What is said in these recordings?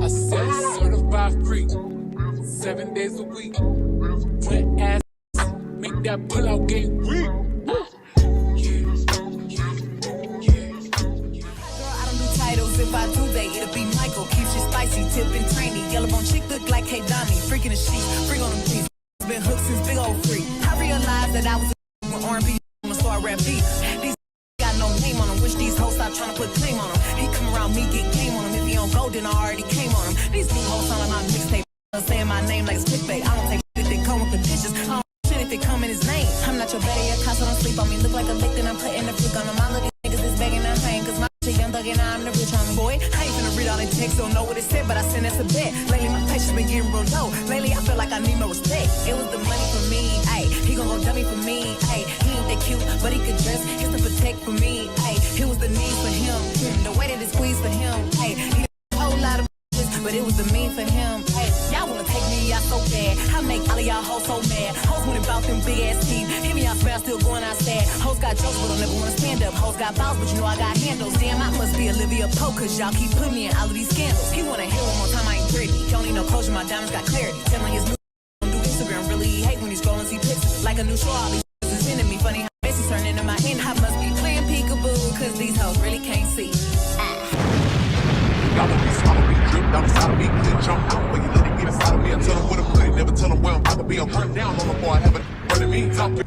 I said certified free, 7 days a week. Wet ass, make that pull out game weak. If I do, it'll be Michael. Keeps you spicy, tipping trainy. Yellow bone chick look like K Donnie. Freaking a sheep, bring on them beats. Been hooked since big old free. I realized that I was with R&B. I'ma start rap beat. These got no name on them. Wish these hoes stop trying to put claim on them. He come around me, get game on him. If he don't go, then I already came on him. These new hoes sound like my mixtape. Saying my name like it's clickbait. I don't take shit if they come with the dishes. I don't shit if they come in his name. I'm not your better yet, cause I don't sleep on me. Look like a lick, then I'm putting the flick on them. I look at niggas that's begging and fame. Cause my young thug and I'm the rich homie boy. I ain't finna read all the text, don't know what it said, but I send that's a bet. Lately my patience been getting real low. Lately I feel like I need more respect. It was the money for me, ayy. He gon' go dummy for me, ayy. He ain't that cute, but he could dress. It's to protect for me, ayy. It was the need for him, the way that it squeezed for him, ayy. He did a whole lot of but it was the mean for him, ayy. Y'all wanna take me out so bad. I make all of y'all hoes so mad. Hoes went about them big ass teeth. Hear me out smell, still going outside. Hoes got jokes, but don't never wanna stand up. Hoes got balls, but you know I got handles. Damn, I must be Olivia Pope, cause y'all keep putting me in all of these scandals. He wanna hear one more time, I ain't pretty. Don't need no closure, my diamonds got clarity. Telling his new don't do Instagram, really he hate when he's scrolling, see pictures. Like a new show, all these is into me. Funny how Messi turn into my end. I must be playing peekaboo, cause these hoes really can't see. Y'all don't be swallowed, be dripped down the side of me. Then jump out, but you let it get inside of me. I tell them where to put it, never tell them where I'm about to be. I'm turned down on the boy, I haven't heard of me. Talk to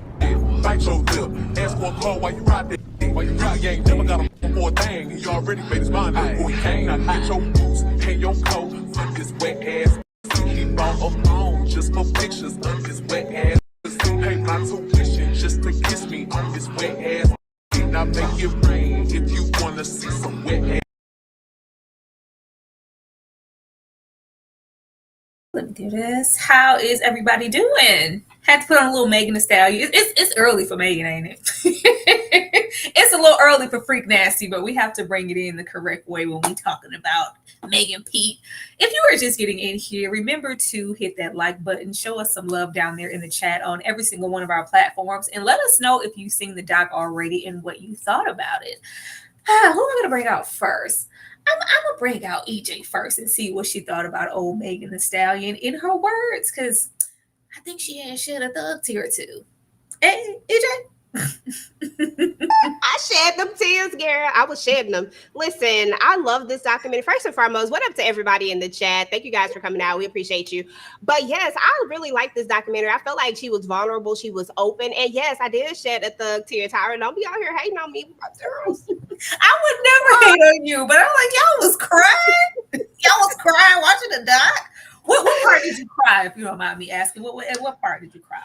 bite your lip, ask for a call while you ride that. While you really ain't never got him for a thing. He already made his mind up before he came. Now get your boots and your coat for this wet ass. He bought a phone just for pictures of his wet ass. Pay my tuition just to kiss me on his wet ass. Now make it rain if you wanna see some wet ass. Let me do this. How is everybody doing? Had to put on a little Megan Thee Stallion. It's early for Megan, ain't it? It's a little early for Freak Nasty, but we have to bring it in the correct way when we talking about Megan Pete. If you are just getting in here, remember to hit that like button. Show us some love down there in the chat on every single one of our platforms. And let us know if you've seen the doc already and what you thought about it. Who am I going to bring out first? I'm going to bring out EJ first and see what she thought about old Megan Thee Stallion in her words, because I think she had shed a thug tear or two. Hey, EJ? I shed them tears, girl. I was shedding them. Listen, I love this documentary. First and foremost, what up to everybody in the chat? Thank you guys for coming out. We appreciate you. But yes, I really like this documentary. I felt like she was vulnerable. She was open. And yes, I did shed a thug tear. Tyra, don't be out here hating on me with my girls. I would never hate on you, but I'm like, y'all was crying. Y'all was crying watching the doc. What part did you cry, if you don't mind me asking? At what part did you cry?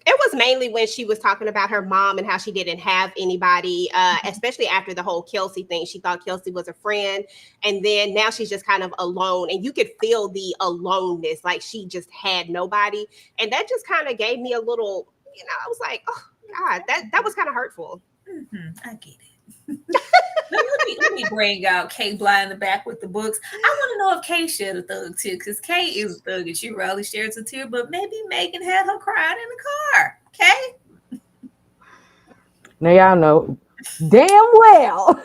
It was mainly when she was talking about her mom and how she didn't have anybody, especially after the whole Kelsey thing. She thought Kelsey was a friend. And then now she's just kind of alone. And you could feel the aloneness, like she just had nobody. And that just kind of gave me a little, I was like, oh, God, that was kind of hurtful. I get it. let me bring out Kay Bly in the back with the books. I want to know if Kay shed a thug tear, because Kay is a thug and she rarely shares a tear, but maybe Megan had her crying in the car. Kay? Now y'all know damn well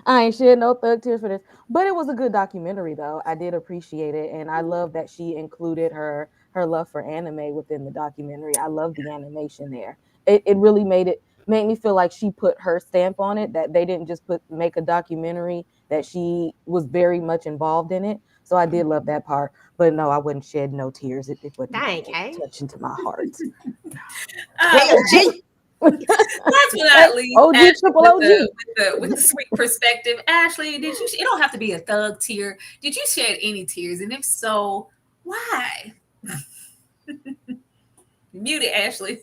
I ain't shed no thug tears for this, but it was a good documentary though. I did appreciate it, and I love that she included her love for anime within the documentary. I love the animation there. It really made me feel like she put her stamp on it, that they didn't just make a documentary, that she was very much involved in it. So I did love that part. But no, I wouldn't shed no tears. It wouldn't touch into my heart. Last but not least, OG, triple OG. With the sweet perspective, Ashley, did you? It don't have to be a thug tear. Did you shed any tears? And if so, why? Mute it, Ashley.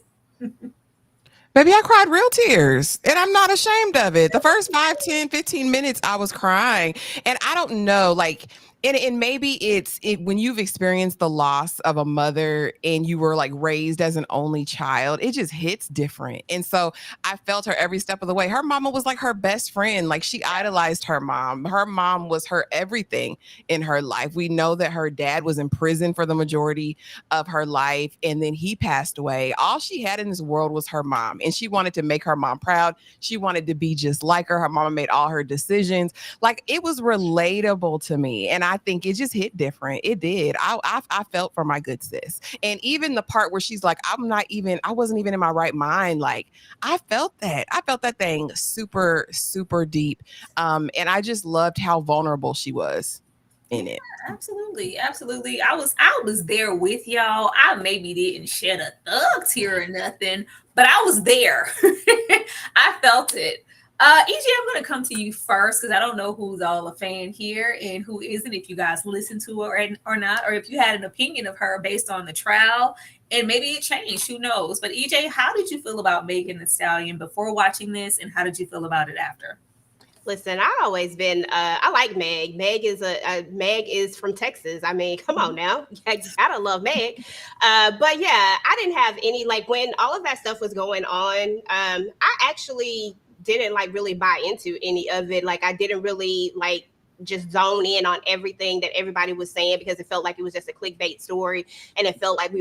Baby, I cried real tears, and I'm not ashamed of it. The first 5, 10, 15 minutes, I was crying. And I don't know, like, And maybe it's when you've experienced the loss of a mother and you were like raised as an only child, it just hits different. And so I felt her every step of the way. Her mama was like her best friend. Like she idolized her mom. Her mom was her everything in her life. We know that her dad was in prison for the majority of her life, and then he passed away. All she had in this world was her mom, and she wanted to make her mom proud. She wanted to be just like her. Her mama made all her decisions. Like it was relatable to me, and I think it just hit different. It did. I felt for my good sis, and even the part where she's like, I wasn't even in my right mind. Like I felt that. I felt that thing super, super deep, and I just loved how vulnerable she was in it. Absolutely, absolutely. I was there with y'all. I maybe didn't shed a thug tear or nothing, but I was there. I felt it. EJ, I'm gonna come to you first because I don't know who's all a fan here and who isn't. If you guys listen to her or not, or if you had an opinion of her based on the trial, and maybe it changed. Who knows? But EJ, how did you feel about Megan Thee Stallion before watching this, and how did you feel about it after? Listen, I always been I like Meg. Meg is from Texas. I mean, come on now. You gotta love Meg. But yeah, I didn't have any like when all of that stuff was going on, I actually didn't like really buy into any of it. Like I didn't really like just zone in on everything that everybody was saying because it felt like it was just a clickbait story, and it felt like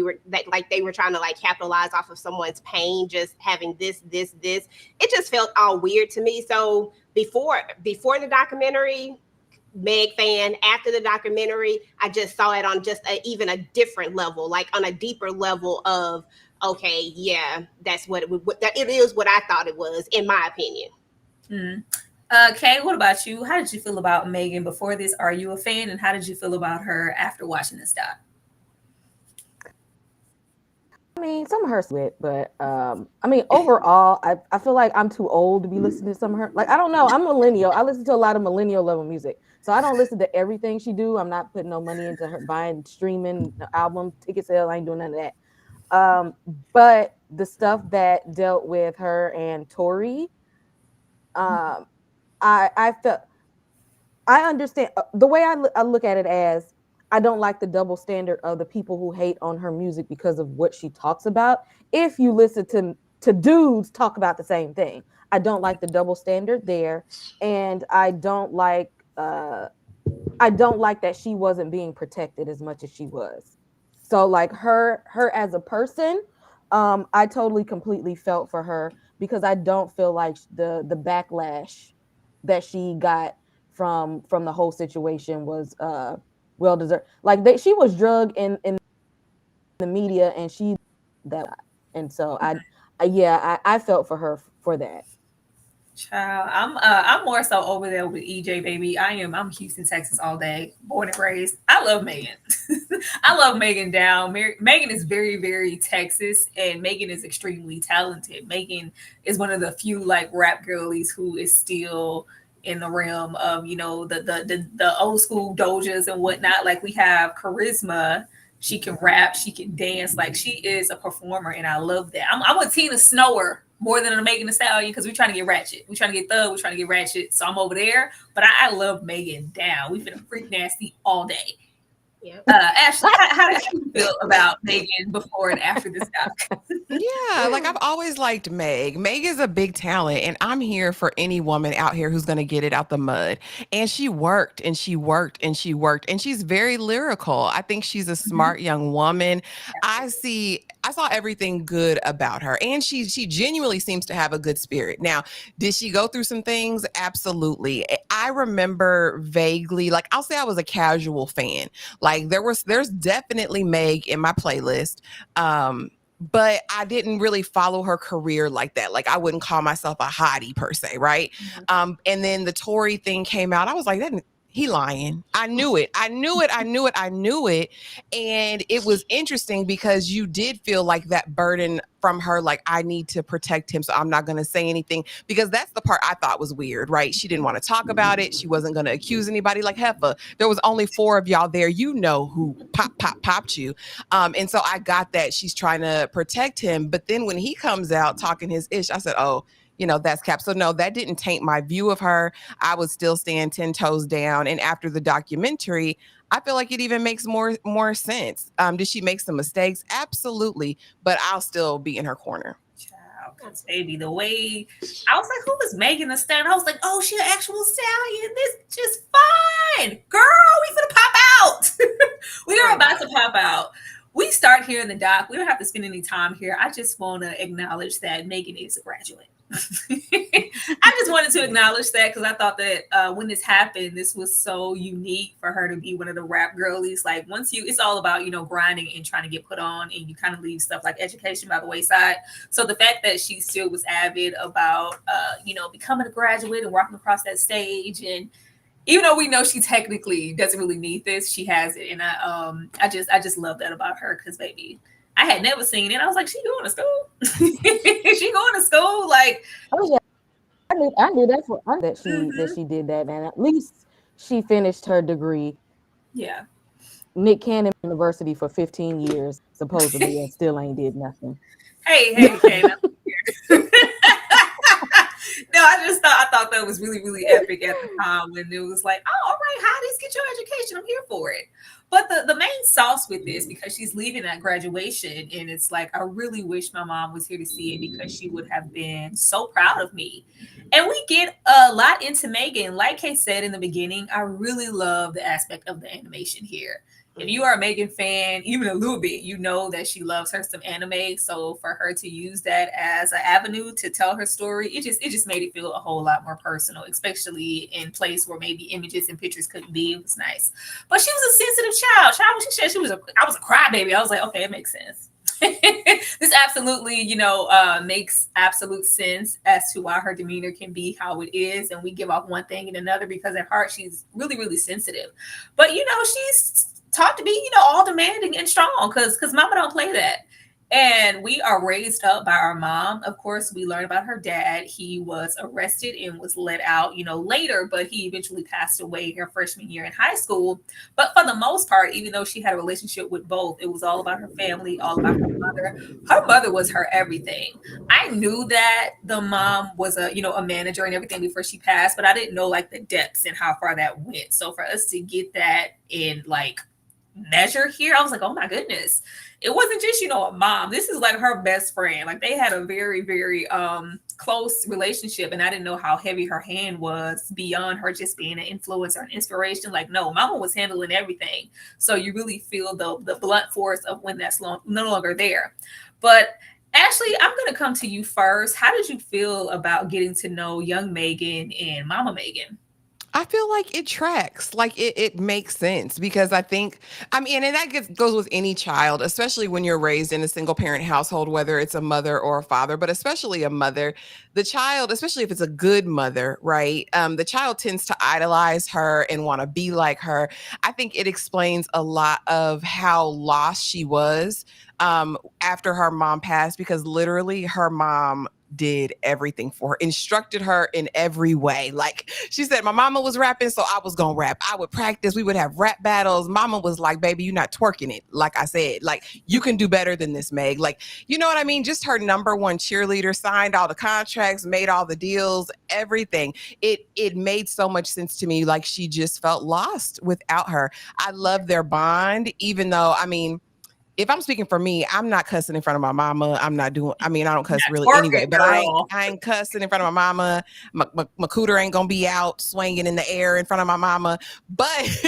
they were trying to like capitalize off of someone's pain, just having this. It just felt all weird to me. So before the documentary, Meg fan. After the documentary, I just saw it on just even a different level, like on a deeper level of okay, yeah, that's what it is. What I thought it was, in my opinion. Kay, what about you? How did you feel about Megan before this? Are you a fan? And how did you feel about her after watching this doc? I mean, some of her sweet, but I mean, overall, I feel like I'm too old to be listening to some of her. Like, I don't know. I'm millennial. I listen to a lot of millennial level music. So I don't listen to everything she do. I'm not putting no money into her buying streaming album ticket sales. I ain't doing none of that. But the stuff that dealt with her and Tory, I felt I understand the way I look at it as I don't like the double standard of the people who hate on her music because of what she talks about. If you listen to dudes talk about the same thing, I don't like the double standard there, and I don't like that she wasn't being protected as much as she was. So like her as a person, I totally completely felt for her because I don't feel like the backlash that she got from the whole situation was well deserved. Like she was drugged in the media, and she that, and so I felt for her for that. Child, I'm more so over there with EJ, baby. I'm Houston, Texas all day, born and raised. I love Megan. I love Megan down. Megan is very, very Texas, and Megan is extremely talented. Megan is one of the few like rap girlies who is still in the realm of the old school dojas and whatnot. Like we have charisma. She can rap, she can dance. Like she is a performer, and I love that. I'm with Tina Snower more than a Megan Thee Stallion because we're trying to get ratchet. We're trying to get thug. We're trying to get ratchet. So I'm over there. But I love Megan down. We finna freak nasty all day. Yeah. Ashley, how did you feel about Megan before and after this doc? Yeah, like I've always liked Meg. Meg is a big talent, and I'm here for any woman out here who's going to get it out the mud. And she worked and she worked and she worked, and she's very lyrical. I think she's a smart young woman. I saw everything good about her, and she genuinely seems to have a good spirit. Now, did she go through some things? Absolutely. I remember vaguely, like I'll say I was a casual fan. Like there's definitely Meg in my playlist. But I didn't really follow her career like that. Like I wouldn't call myself a hottie per se, right? And then the Tory thing came out. I was like, he lying. I knew it. And it was interesting because you did feel like that burden from her, like, I need to protect him, so I'm not going to say anything, because that's the part I thought was weird, right? She didn't want to talk about it. She wasn't going to accuse anybody. Like, Heffa, there was only 4 of y'all there. You know who popped you. And so I got that she's trying to protect him. But then when he comes out talking his ish, I said, oh, that's Cap. So no, that didn't taint my view of her. I would still stand 10 toes down. And after the documentary, I feel like it even makes more sense. Did she make some mistakes? Absolutely. But I'll still be in her corner. Because baby, the way I was like, who is Megan Thee Stallion? I was like, oh, she an actual stallion. This just fine. Girl, we finna pop out. We are about to pop out. We start here in the doc. We don't have to spend any time here. I just want to acknowledge that Megan is a graduate. I just wanted to acknowledge that because I thought that when this happened, this was so unique for her to be one of the rap girlies. Like it's all about, grinding and trying to get put on, and you kind of leave stuff like education by the wayside. So the fact that she still was avid about, becoming a graduate and walking across that stage, and even though we know she technically doesn't really need this, she has it. And I just love that about her because, baby, I had never seen it. I was like, she going to school? She going to school? Like, oh yeah, I knew that she did that, and at least she finished her degree. Yeah. Nick Cannon University for 15 years supposedly, and still ain't did nothing. Hey, Cannon. No, I thought that was really, really epic at the time when it was like, oh, all right, hotties, get your education. I'm here for it. But the main sauce with this, because she's leaving at graduation, and it's like, I really wish my mom was here to see it because she would have been so proud of me. And we get a lot into Megan. Like Kay said in the beginning, I really love the aspect of the animation here. If you are a Megan fan, even a little bit, you know that she loves her some anime. So for her to use that as an avenue to tell her story, it just made it feel a whole lot more personal, especially in place where maybe images and pictures couldn't be. It was nice. But she was a sensitive child. When she said I was a crybaby, I was like, okay, it makes sense. This absolutely, makes absolute sense as to why her demeanor can be how it is. And we give off one thing and another because at heart, she's really, really sensitive. But, she's taught to be, all demanding and strong because mama don't play that. And we are raised up by our mom. Of course, we learn about her dad. He was arrested and was let out, later, but he eventually passed away her freshman year in high school. But for the most part, even though she had a relationship with both, it was all about her family, all about her mother. Her mother was her everything. I knew that the mom was a manager and everything before she passed, but I didn't know like the depths and how far that went. So for us to get that in like measure here, I was like, oh my goodness, it wasn't just a mom. This is like her best friend. Like they had a very, very close relationship, and I didn't know how heavy her hand was beyond her just being an influence or an inspiration. Like, no, mama was handling everything. So you really feel the blunt force of when that's no longer there. But Ashley, I'm going to come to you first. How did you feel about getting to know young Megan and Mama Megan? I feel like it tracks, like it makes sense because and that goes with any child, especially when you're raised in a single parent household, whether it's a mother or a father, but especially a mother, the child, especially if it's a good mother, right? The child tends to idolize her and want to be like her. I think it explains a lot of how lost she was after her mom passed, because literally her mom did everything for her, instructed her in every way. Like she said, my mama was rapping, so I was gonna rap. I would practice. We would have rap battles. Mama was like, baby, you're not twerking it. Like I said, like you can do better than this, Meg. Like, you know what I mean? Just her number one cheerleader, signed all the contracts, made all the deals, everything. It made so much sense to me. Like she just felt lost without her. I love their bond, even though, if I'm speaking for me, I'm not cussing in front of my mama. I don't cuss really anyway, but I ain't cussing in front of my mama. My cooter ain't gonna be out swinging in the air in front of my mama. But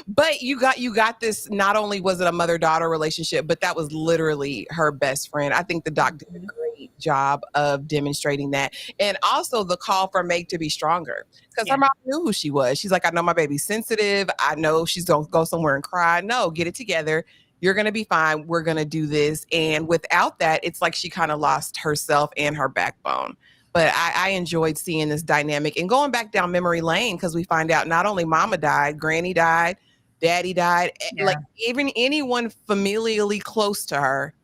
but you got this. Not only was it a mother-daughter relationship, but that was literally her best friend. I think the doc did a great job of demonstrating that. And also the call for Meg to be stronger, because her mom knew who she was. She's like, I know my baby's sensitive. I know she's gonna go somewhere and cry. No, get it together. You're going to be fine. We're going to do this. And without that, it's like she kind of lost herself and her backbone. But I enjoyed seeing this dynamic and going back down memory lane, because we find out not only mama died, granny died, daddy died, like even anyone familially close to her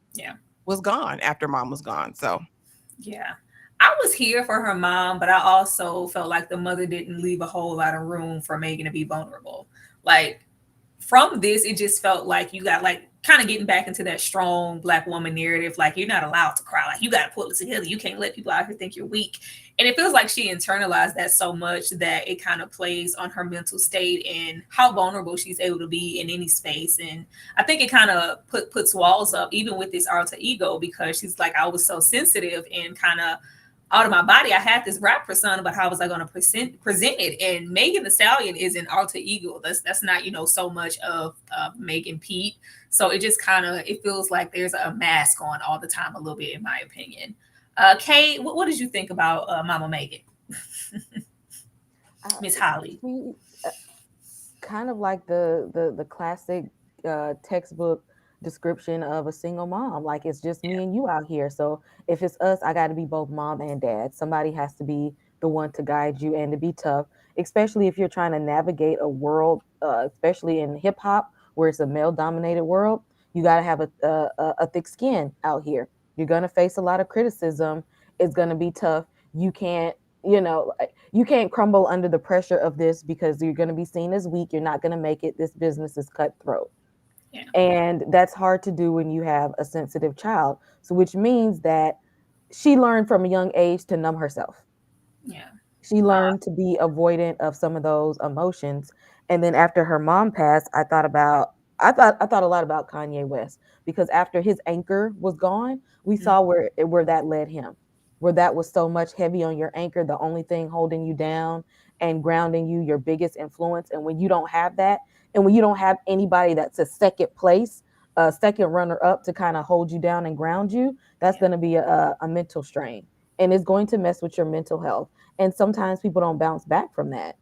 was gone after mom was gone. So, yeah. I was here for her mom, but I also felt like the mother didn't leave a whole lot of room for Megan to be vulnerable. Like, from this, it just felt like you got like kind of getting back into that strong black woman narrative. Like, you're not allowed to cry. Like, you got to pull it together. You can't let people out here think you're weak. And it feels like she internalized that so much that it kind of plays on her mental state and how vulnerable she's able to be in any space. And I think it kind of puts walls up, even with this alter ego, because she's like, I was so sensitive and kind of out of my body. I had this rap persona, but how was I going to present it? And Megan Thee Stallion is an alter ego. That's not, so much of Megan Pete. So it just kind of, it feels like there's a mask on all the time, a little bit, in my opinion. Kay, what did you think about Mama Megan? Miss Holly. Kind of like the classic textbook description of a single mom. Like, it's just me and you out here. So if it's us, I got to be both mom and dad. Somebody has to be the one to guide you and to be tough, especially if you're trying to navigate a world, especially in hip hop, where it's a male dominated world. You got to have a thick skin out here. You're going to face a lot of criticism. It's going to be tough. You can't, you can't crumble under the pressure of this, because you're going to be seen as weak. You're not going to make it. This business is cutthroat. Yeah. And that's hard to do when you have a sensitive child. So, which means that she learned from a young age to numb herself. Yeah. She learned to be avoidant of some of those emotions. And then after her mom passed, I thought a lot about Kanye West, because after his anchor was gone, we saw where that led him, where that was so much heavy on your anchor, the only thing holding you down and grounding you, your biggest influence. And when you don't have that, and when you don't have anybody that's a second place, a second runner up to kind of hold you down and ground you, that's going to be a mental strain, and it's going to mess with your mental health. And sometimes people don't bounce back from that.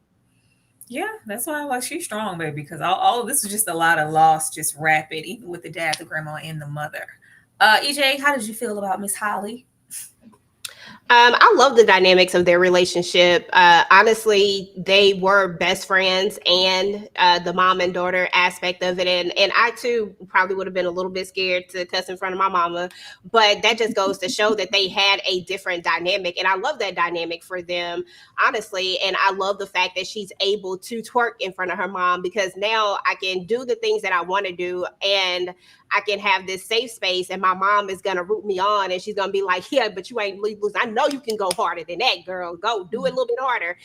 Yeah, that's why I'm like, she's strong, baby, because all of this was just a lot of loss, just rapid, even with the dad, the grandma, and the mother. EJ, how did you feel about Miss Holly? I love the dynamics of their relationship. Honestly, they were best friends, and the mom and daughter aspect of it. And I too probably would have been a little bit scared to cuss in front of my mama, but that just goes to show that they had a different dynamic. And I love that dynamic for them, honestly. And I love the fact that she's able to twerk in front of her mom, because now I can do the things that I want to do, and I can have this safe space, and my mom is going to root me on, and she's going to be like, yeah, but you ain't lose. I know you can go harder than that, girl. Go do it a little bit harder.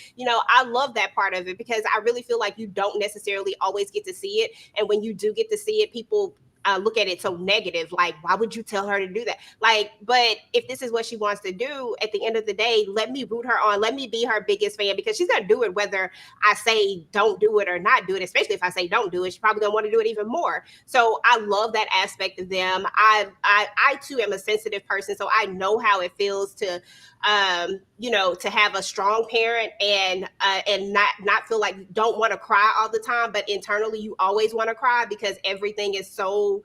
I love that part of it, because I really feel like you don't necessarily always get to see it. And when you do get to see it, people look at it so negative. Like, why would you tell her to do that? Like, but if this is what she wants to do, at the end of the day, let me root her on. Let me be her biggest fan, because she's going to do it whether I say don't do it or not do it. Especially if I say don't do it, she's probably going to want to do it even more. So I love that aspect of them. I too am a sensitive person, so I know how it feels to to have a strong parent and not feel like you don't want to cry all the time, but internally you always want to cry, because everything is so,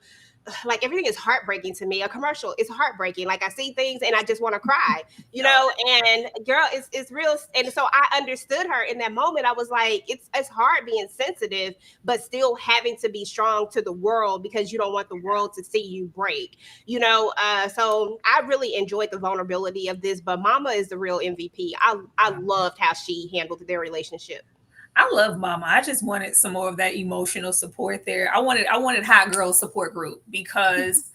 like, everything is heartbreaking to me. A commercial is heartbreaking. Like, I see things and I just want to cry, and girl, it's real. And so I understood her in that moment. I was like, it's hard being sensitive, but still having to be strong to the world, because you don't want the world to see you break, so I really enjoyed the vulnerability of this, but Mama is the real MVP. I loved how she handled their relationship. I love Mama. I just wanted some more of that emotional support there. I wanted Hot Girl support group, because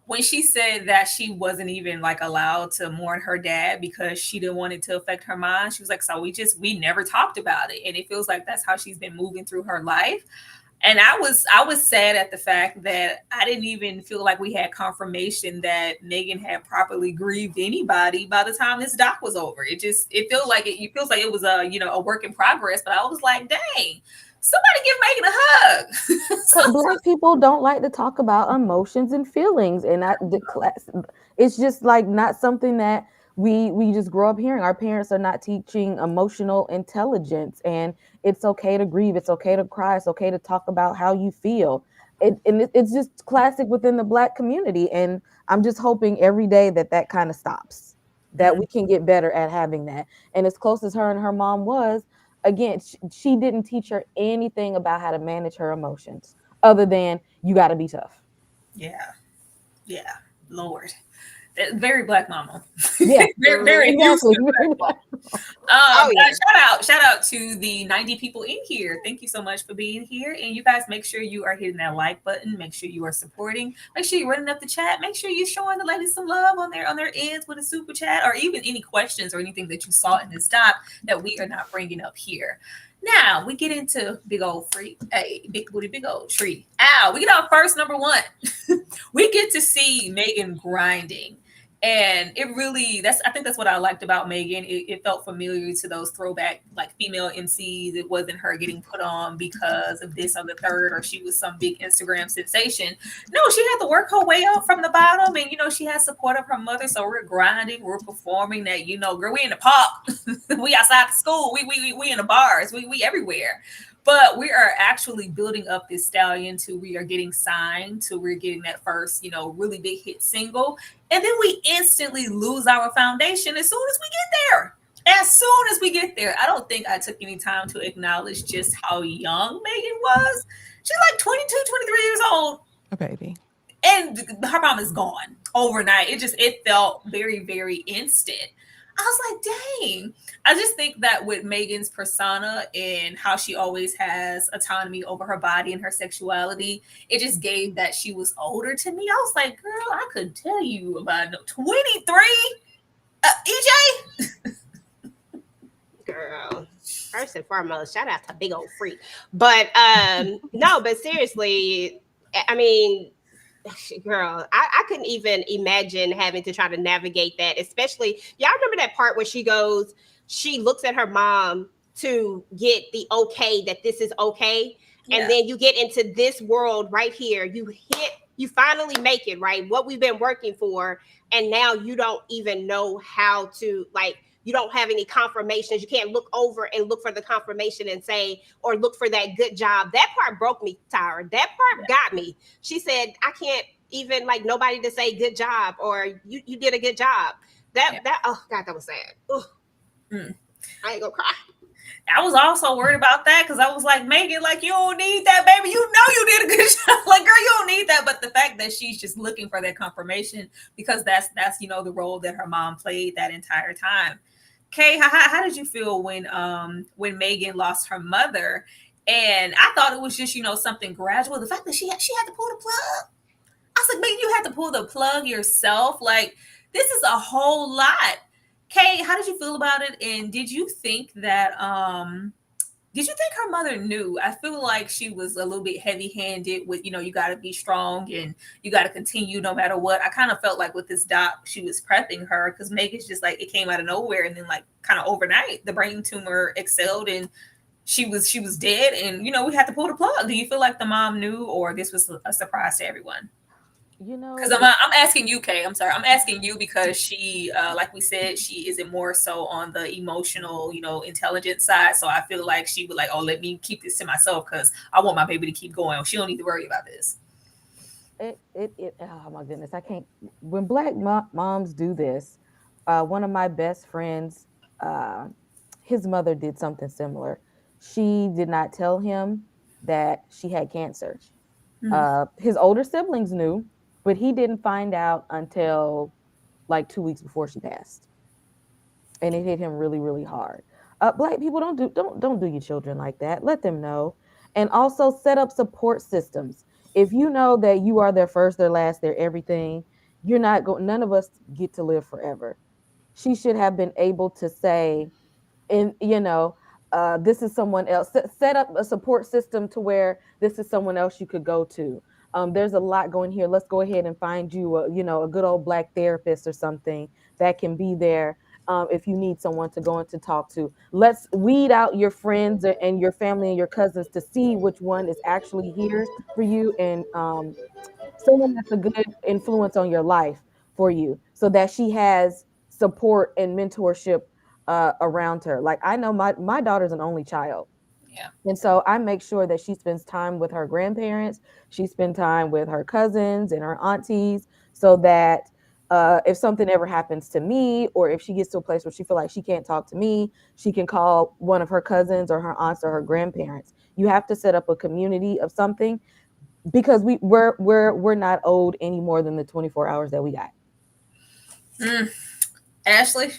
when she said that she wasn't even like allowed to mourn her dad because she didn't want it to affect her mind, she was like, so we never talked about it. And it feels like that's how she's been moving through her life. And I was sad at the fact that I didn't even feel like we had confirmation that Megan had properly grieved anybody by the time this doc was over. It feels like it was a work in progress. But I was like, dang, somebody give Megan a hug. Black people don't like to talk about emotions and feelings, and it's just like not something that we just grow up hearing. Our parents are not teaching emotional intelligence, and it's okay to grieve, it's okay to cry, it's okay to talk about how you feel. It's just classic within the Black community, and I'm just hoping every day that kind of stops, that we can get better at having that. And as close as her and her mom was, again, she didn't teach her anything about how to manage her emotions other than you got to be tough. Yeah, Lord. Very black mama. Yeah, very exactly. Oh yeah. Shout out to the 90 people in here. Thank you so much for being here. And you guys, make sure you are hitting that like button. Make sure you are supporting. Make sure you're running up the chat. Make sure you're showing the ladies some love on their ends with a super chat, or even any questions or anything that you saw in this doc that we are not bringing up here. Now we get into big old freak, hey, big booty, big old tree. Ow, we get our first number one. We get to see Megan grinding. And it really, I think that's what I liked about Megan. It felt familiar to those throwback like female MCs. It wasn't her getting put on because of this or the third, or she was some big Instagram sensation. No, she had to work her way up from the bottom, and she had support of her mother. So we're grinding, we're performing. That girl, we in the park, we outside the school, we in the bars, we everywhere. But we are actually building up this stallion to we are getting signed to we're getting that first, really big hit single. And then we instantly lose our foundation as soon as we get there. As soon as we get there. I don't think I took any time to acknowledge just how young Megan was. She's like 22, 23 years old. A baby. And her mom is gone overnight. It felt very, very instant. I was like, dang. I just think that with Megan's persona and how she always has autonomy over her body and her sexuality, it just gave that she was older to me. I was like, girl, I could tell you about 23. EJ? Girl. First and foremost, shout out to big old freak. But no, but seriously, I mean, girl, I couldn't even imagine having to try to navigate that, especially y'all remember that part where she looks at her mom to get the okay that this is okay. Yeah. And then you get into this world right here. You finally make it, right? What we've been working for. And now you don't even know how to, you don't have any confirmations. You can't look over and look for the confirmation and say, or look for that good job. That part broke me, Tyra. That part got me. She said, I can't even nobody to say good job or you did a good job. Oh God, that was sad. I ain't gonna cry. I was also worried about that because I was like, Megan, you don't need that, baby. You did a good job. Girl, you don't need that. But the fact that she's just looking for that confirmation, because that's the role that her mom played that entire time. Kay, how did you feel when Megan lost her mother? And I thought it was just, something gradual. The fact that she had to pull the plug. I was like, Megan, you had to pull the plug yourself. This is a whole lot. Kay, how did you feel about it? And did you think that her mother knew? I feel like she was a little bit heavy-handed with, you got to be strong and you got to continue no matter what. I kind of felt like with this doc, she was prepping her because Megan's just it came out of nowhere. And then kind of overnight, the brain tumor excelled and she was dead. And, we had to pull the plug. Do you feel like the mom knew, or this was a surprise to everyone? Because I'm asking you, Kay. I'm sorry. I'm asking you because she, like we said, she isn't more so on the emotional, intelligent side. So I feel like she would oh, let me keep this to myself because I want my baby to keep going. She don't need to worry about this. Oh my goodness, I can't. When black moms do this, one of my best friends, his mother did something similar. She did not tell him that she had cancer. His older siblings knew. But he didn't find out until 2 weeks before she passed, and it hit him really, really hard. Black people don't do your children like that. Let them know, and also set up support systems. If you know that you are their first, their last, their everything, you're not going. None of us get to live forever. She should have been able to say, and this is someone else. Set up a support system to where this is someone else you could go to. There's a lot going here. Let's go ahead and find you a good old black therapist or something that can be there if you need someone to go and to talk to. Let's weed out your friends and your family and your cousins to see which one is actually here for you, and someone that's a good influence on your life for you, so that she has support and mentorship around her. I know my daughter's an only child. Yeah. And so I make sure that she spends time with her grandparents. She spends time with her cousins and her aunties, so that if something ever happens to me, or if she gets to a place where she feels like she can't talk to me, she can call one of her cousins or her aunts or her grandparents. You have to set up a community of something, because we're not owed any more than the 24 hours that we got. Ashley?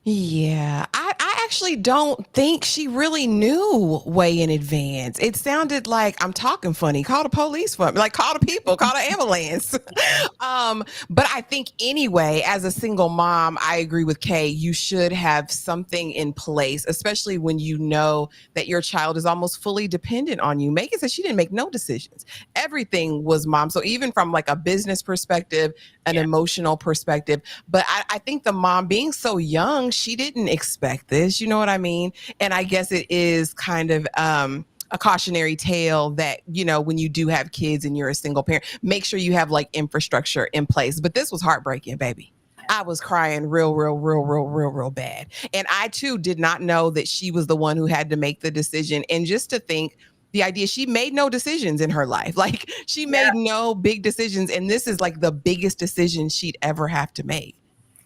Yeah, I actually don't think she really knew way in advance. It sounded like I'm talking funny. Call the police for me, like call the people, call the ambulance. But I think anyway, as a single mom, I agree with Kay. You should have something in place, especially when you know that your child is almost fully dependent on you. Megan said she didn't make no decisions. Everything was mom. So even from like a business perspective, an emotional perspective, but I think the mom being so young, she didn't expect this. You know what I mean? And I guess it is kind of a cautionary tale that, you know, when you do have kids and you're a single parent, make sure you have like infrastructure in place. But this was heartbreaking, baby. I was crying real bad. And I too did not know that she was the one who had to make the decision. And just to think, the idea she made no decisions in her life. Like she made no big decisions. And this is like the biggest decision she'd ever have to make.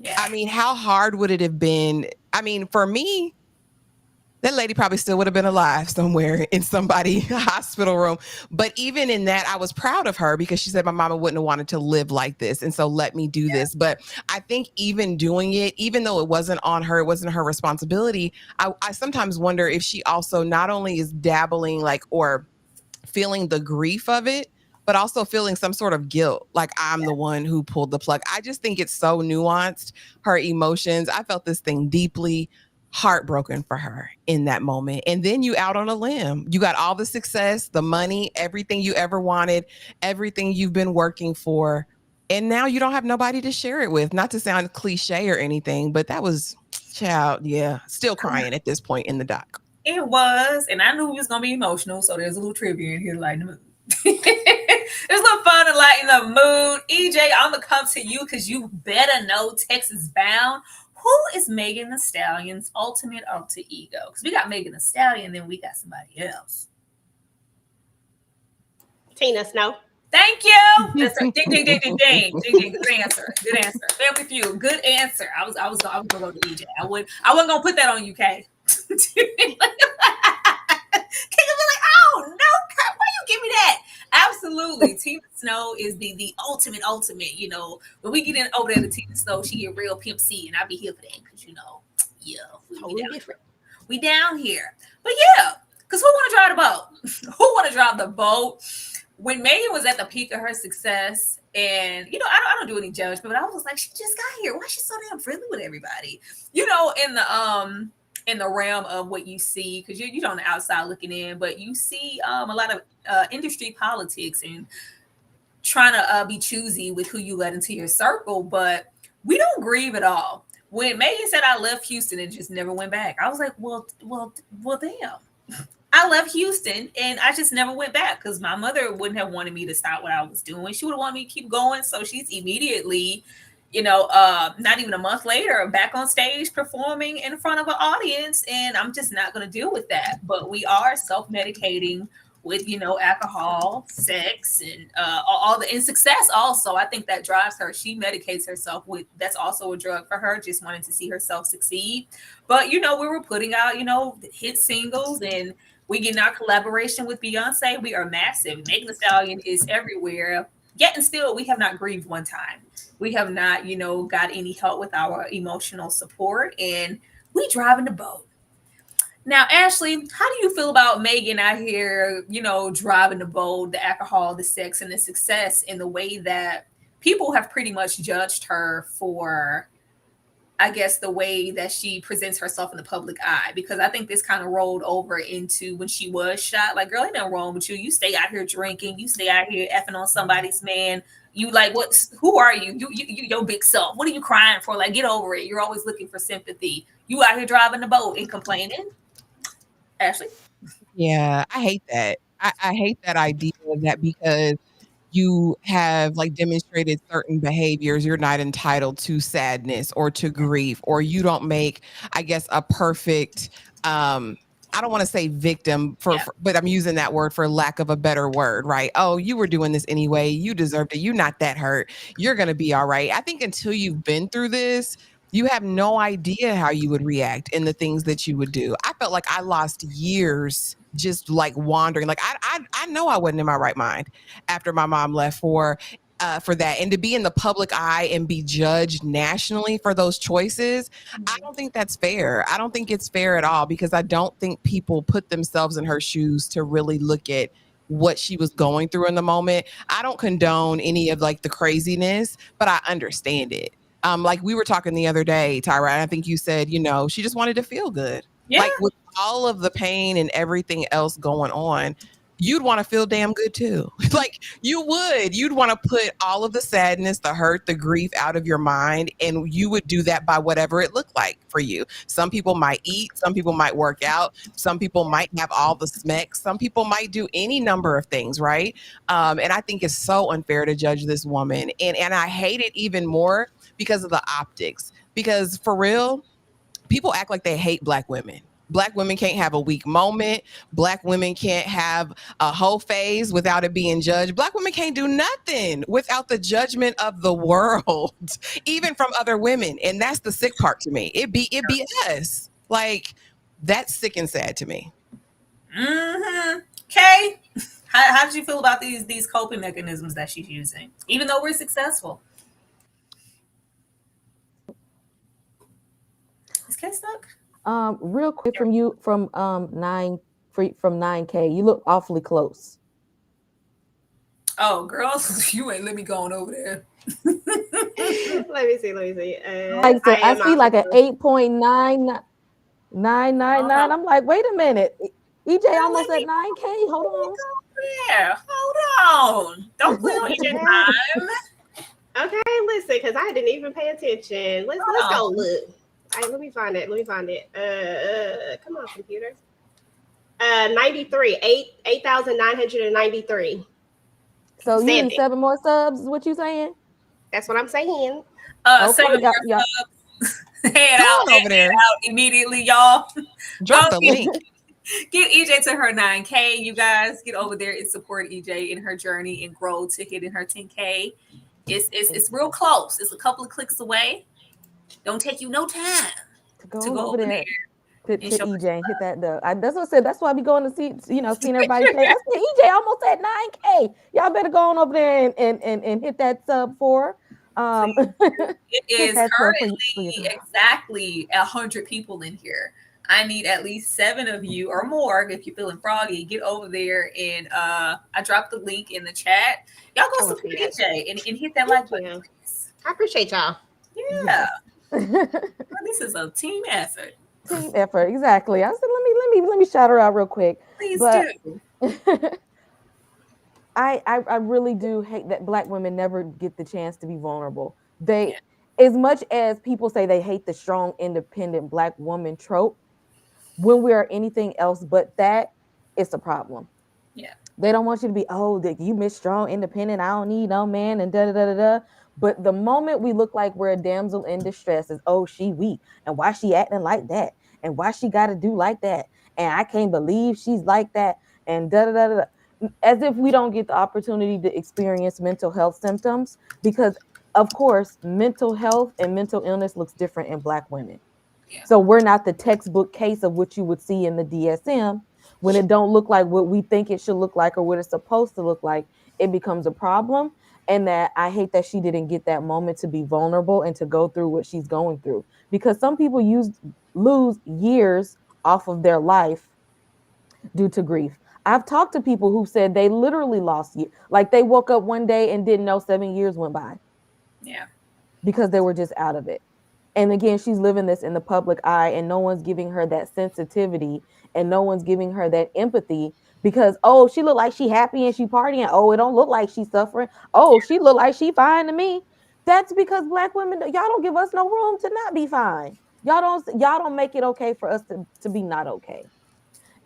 Yeah. I mean, how hard would it have been? I mean, for me, that lady probably still would have been alive somewhere in somebody's hospital room. But even in that, I was proud of her because she said my mama wouldn't have wanted to live like this. And so let me do this. But I think even doing it, even though it wasn't on her, it wasn't her responsibility, I sometimes wonder if she also not only is dabbling like or feeling the grief of it, but also feeling some sort of guilt. Like I'm the one who pulled the plug. I just think it's so nuanced, her emotions. I felt this thing deeply heartbroken for her in that moment. And then you out on a limb. You got all the success, the money, everything you ever wanted, everything you've been working for. And now you don't have nobody to share it with. Not to sound cliche or anything, but that was, child, yeah, still crying at this point in the doc. It was, and I knew it was gonna be emotional, so there's a little trivia in here to lighten the mood. It's a little fun to lighten the mood. EJ, I'm gonna come to you because you better know Texas bound. Who is Megan Thee Stallion's ultimate alter ego? Because we got Megan Thee Stallion, then we got somebody else. Tina Snow. Thank you. That's right. Ding, ding, ding, ding, ding, ding, ding. Good answer. Good answer. Family Feud. Good answer. I was gonna go to EJ. I wasn't gonna put that on you, Kay. Can you be like, oh no, why you give me that? Absolutely. Tina Snow is the ultimate. You know, when we get in over there to Tina Snow, she get real Pimp C, and I be here for that because you know, Totally different. We down here. But yeah, because who want to drive the boat? Who want to drive the boat? When Megan was at the peak of her success, and you know, I don't do any judgment, but I was like, she just got here. Why is she so damn friendly with everybody? You know, in the realm of what you see, because you're on the outside looking in, but you see a lot of industry politics and trying to be choosy with who you let into your circle. But we don't grieve at all. When Megan said I left Houston and just never went back, I was like, well, damn. I left Houston and I just never went back because my mother wouldn't have wanted me to stop what I was doing. She would have wanted me to keep going. So she's immediately, you know, not even a month later, back on stage performing in front of an audience. And I'm just not going to deal with that. But we are self-medicating with, you know, alcohol, sex, and all the, and success also. I think that drives her. She medicates herself with, that's also a drug for her, just wanting to see herself succeed. But, you know, we were putting out, you know, hit singles, and we get our collaboration with Beyonce. We are massive. Megan Thee Stallion is everywhere. Yet and still, we have not grieved one time. We have not, you know, got any help with our emotional support, and we driving the boat. Now, Ashley, how do you feel about Megan out here, you know, driving the boat, the alcohol, the sex, and the success in the way that people have pretty much judged her for, I guess, the way that she presents herself in the public eye? Because I think this kind of rolled over into when she was shot. Like, girl, ain't nothing wrong with you. You stay out here drinking. You stay out here effing on somebody's man. You like, who are you? You your big self. What are you crying for? Like, get over it. You're always looking for sympathy. You out here driving the boat and complaining. Ashley? Yeah, I hate that. I hate that idea of that because you have like demonstrated certain behaviors, you're not entitled to sadness or to grief, or you don't make, I guess, a perfect I don't want to say victim but I'm using that word for lack of a better word, right? Oh, you were doing this anyway, you deserved it, you're not that hurt, you're gonna be all right. I think until you've been through this, you have no idea how you would react and the things that you would do. I felt like I lost years just like wandering. Like I know I wasn't in my right mind after my mom left for for that, and to be in the public eye and be judged nationally for those choices. I don't think that's fair. I don't think it's fair at all, because I don't think people put themselves in her shoes to really look at what she was going through in the moment. I don't condone any of like the craziness, but I understand it. Like we were talking the other day, Tyra, and I think you said, you know, she just wanted to feel good. Yeah. Like with all of the pain and everything else going on, you'd want to feel damn good too. Like you'd want to put all of the sadness, the hurt, the grief out of your mind. And you would do that by whatever it looked like for you. Some people might eat, some people might work out, some people might have all the smecks, some people might do any number of things, right? And I think it's so unfair to judge this woman. And I hate it even more because of the optics. Because for real, people act like they hate Black women. Black women can't have a weak moment. Black women can't have a whole phase without it being judged. Black women can't do nothing without the judgment of the world, even from other women. And that's the sick part to me. It be us. Like, that's sick and sad to me. Kay, how did you feel about these coping mechanisms that she's using, even though we're successful? Is Kay stuck? Real quick from 9K, you look awfully close. Oh, girls, you ain't let me go on over there. Let me see. I see like an 8.9999. I'm like, wait a minute. EJ almost at 9K. Hold on. Yeah, hold on. Don't play on EJ time. Okay, listen, because I didn't even pay attention. Let's go look. All right, let me find it. Come on, computer. 93, 8,993. So you need 7 more subs, is what you saying? That's what I'm saying. Okay, 7 more subs. Head out over there immediately, y'all. Drop the link. Get EJ to her 9K, you guys. Get over there and support EJ in her journey and grow to hitting her 10K. It's real close. It's a couple of clicks away. Don't take you no time to go over there. To EJ and hit that dub. That's what I said. That's why I be going to see, seeing everybody play. I said EJ almost at 9K. Y'all better go on over there and hit that sub for. It is currently exactly 100 people in here. I need at least 7 of you or more. If you're feeling froggy, get over there and I dropped the link in the chat. Y'all go support EJ and hit that like button. Please. I appreciate y'all. Yeah. This is a team effort. Team effort, exactly. I said, let me shout her out real quick. Please do. I really do hate that Black women never get the chance to be vulnerable. As much as people say they hate the strong, independent Black woman trope, when we are anything else but that, it's a problem. Yeah. They don't want you to be, you miss strong, independent, I don't need no man, and da-da-da-da-da. But the moment we look like we're a damsel in distress is, she weak, and why she acting like that, and why she got to do like that, and I can't believe she's like that, and da-da-da-da-da. As if we don't get the opportunity to experience mental health symptoms, because, of course, mental health and mental illness looks different in Black women. Yeah. So we're not the textbook case of what you would see in the DSM. When it don't look like what we think it should look like or what it's supposed to look like, it becomes a problem. And that I hate that she didn't get that moment to be vulnerable and to go through what she's going through. Because some people lose years off of their life due to grief. I've talked to people who said they literally lost years. Like they woke up one day and didn't know 7 years went by. Yeah. Because they were just out of it. And again, she's living this in the public eye and no one's giving her that sensitivity and no one's giving her that empathy because, she look like she happy and she partying. It don't look like she's suffering. She look like she fine to me. That's because Black women, y'all don't give us no room to not be fine. Y'all don't make it okay for us to be not okay.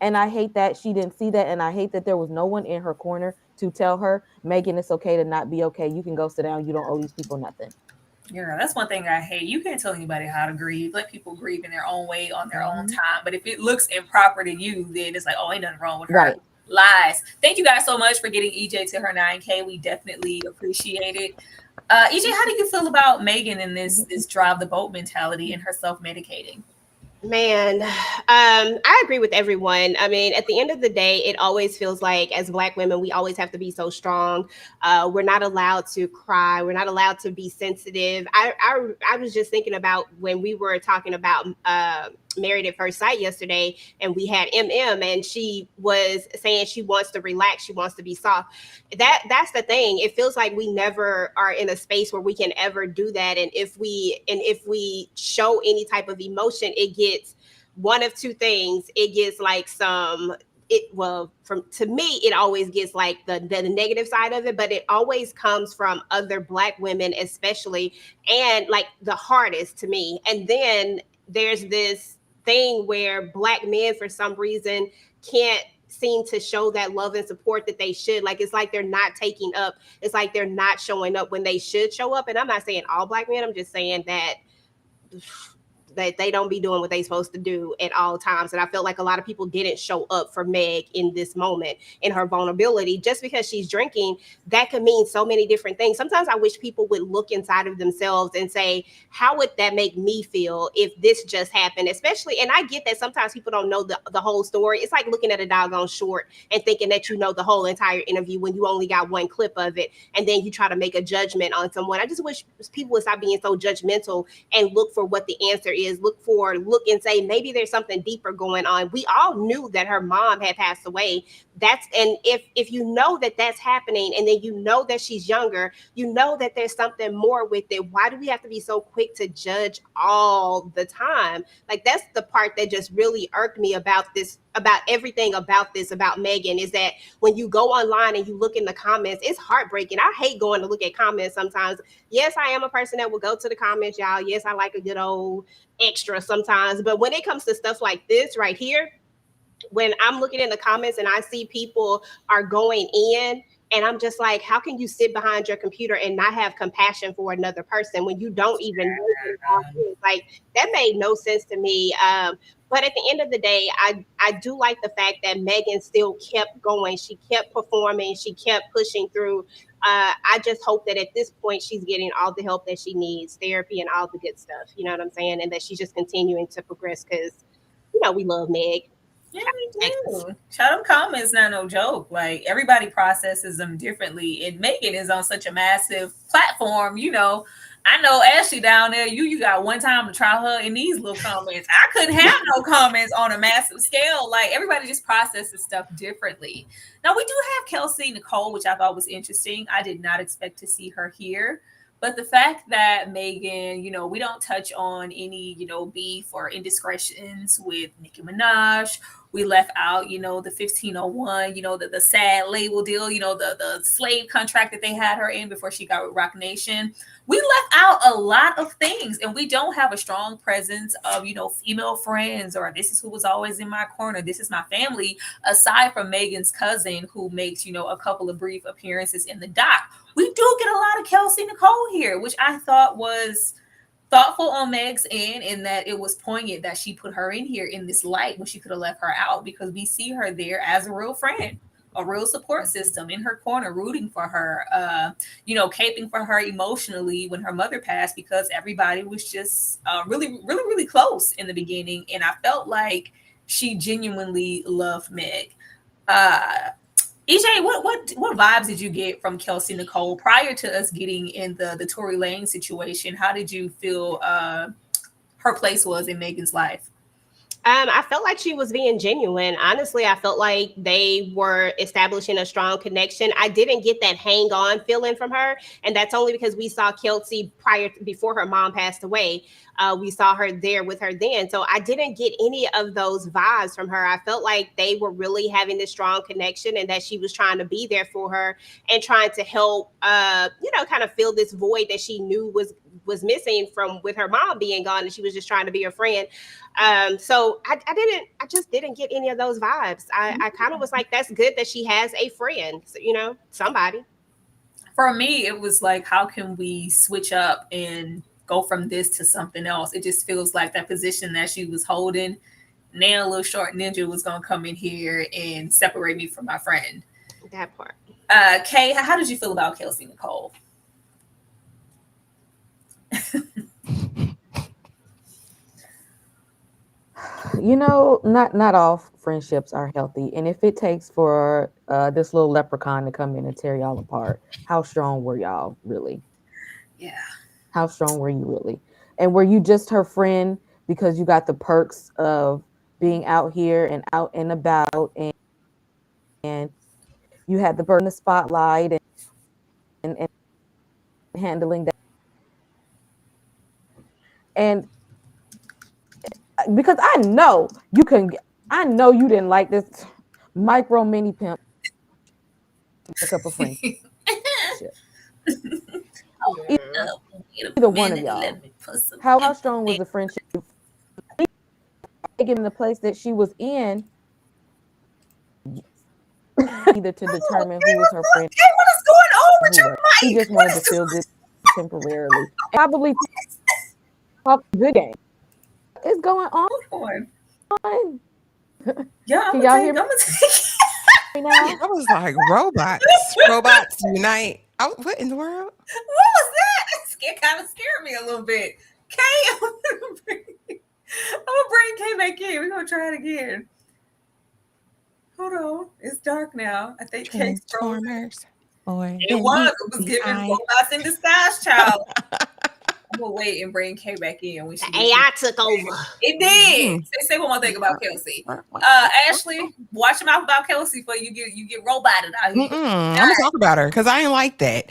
And I hate that she didn't see that. And I hate that there was no one in her corner to tell her, Megan, it's okay to not be okay. You can go sit down. You don't owe these people nothing. Yeah, that's one thing I hate. You can't tell anybody how to grieve. Let people grieve in their own way on their own time. But if it looks improper to you, then it's like, ain't nothing wrong with her. Right. Lies. Thank you guys so much for getting EJ to her 9K. We definitely appreciate it. EJ, how do you feel about Megan and this drive the boat mentality and her self-medicating? Man, I agree with everyone. I mean, at the end of the day, it always feels like as Black women, we always have to be so strong. We're not allowed to cry. We're not allowed to be sensitive. I was just thinking about when we were talking about Married at First Sight yesterday, and we had and she was saying she wants to relax, she wants to be soft. That's the thing. It feels like we never are in a space where we can ever do that. And if we show any type of emotion, it gets one of two things. It gets like from to me it always gets like the negative side of it, but it always comes from other Black women especially, and like the hardest to me. And then there's this thing where Black men for some reason can't seem to show that love and support that they should. Like, it's like they're not taking up, it's like they're not showing up when they should show up. And I'm not saying all Black men, I'm just saying that they don't be doing what they supposed to do at all times. And I felt like a lot of people didn't show up for Meg in this moment, in her vulnerability. Just because she's drinking, that could mean so many different things. Sometimes I wish people would look inside of themselves and say, how would that make me feel if this just happened? Especially, and I get that sometimes people don't know the whole story. It's like looking at a doggone short and thinking that you know the whole entire interview when you only got one clip of it, and then you try to make a judgment on someone. I just wish people would stop being so judgmental and look for what the answer is. Look and say, maybe there's something deeper going on. We all knew that her mom had passed away. And if you know that that's happening, and then you know that she's younger, you know that there's something more with it. Why do we have to be so quick to judge all the time? Like, that's the part that just really irked me about this, about everything about this, about Megan, is that when you go online and you look in the comments, it's heartbreaking. I hate going to look at comments sometimes. Yes, I am a person that will go to the comments, y'all. Yes, I like a good old extra sometimes. But when it comes to stuff like this right here, when I'm looking in the comments and I see people are going in, and I'm just like, how can you sit behind your computer and not have compassion for another person when you don't even know what it is? Like, that made no sense to me. But at the end of the day, I do like the fact that Megan still kept going. She kept performing. She kept pushing through. I just hope that at this point she's getting all the help that she needs, therapy and all the good stuff. You know what I'm saying? And that she's just continuing to progress because, we love Meg. Yeah, we do. Shout out comments, not no joke. Like, everybody processes them differently. And Megan is on such a massive platform, I know Ashley down there, you got one time to try her in these little comments. I couldn't have no comments on a massive scale. Like, everybody just processes stuff differently. Now, we do have Kelsey Nicole, which I thought was interesting. I did not expect to see her here. But the fact that Megan, we don't touch on any, beef or indiscretions with Nicki Minaj. We left out, the 1501, the sad label deal, the slave contract that they had her in before she got with Roc Nation. We left out a lot of things, and we don't have a strong presence of, female friends, or this is who was always in my corner, this is my family, aside from Megan's cousin, who makes, a couple of brief appearances in the doc. We do get a lot of Kelsey Nicole here, which I thought was thoughtful on Meg's end, in that it was poignant that she put her in here in this light when she could have left her out, because we see her there as a real friend, a real support system in her corner, rooting for her, caping for her emotionally when her mother passed, because everybody was just really, really, really close in the beginning. And I felt like she genuinely loved Meg. EJ, what vibes did you get from Kelsey Nicole prior to us getting in the Tory Lanez situation? How did you feel her place was in Megan's life? I felt like she was being genuine. Honestly, I felt like they were establishing a strong connection. I didn't get that hang on feeling from her. And that's only because we saw Kelsey before her mom passed away. We saw her there with her then. So I didn't get any of those vibes from her. I felt like they were really having this strong connection, and that she was trying to be there for her and trying to help, kind of fill this void that she knew was missing with her mom being gone, and she was just trying to be a friend. So I just didn't get any of those vibes. I kind of was like, that's good that she has a friend, somebody. For me, it was like, how can we switch up and go from this to something else? It just feels like that position that she was holding, now a little short ninja was going to come in here and separate me from my friend. That part. Kay, how did you feel about Kelsey Nicole? You know, not all friendships are healthy, and if it takes for this little leprechaun to come in and tear y'all apart, how strong were y'all really? Yeah. How strong were you really? And were you just her friend because you got the perks of being out here and out and about, and you had the burden, the spotlight, and handling that? And because I know you can, I know you didn't like this micro mini pimp pick up a friendship. Either one of y'all. How strong was the friendship? Taking the place that she was in, either to determine who was her friend. Hey, what is going on with your He mic? just wanted to feel good temporarily. Probably talk good game. What's going on? Yeah, Can y'all hear me now? I was like, robots unite. Oh, what in the world? What was that? It kind of scared me a little bit. Kay, I'm gonna bring Kay back in. We're gonna try it again. Hold on, it's dark now. I think Kay's frozen. It was giving robots in disguise, child. I'm gonna wait and bring Kay back in when she AI took over. It did. Say one more thing about Kelsey. Ashley, watch your mouth about Kelsey before you get roboted out here. I'm gonna talk about her because I ain't like that.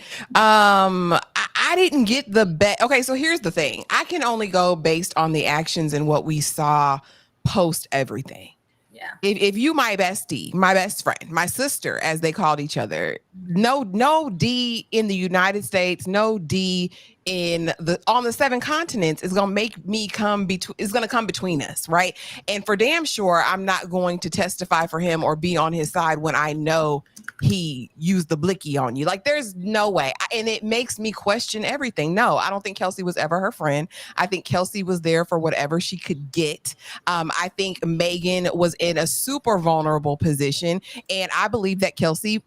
I didn't get the best. Okay, so here's the thing. I can only go based on the actions and what we saw post everything. Yeah. If you my bestie, my best friend, my sister, as they called each other, no D in the United States, no D on the 7 continents is gonna make me come between us, right? And for damn sure, I'm not going to testify for him or be on his side when I know he used the blicky on you. Like, there's no way. And it makes me question everything. No, I don't think Kelsey was ever her friend. I think Kelsey was there for whatever she could get. I think Megan was in a super vulnerable position, and I believe that Kelsey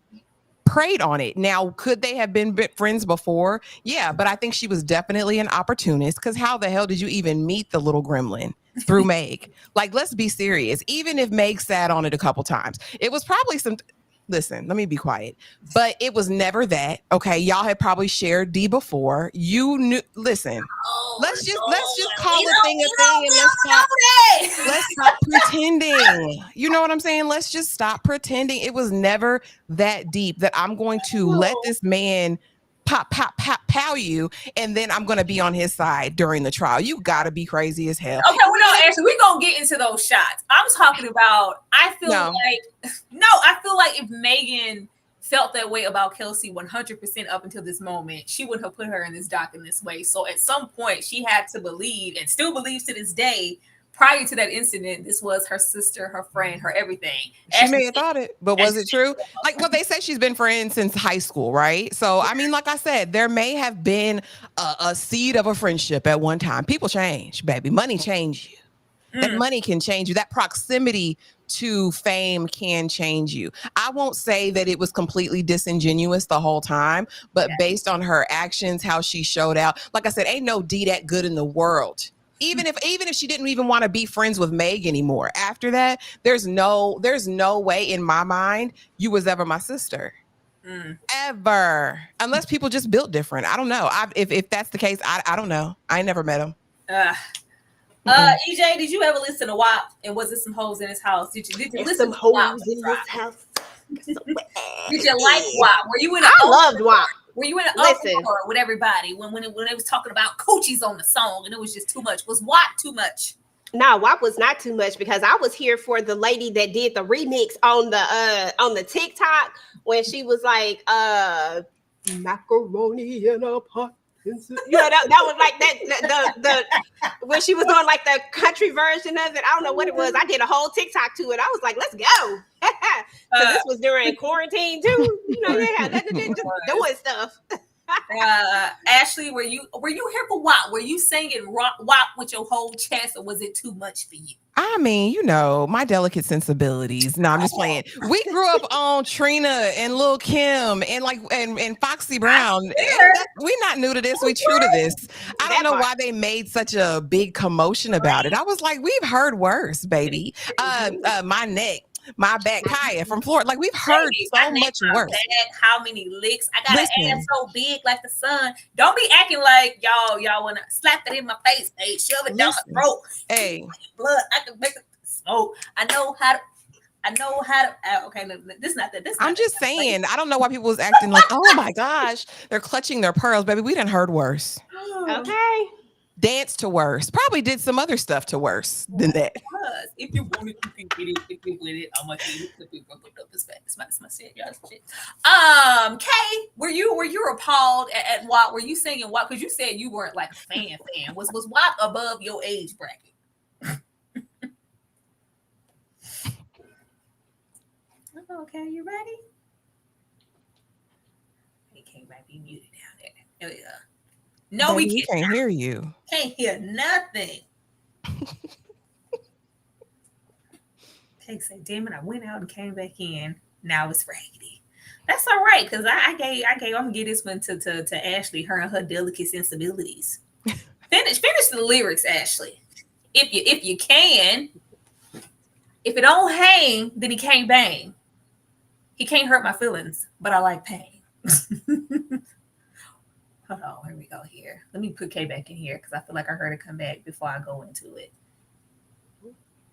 preyed on it. Now, could they have been friends before? Yeah, but I think she was definitely an opportunist, because how the hell did you even meet the little gremlin? Through Meg. Like, let's be serious. Even if Meg sat on it a couple times, it was probably listen, let me be quiet. But it was never that. Okay, y'all had probably shared D before. You knew. Listen, let's just call a thing a thing, and let's stop pretending. You know what I'm saying? Let's just stop pretending. It was never that deep that I'm going to let this man pow you, and then I'm going to be on his side during the trial. You got to be crazy as hell. Okay, well, no, actually, we're going to get into those shots. I'm talking about, I feel like if Megan felt that way about Kelsey 100% up until this moment, she would have put her in this dock in this way. So at some point, she had to believe, and still believes to this day, prior to that incident, this was her sister, her friend, her everything. She may have thought it, but was it true? Like, well, they say she's been friends since high school, right? So, I mean, like I said, there may have been a seed of a friendship at one time. People change, baby. Money change you. That money can change you. That proximity to fame can change you. I won't say that it was completely disingenuous the whole time, but based on her actions, how she showed out, like I said, ain't no D that good in the world. Even if she didn't even want to be friends with Meg anymore, after that, there's no way in my mind you was ever my sister. Ever. Unless people just built different. I don't know. If that's the case, I don't know. I ain't never met him. EJ, did you ever listen to WAP? And was it some hoes in his house? Did you listen to WAP in his house? Did you like WAP? Were you in? I loved WAP. Were you in an uproar with everybody when they was talking about coochies on the song and it was just too much? Was WAP too much? No, WAP was not too much, because I was here for the lady that did the remix on the TikTok when she was like macaroni in a pot. You know, that was like that when she was doing like the country version of it. I don't know what it was. I did a whole TikTok to it. I was like, let's go. So this was during quarantine too. You know, they had nothing to do, just doing stuff. Ashley, were you here for WAP? Were you singing WAP with your whole chest, or was it too much for you? I mean, you know, my delicate sensibilities. No, I'm just playing. We grew up on Trina and Lil Kim and Foxy Brown. We not new to this. We true to this. I don't know why they made such a big commotion about it. I was like, we've heard worse, baby. My neck. My back, Kaya from Florida. Like, we've heard so much worse. How many licks? I got an ass so big like the sun. Don't be acting like y'all want to slap it in my face. Hey, shove it down my throat. Hey, blood. I can make it smoke. I know how to. Okay, no, this is not that. I'm just saying. I don't know why people was acting like, oh my gosh, they're clutching their pearls, baby. We done heard worse. Okay. Danced to worse. Probably did some other stuff to worse than that. If you want it, you can get it. If you with it, I'm gonna get it. It's my shit, y'all. Kay, were you appalled at WAP? Were you singing WAP? Because you said you weren't like a fan. Was WAP above your age bracket? Okay, you ready? He came back. Be muted down there. There we go. No, baby, we can't hear you. Can't hear nothing. Kay said, damn it, I went out and came back in. Now it's raggedy. That's all right, because I'm gonna get this one to Ashley, her and her delicate sensibilities. Finish the lyrics, Ashley. If you can. If it don't hang, then he can't bang. He can't hurt my feelings, but I like pain. Hold on, here we go here. Let me put Kay back in here because I feel like I heard her come back before I go into it.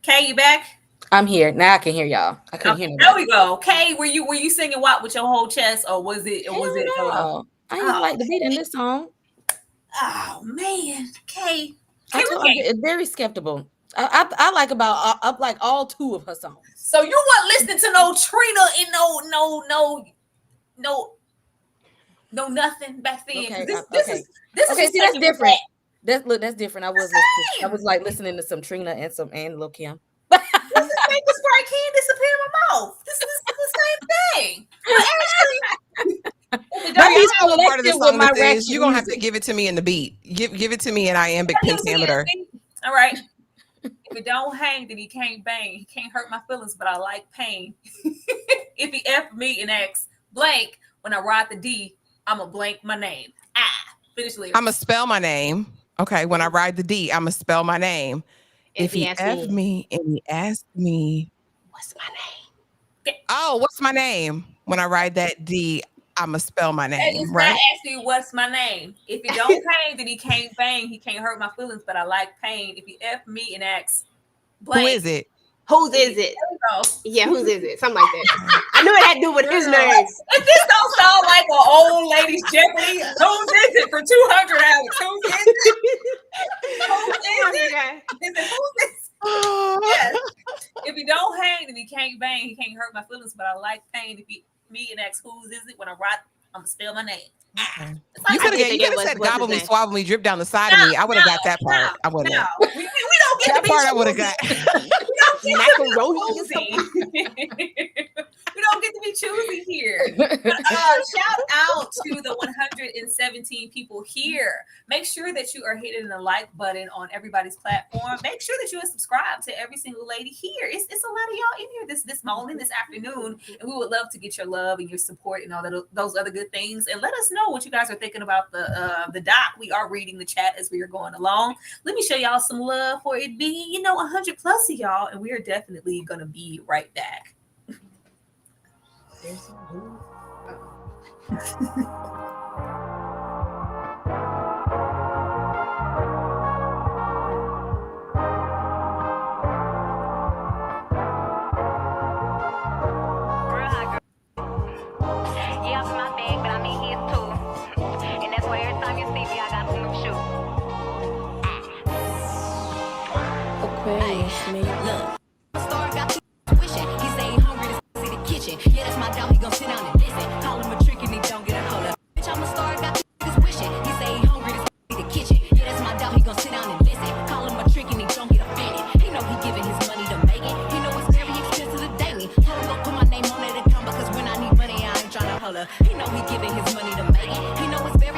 Kay, you back? I'm here. Now I can hear y'all. I couldn't hear nobody. There we go. Kay, were you singing WAP with your whole chest, or was it? No. I didn't like the beat in this song. Oh man, Kay. It's very skeptical. I like all two of her songs. So you weren't listening to no Trina and no nothing back then. Okay, This is see, that's different. That's different. I was like listening to some Trina and Lil Kim. This is like this where I can't disappear in my mouth. This is the same thing. Part of the song is you're gonna have to give it to me in the beat. Give it to me in iambic pentameter. All right. If it don't hang, then he can't bang. He can't hurt my feelings, but I like pain. If he F me and X blank, when I ride the D, I'ma blank my name. Finish lyrics. I'ma spell my name. Okay, when I ride the D, I'ma spell my name. If he F me and he asks me, what's my name? Oh, what's my name? When I ride that D, I'ma spell my name. Right? Not asking what's my name. If it don't hang, then he can't bang. He can't hurt my feelings, but I like pain. If he F me and asks blank, who is it? Whose is it? Yeah, whose is it? Something like that. I knew it had to do with his name. If this don't sound like an old lady's Jeopardy, whose is it for 200 hours? Whose is it? Whose is it? Is it whose is it? Yes. If he don't hang, then he can't bang. He can't hurt my feelings, but I like pain. If he me and ask whose is it, when I write, I'm gonna spell my name. Okay. You could have said gobble me, swallow me, drip down the side of me. I would have got that part. I would have. We don't get that part. I would have got. We don't get to be choosy here. Shout out to the 117 people here. Make sure that you are hitting the like button on everybody's platform. Make sure that you are subscribed to every single lady here. It's a lot of y'all in here this morning, this afternoon, and we would love to get your love and your support and all that, those other good things. And let us know what you guys are thinking about the doc. We are reading the chat as we are going along. Let me show y'all some love for it being 100 plus of y'all, and we are definitely gonna be right back. Yeah, that's my dog, he gon' sit down and listen. Call him a trick and he don't get a hold up. Bitch, I'm a star, got niggas wishing. He say he hungry, this the kitchen. Yeah, that's my dog, he gon' sit down and listen. Call him a trick and he don't get offended. He know he giving his money to Megan. He know it's very expensive to daily. Tell him go put my name on that account because when I need money, I ain't tryna hold up. He know he giving his money to Megan. He know it's very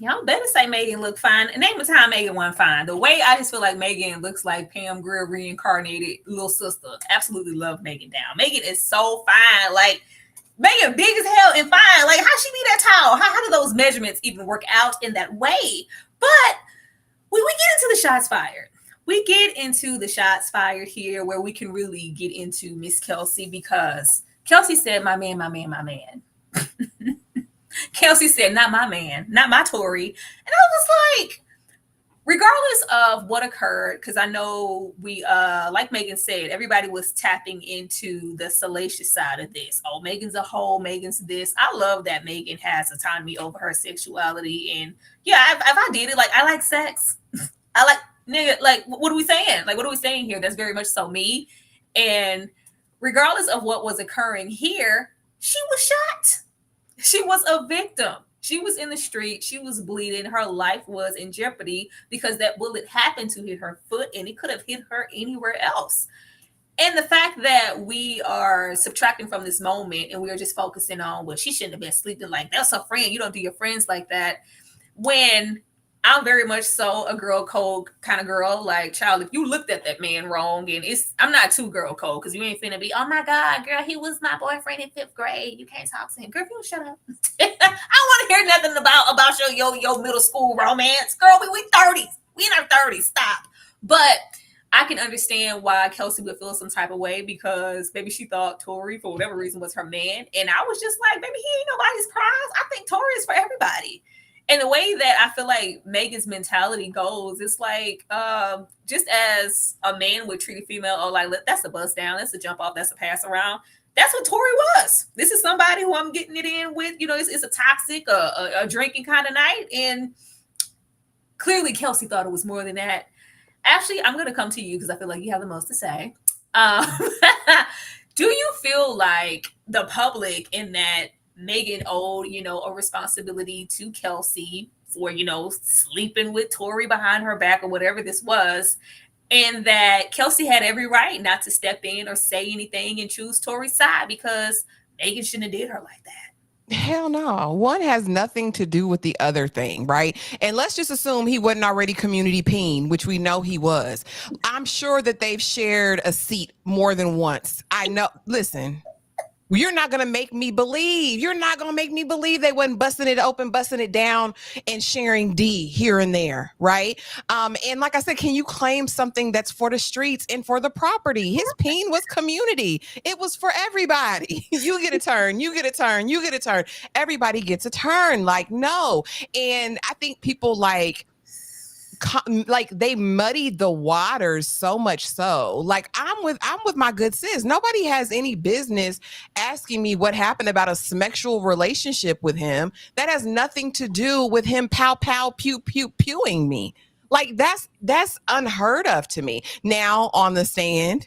Y'all better say Megan look fine. And name a time Megan wasn't fine. The way I just feel like Megan looks like Pam Grier reincarnated little sister. Absolutely love Megan down. Megan is so fine. Like, Megan big as hell and fine. Like, how she be that tall? How do those measurements even work out in that way? But we get into the shots fired. We get into the shots fired here where we can really get into Miss Kelsey, because Kelsey said, my man, my man, my man. Kelsey said, not my man, not my Tory. And I was like, regardless of what occurred, because I know we, like Megan said, everybody was tapping into the salacious side of this. Oh, Megan's a hoe, Megan's this. I love that Megan has autonomy over her sexuality. And yeah, if I did it, like, I like sex. I like, nigga, like, what are we saying? Like, what are we saying here? That's very much so me. And regardless of what was occurring here, she was shot. She was a victim. She was in the street. She was bleeding. Her life was in jeopardy because that bullet happened to hit her foot, and it could have hit her anywhere else. And the fact that we are subtracting from this moment and we are just focusing on, well, she shouldn't have been sleeping like that's her friend. You don't do your friends like that. When I'm very much so a girl code kind of girl. Like, child, if you looked at that man wrong, and I'm not too girl code, because you ain't finna be, oh my God, girl, he was my boyfriend in 5th grade. You can't talk to him. Girl, if you don't shut up. I don't want to hear nothing about your middle school romance. Girl, we 30s. We in our 30s. Stop. But I can understand why Kelsey would feel some type of way, because maybe she thought Tory, for whatever reason, was her man. And I was just like, baby, he ain't nobody's prize. I think Tory is for everybody. And the way that I feel like Megan's mentality goes, it's like, just as a man would treat a female, oh, like, that's a bust down, that's a jump off, that's a pass around. That's what Tory was. This is somebody who I'm getting it in with. You know, it's a toxic, a drinking kind of night. And clearly Kelsey thought it was more than that. Actually, I'm going to come to you because I feel like you have the most to say. Do you feel like the public in that Megan owed, a responsibility to Kelsey for, sleeping with Tory behind her back or whatever this was, and that Kelsey had every right not to step in or say anything and choose Tory's side because Megan shouldn't have did her like that? Hell no. One has nothing to do with the other thing, right? And let's just assume he wasn't already community peen, which we know he was. I'm sure that they've shared a seat more than once. I know. Listen. You're not going to make me believe. You're not going to make me believe they wasn't busting it open, busting it down, and sharing D here and there, right? And like I said, can you claim something that's for the streets and for the property? His peen was community. It was for everybody. You get a turn. You get a turn. You get a turn. Everybody gets a turn. Like, no. And I think people like they muddied the waters so much so. Like, I'm with my good sis. Nobody has any business asking me what happened about a sexual relationship with him. That has nothing to do with him pow pow pew pew pewing me. Like, that's unheard of to me. Now on the stand,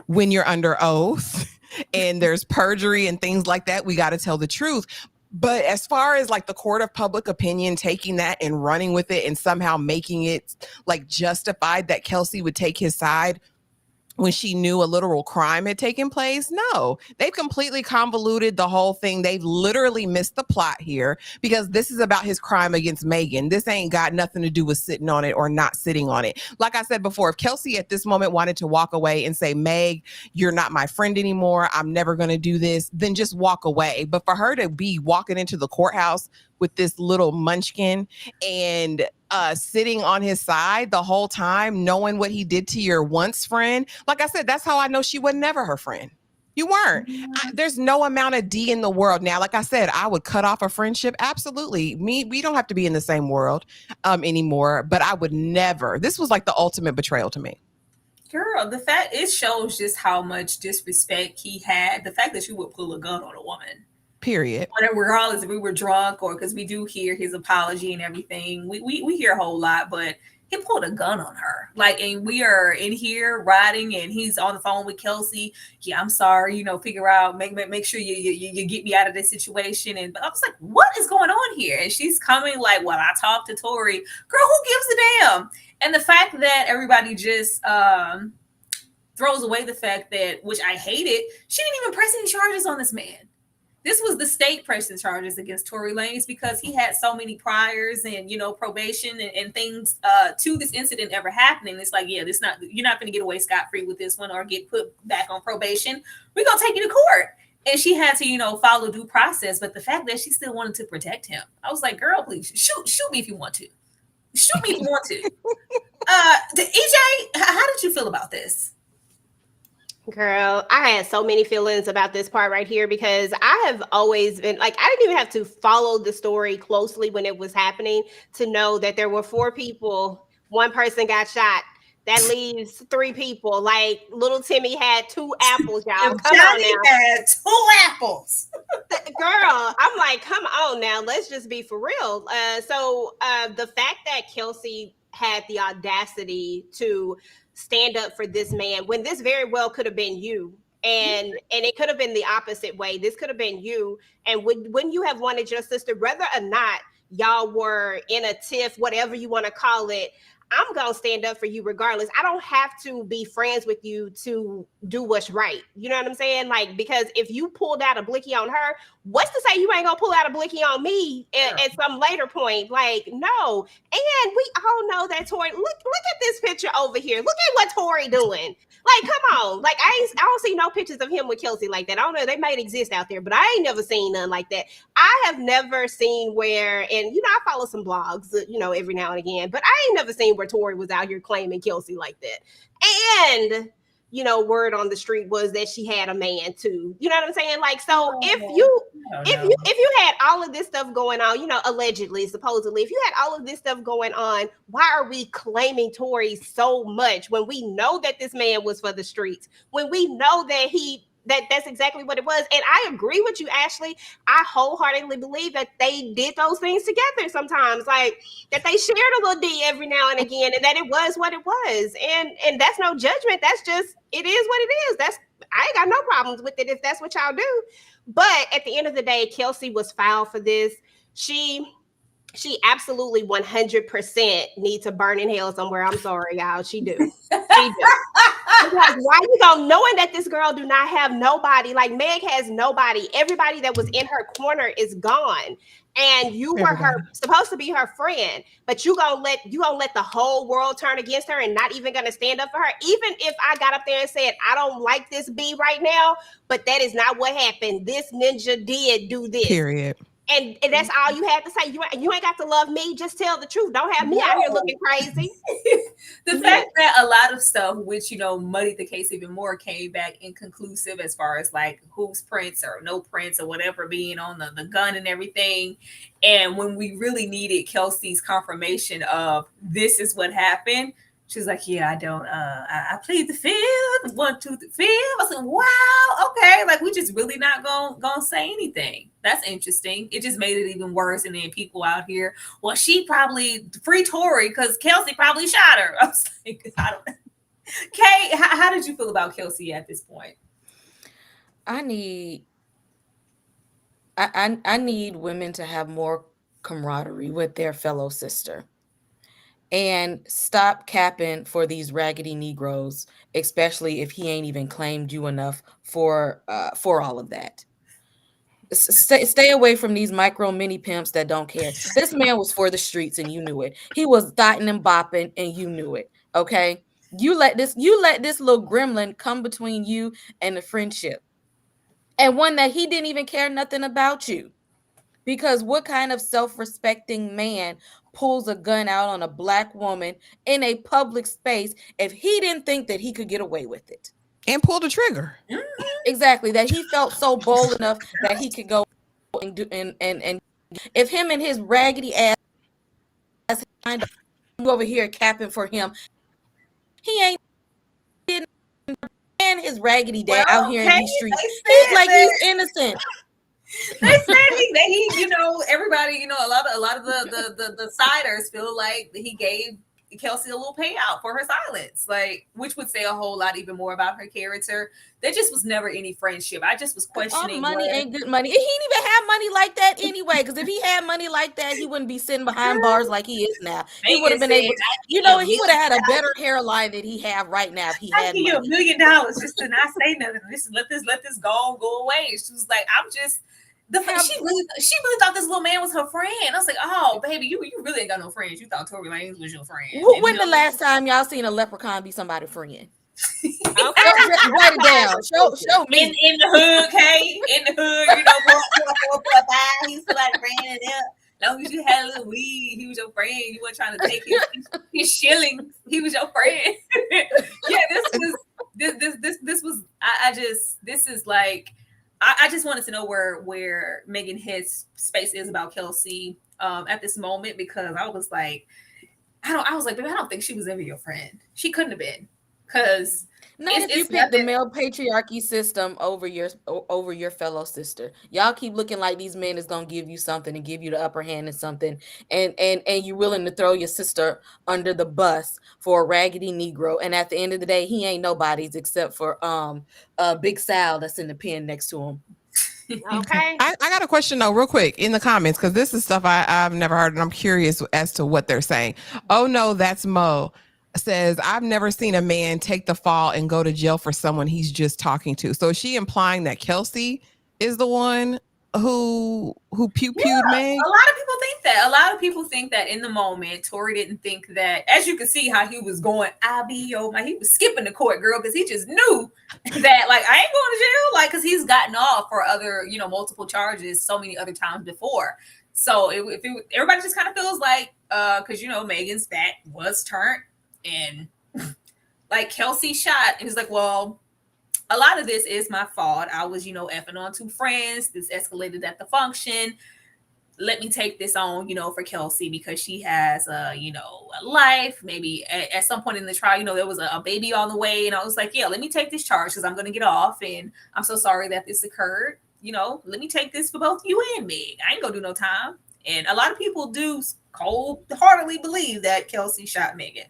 when you're under oath and there's perjury and things like that, we got to tell the truth. But as far as like the court of public opinion taking that and running with it and somehow making it like justified that Kelsey would take his side when she knew a literal crime had taken place, no, they've completely convoluted the whole thing. They've literally missed the plot here because this is about his crime against Megan. This ain't got nothing to do with sitting on it or not sitting on it. Like I said before, if Kelsey at this moment wanted to walk away and say, Meg, you're not my friend anymore, I'm never going to do this, then just walk away. But for her to be walking into the courthouse with this little munchkin and sitting on his side the whole time, knowing what he did to your once friend. Like I said, that's how I know she was never her friend. You weren't. There's no amount of D in the world. Now, like I said, I would cut off a friendship. Absolutely. We don't have to be in the same world anymore, but I would never. This was like the ultimate betrayal to me. Girl, the fact, it shows just how much disrespect he had. The fact that you would pull a gun on a woman. Period. Regardless if we were drunk or because we do hear his apology and everything, we hear a whole lot, but he pulled a gun on her. Like, and we are in here riding, and he's on the phone with Kelsey. Yeah, I'm sorry. Figure out, make sure you get me out of this situation. And I was like, what is going on here? And she's coming like, well, I talked to Tory. Girl, who gives a damn? And the fact that everybody just throws away the fact that, which I hated, she didn't even press any charges on this man. this was the state pressing charges against Tory Lanez because he had so many priors and probation and things to this incident ever happening. It's like, yeah, you're not going to get away scot-free with this one or get put back on probation. We're going to take you to court. And she had to, follow due process. But the fact that she still wanted to protect him, I was like, girl, please shoot me if you want to. Shoot me if you want to. EJ, how did you feel about this? Girl, I had so many feelings about this part right here because I have always been like, I didn't even have to follow the story closely when it was happening to know that there were 4 people. One person got shot. That leaves 3 people. Like little Timmy had 2 apples, y'all. Come on now. Had 2 apples. Girl, I'm like, come on now. Let's just be for real. So the fact that Kelsey had the audacity to stand up for this man when this very well could have been you, and it could have been the opposite way. This could have been you, and when you have wanted your sister, whether or not y'all were in a tiff, whatever you want to call it, I'm going to stand up for you regardless. I don't have to be friends with you to do what's right. You know what I'm saying? Like, because if you pulled out a blicky on her, what's to say you ain't going to pull out a blicky on me at some later point? Like, no. And we all know that Tory, look at this picture over here. Look at what Tory doing. Like, come on. Like, I don't see no pictures of him with Kelsey like that. I don't know. They might exist out there, but I ain't never seen none like that. I have never seen where, and, I follow some blogs, every now and again, but I ain't never seen where Tory was out here claiming Kelsey like that. And, word on the street was that she had a man too. You know what I'm saying? Like, so if you had all of this stuff going on, allegedly, supposedly, if you had all of this stuff going on, why are we claiming Tory so much when we know that this man was for the streets, when we know that that's exactly what it was? And I agree with you, Ashley. I wholeheartedly believe that they did those things together sometimes, like that they shared a little D every now and again, and that it was what it was. And that's no judgment. That's just, it is what it is. I ain't got no problems with it if that's what y'all do. But at the end of the day, Kelsey was foul for this. She absolutely 100% needs to burn in hell somewhere. I'm sorry, y'all. She do. She do. Because why you knowing that this girl do not have nobody, like Meg has nobody. Everybody that was in her corner is gone. And you were supposed to be her friend, but you gonna let the whole world turn against her and not even gonna stand up for her. Even if I got up there and said, I don't like this B right now, but that is not what happened. This ninja did do this. Period. And that's all you had to say. You ain't got to love me. Just tell the truth. Don't have me out here looking crazy. The fact that a lot of stuff, which, muddied the case even more, came back inconclusive as far as like whose prints or no prints or whatever being on the gun and everything. And when we really needed Kelsey's confirmation of this is what happened, she's like, yeah, I don't, I plead the fifth, 1, 2, 3, 5. I said, wow, okay. Like, we just really not gonna say anything. That's interesting. It just made it even worse. And then people out here, well, she probably free Tory because Kelsey probably shot her. I was like, I don't know. Kay, how did you feel about Kelsey at this point? I need women to have more camaraderie with their fellow sister. And stop capping for these raggedy Negroes, especially if he ain't even claimed you enough for all of that. Stay away from these micro mini pimps that don't care. This man was for the streets and you knew it. He was dotting and bopping and you knew it. Okay, you let this little gremlin come between you and the friendship, and one that he didn't even care nothing about you. Because what kind of self-respecting man pulls a gun out on a Black woman in a public space if he didn't think that he could get away with it? And pull the trigger. Exactly. That he felt so bold enough that he could go and do and if him and his raggedy ass over here capping for him, he ain't getting and his raggedy dad out here in these streets. He's like he's innocent. They said he everybody, a lot of the siders feel like he gave Kelsey a little payout for her silence, like, which would say a whole lot even more about her character. There just was never any friendship. I just was questioning. All money ain't good money. He didn't even have money like that anyway. Because if he had money like that, he wouldn't be sitting behind bars like he is now. He would have been able to, he would have had a better hairline than he have right now if he had money. I'll give you $1 million just to not say nothing. Let this go away. She was like, She really thought this little man was her friend. I was like, oh baby, you really ain't got no friends. You thought Tory Lanez was your friend. When the last time y'all seen a leprechaun be somebody's friend? Okay. Write it down. Show me. In the hood, Kay. In the hood, you know, 4.5. He used to like ran it up. As long as you had a little weed, he was your friend. You weren't trying to take his shillings. He was your friend. Yeah, this was. This is like. I just wanted to know where Megan Head's space is about Kelsey at this moment, because I was like, baby, I don't think she was ever your friend. She couldn't have been, because not if you pick the male patriarchy system over your fellow sister. Y'all keep looking like these men is gonna give you something and give you the upper hand in something, and you're willing to throw your sister under the bus for a raggedy Negro, and at the end of the day, he ain't nobody's except for Big Sal that's in the pen next to him. Okay. I got a question though, real quick, in the comments, because this is stuff I've never heard, and I'm curious as to what they're saying. Oh no, that's Mo. Says, I've never seen a man take the fall and go to jail for someone he's just talking to. So is she implying that Kelsey is the one who pew-pewed Meg? A lot of people think that. A lot of people think that in the moment, Tory didn't think that, as you can see how he was going, he was skipping the court, girl, because he just knew that, like, I ain't going to jail, like, because he's gotten off for other, multiple charges so many other times before. So everybody just kind of feels like, because, Megan's back was turned, and like Kelsey shot, and he's like, well, a lot of this is my fault. I was, effing on two friends. This escalated at the function. Let me take this on, for Kelsey, because she has a life. Maybe at some point in the trial, there was a baby on the way. And I was like, yeah, let me take this charge because I'm going to get off. And I'm so sorry that this occurred. Let me take this for both you and Meg. I ain't going to do no time. And a lot of people do cold-heartedly believe that Kelsey shot Megan.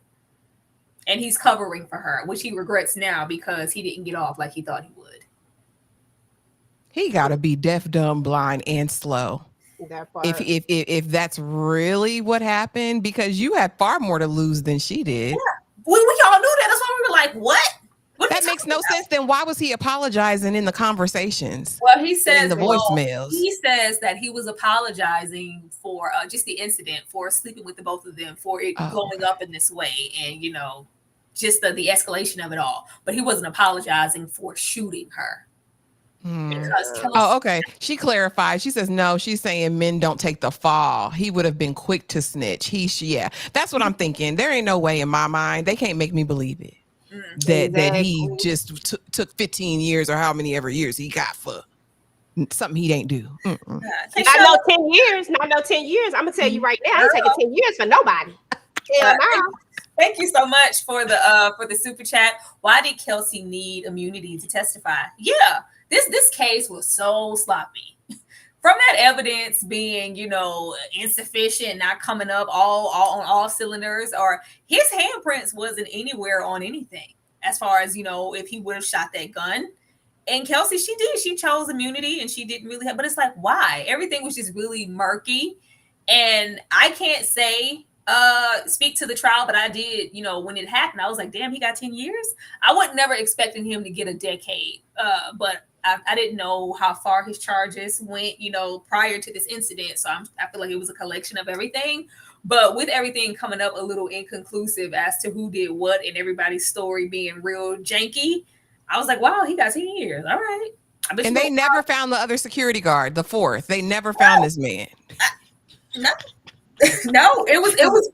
And he's covering for her, which he regrets now because he didn't get off like he thought he would. He gotta be deaf, dumb, blind, and slow. That part. If that's really what happened, because you had far more to lose than she did. Yeah, we all knew that. That's why we were like, what? That makes no sense. Then why was he apologizing in the conversations? Well, he says in the voicemails. He says that he was apologizing for just the incident, for sleeping with the both of them, for it going up in this way, and just the escalation of it all. But he wasn't apologizing for shooting her. Okay. She clarified. She says, no, she's saying men don't take the fall. He would have been quick to snitch. Yeah, that's what I'm thinking. There ain't no way in my mind. They can't make me believe it. That he just took 15 years or how many ever years he got for something he didn't do. Not no 10 years. Not no 10 years. I'm going to tell you right now, I ain't taking 10 years for nobody. Hell no. Thank you so much for the super chat. Why did Kelsey need immunity to testify? Yeah, this case was so sloppy. From that evidence being, insufficient, not coming up all on all cylinders, or his handprints wasn't anywhere on anything as far as, if he would have shot that gun. And Kelsey, she chose immunity, and she didn't really have, but it's like, why? Everything was just really murky. And I can't speak to the trial, but I did, when it happened, I was like, damn, he got 10 years. I wasn't never expecting him to get a decade. But I didn't know how far his charges went, prior to this incident. So I feel like it was a collection of everything. But with everything coming up a little inconclusive as to who did what and everybody's story being real janky, I was like, wow, he got 10 years. All right. And they never found the other security guard, the fourth. They never found this man. No, it was.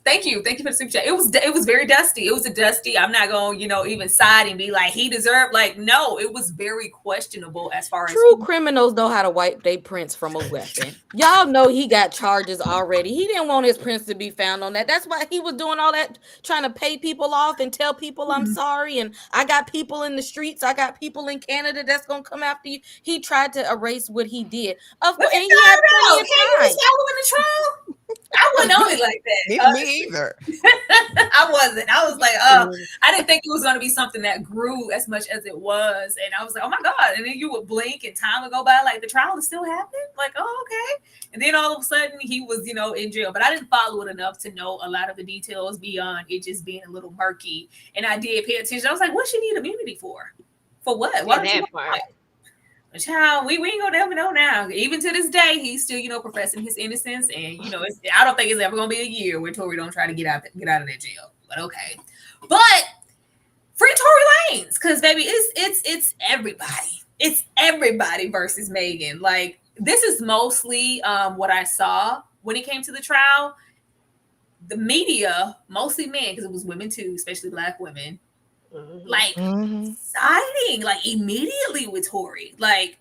Thank you for the super chat. It was very dusty. It was a dusty. I'm not going, even side and be like he deserved. Like, no, it was very questionable as far as true criminals know how to wipe their prints from a weapon. Y'all know he got charges already. He didn't want his prints to be found on that. That's why he was doing all that, trying to pay people off and tell people I'm sorry. And I got people in the streets. I got people in Canada that's gonna come after you. He tried to erase what he did. Of course, and he had plenty of time. In the trial? I wasn't on it like that. Me either. I wasn't. I was like, I didn't think it was going to be something that grew as much as it was. And I was like, oh my God. And then you would blink and time would go by, like the trial is still happening. Like, oh, okay. And then all of a sudden he was, in jail. But I didn't follow it enough to know a lot of the details beyond it just being a little murky. And I did pay attention. I was like, what she need immunity for? For what? Why Child, we ain't gonna never know now. Even to this day, he's still, professing his innocence, and I don't think it's ever gonna be a year where Tory don't try to get out of that jail. But okay, but free Tory Lanez, because baby, it's everybody. It's everybody versus Megan. Like, this is mostly what I saw when it came to the trial. The media, mostly men, because it was women too, especially Black women, like siding like immediately with Tory, like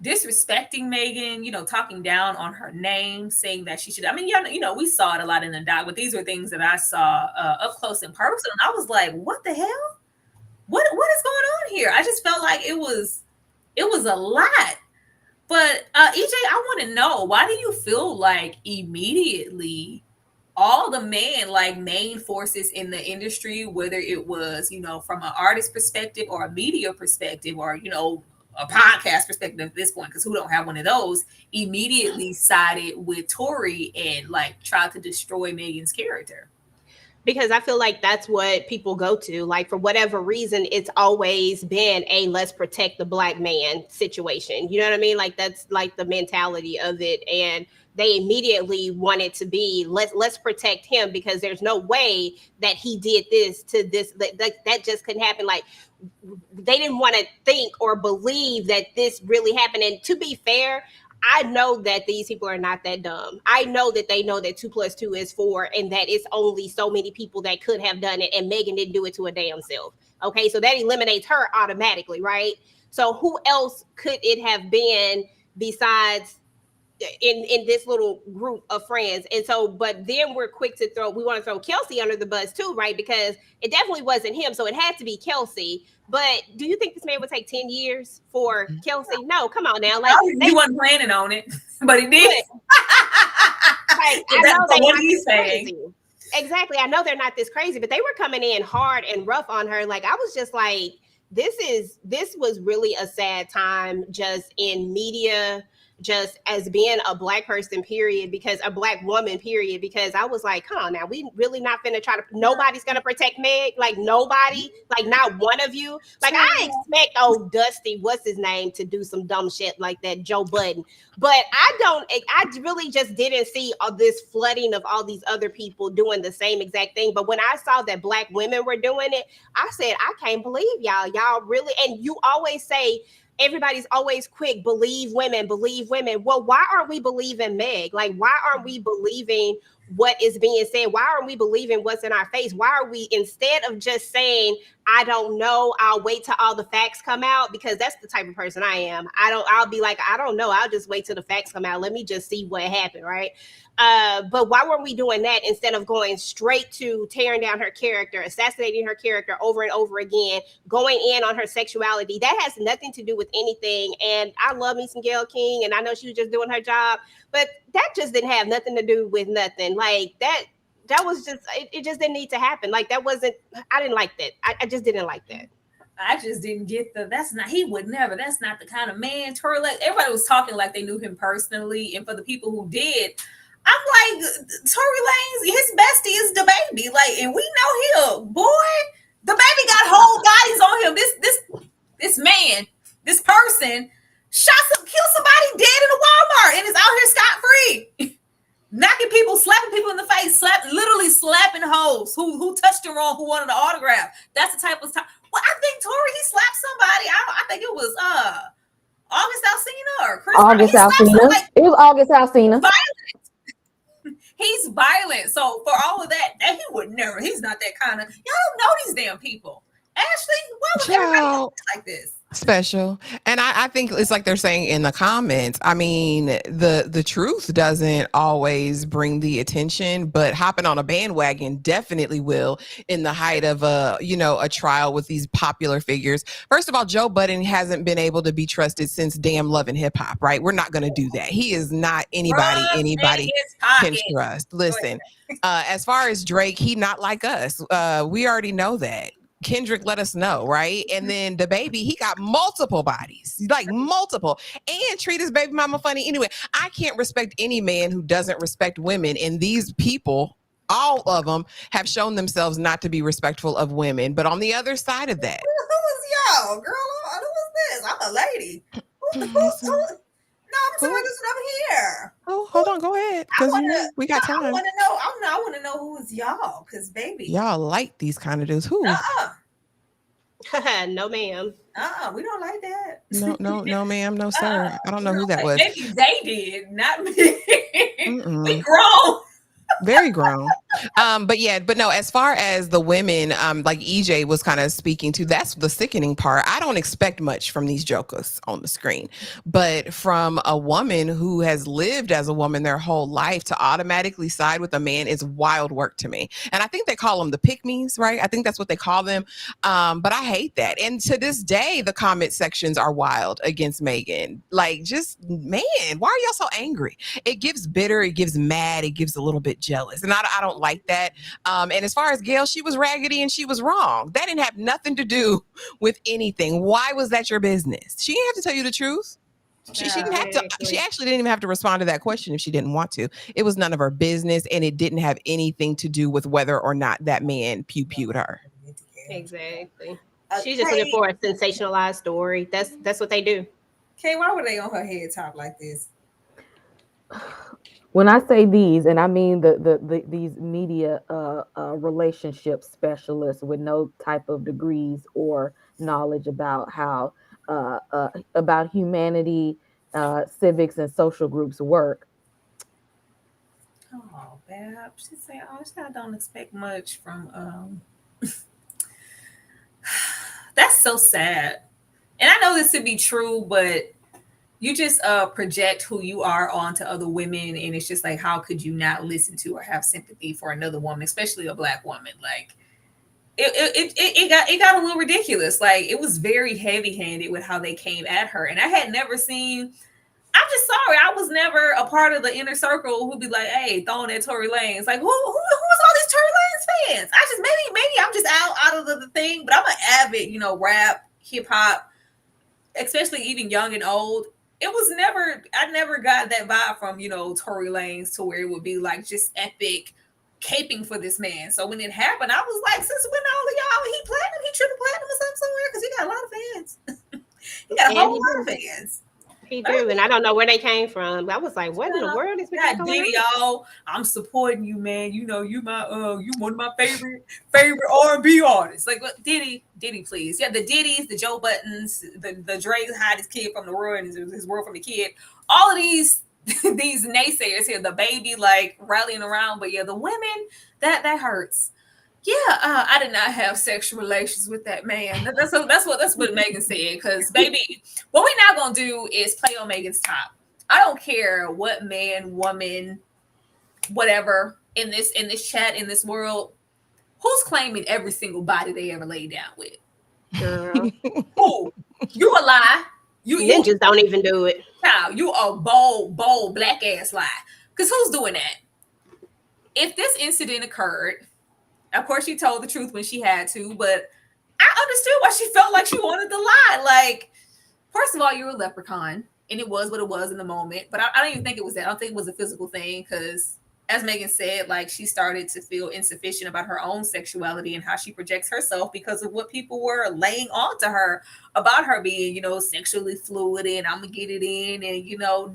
disrespecting Megan, talking down on her name, saying that she should. I mean, we saw it a lot in the doc, but these were things that I saw up close and personal. And I was like, what the hell? What is going on here? I just felt like it was a lot. But EJ, I want to know, why do you feel like immediately all the men, like main forces in the industry, whether it was, from an artist perspective or a media perspective or, a podcast perspective at this point, because who don't have one of those, immediately sided with Tory and like tried to destroy Megan's character? Because I feel like that's what people go to. Like, for whatever reason, it's always been a let's protect the Black man situation. You know what I mean? Like, that's like the mentality of it. And they immediately wanted to be let's protect him, because there's no way that he did this to this. That just couldn't happen. Like, they didn't want to think or believe that this really happened. And to be fair, I know that these people are not that dumb. I know that they know that 2 + 2 is 4, and that it's only so many people that could have done it, and Megan didn't do it to a damn self. Okay, so that eliminates her automatically, right? So who else could it have been besides in this little group of friends? And so, but then we're quick to we want to throw Kelsey under the bus too, right? Because it definitely wasn't him, so it had to be Kelsey. But do you think this man would take 10 years for Kelsey? No, come on now. Like, he wasn't planning on it, but he did. Like, I know they're not this crazy. Exactly. I know they're not this crazy, but they were coming in hard and rough on her. Like, I was just like, this was really a sad time just in media, just as being a Black person, period, because a Black woman, period, because I was like, come on now, we really not finna try to, nobody's gonna protect Meg, like nobody, like not one of you. Like, I expect old Dusty, what's his name, to do some dumb shit like that, Joe Budden, but I really just didn't see all this flooding of all these other people doing the same exact thing. But when I saw that Black women were doing it, I said, I can't believe y'all really. And you always say, everybody's always quick, believe women. Well, why aren't we believing Meg? Like, why aren't we believing what is being said? Why aren't we believing what's in our face? Why are we, instead of just saying, I don't know, I'll wait till all the facts come out, because that's the type of person I am. I'll be like, I don't know. I'll just wait till the facts come out. Let me just see what happened, right? But why weren't we doing that instead of going straight to tearing down her character, assassinating her character over and over again, going in on her sexuality? That has nothing to do with anything. And I love me some Gayle King, and I know she was just doing her job, but that just didn't have nothing to do with nothing. Like, that was just, it just didn't need to happen. Like, I didn't like that. I just didn't like that. I just didn't get he would never, that's not the kind of man. Tory Lanez, everybody was talking like they knew him personally. And for the people who did, I'm like, Tory Lanez, his bestie is the baby. Like, and we know him. Boy, the baby got whole bodies on him. This man, this person, killed somebody dead in a Walmart and is out here scot-free. Knocking people, slapping people in the face, literally slapping hoes who touched her wrong, who wanted an autograph. That's the type of time. Well, I think Tory, he slapped somebody. I think it was August Alsina or Chris. August Alsina. It was August Alsina. He's violent. So for all of that he would never. He's not that kind of. Y'all don't know these damn people. Ashley, why would everybody like this? Special. And I think it's like they're saying in the comments, I mean, the truth doesn't always bring the attention, but hopping on a bandwagon definitely will in the height of a trial with these popular figures. First of all, Joe Budden hasn't been able to be trusted since damn Love and Hip Hop, right? We're not going to do that. He is not anybody can trust. Listen, as far as Drake, he not like us. We already know that. Kendrick let us know, right? And then the baby, he got multiple bodies, like multiple, and treat his baby mama funny. Anyway, I can't respect any man who doesn't respect women. And these people, all of them, have shown themselves not to be respectful of women. But on the other side of that, who was y'all, girl? Who was this? I'm a lady. Who No, I'm Who? talking this one over here. Oh, hold on, go ahead, because we got time. I want to know. I want to know who's y'all, because baby, Y'all like these kind of dudes. Who? No, ma'am. We don't like that. No, ma'am, no, sir. I don't know who that was. Maybe they did, not me. We grown. Very grown. But no, as far as the women, like EJ was kind of speaking to, that's the sickening part. I don't expect much from these jokers on the screen, but from a woman who has lived as a woman their whole life to automatically side with a man is wild work to me. And I think they call them the pick-me's, right? I think that's what they call them. But I hate that. And to this day, the comment sections are wild against Megan. Like, just, man, why are y'all so angry? It gives bitter, it gives mad, it gives a little bit jealous. And I don't like that. And as far as Gail, she was raggedy and she was wrong. That didn't have nothing to do with anything. Why was that your business? She didn't have to tell you the truth. She didn't have to. She actually didn't even have to respond to that question if she didn't want to. It was none of her business, and it didn't have anything to do with whether or not that man pew-pewed her. Exactly. She's just looking for a sensationalized story. That's what they do. Okay, why were they on her head top like this? When I say these, and I mean these media relationship specialists with no type of degrees or knowledge about how about humanity, civics, and social groups work. Oh, Bab, she said, "Oh, I don't expect much from." That's so sad, and I know this to be true, but you just project who you are onto other women, and it's just like, how could you not listen to or have sympathy for another woman, especially a Black woman? Like, it got a little ridiculous. Like, it was very heavy-handed with how they came at her, and I had never seen. I'm just sorry, I was never a part of the inner circle who'd be like, "Hey, throwing at Tory Lanez." Like, who's all these Tory Lanez fans? I just maybe I'm just out of the thing, but I'm an avid, rap, hip hop, especially even young and old. It was I never got that vibe from, Tory Lanez to where it would be like just epic caping for this man. So when it happened, I was like, since when all of y'all, he triple platinum or something somewhere? Because he got a lot of fans. He got a whole lot of fans. He do, and I don't know where they came from. I was like, "What in the world is going on?" I'm supporting you, man. You my you one of my favorite R&B artists. Like, Diddy, please. Yeah, the Diddies, the Joe Buttons, the Dre's hide his kid from the world and his world from the kid. All of these these naysayers here, the baby like rallying around, but yeah, the women that hurts. Yeah, I did not have sexual relations with that man. That's what Megan said. Because, baby, what we're not gonna do is play on Megan's top. I don't care what man, woman, whatever in this chat, in this world, who's claiming every single body they ever laid down with. Girl, who? You a lie. You ninjas don't even do it. Now you a bold black ass lie. Because who's doing that? If this incident occurred. Of course, she told the truth when she had to, but I understood why she felt like she wanted to lie. Like, first of all, you're a leprechaun, and it was what it was in the moment. But I don't even think it was that. I don't think it was a physical thing because, as Megan said, like, she started to feel insufficient about her own sexuality and how she projects herself because of what people were laying on to her about her being, sexually fluid and I'm going to get it in and,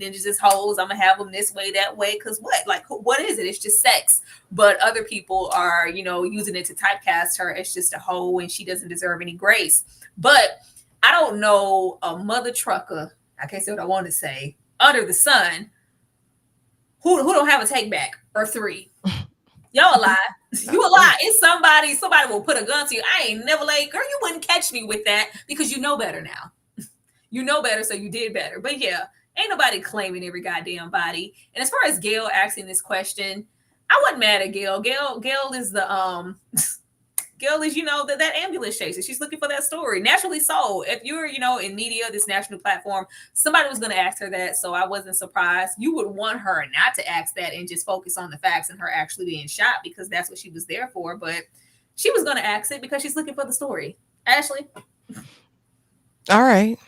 ninjas is hoes. I'm going to have them this way, that way. Because what? Like, what is it? It's just sex. But other people are, using it to typecast her as just a hoe and she doesn't deserve any grace. But I don't know a mother trucker, I can't say what I want to say, under the sun, who don't have a take back or three. Y'all a lie. You a lie. It's somebody will put a gun to you. I ain't never like, girl, you wouldn't catch me with that because you know better now. You know better, so you did better. But yeah, ain't nobody claiming every goddamn body. And as far as Gail asking this question, I wasn't mad at Gail. Gail is the Gail is, that ambulance chaser. She's looking for that story. Naturally so. If you're, in media, this national platform, somebody was going to ask her that. So I wasn't surprised. You would want her not to ask that and just focus on the facts and her actually being shot because that's what she was there for. But she was going to ask it because she's looking for the story. Ashley? All right.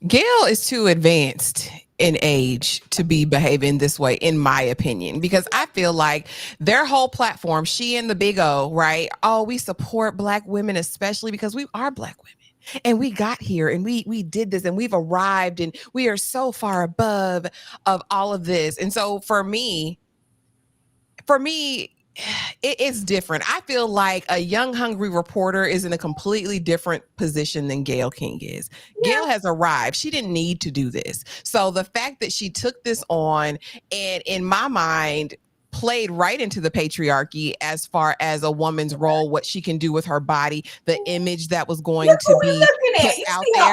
Gail is too advanced in age to be behaving this way, in my opinion, because I feel like their whole platform, she and the big O, right? Oh, we support Black women, especially because we are Black women. And we got here and we did this and we've arrived and we are so far above of all of this. And so for me, it's different. I feel like a young, hungry reporter is in a completely different position than Gayle King is. Yeah. Gayle has arrived. She didn't need to do this. So the fact that she took this on and in my mind, played right into the patriarchy as far as a woman's role, what she can do with her body, the image that was going to be put out there.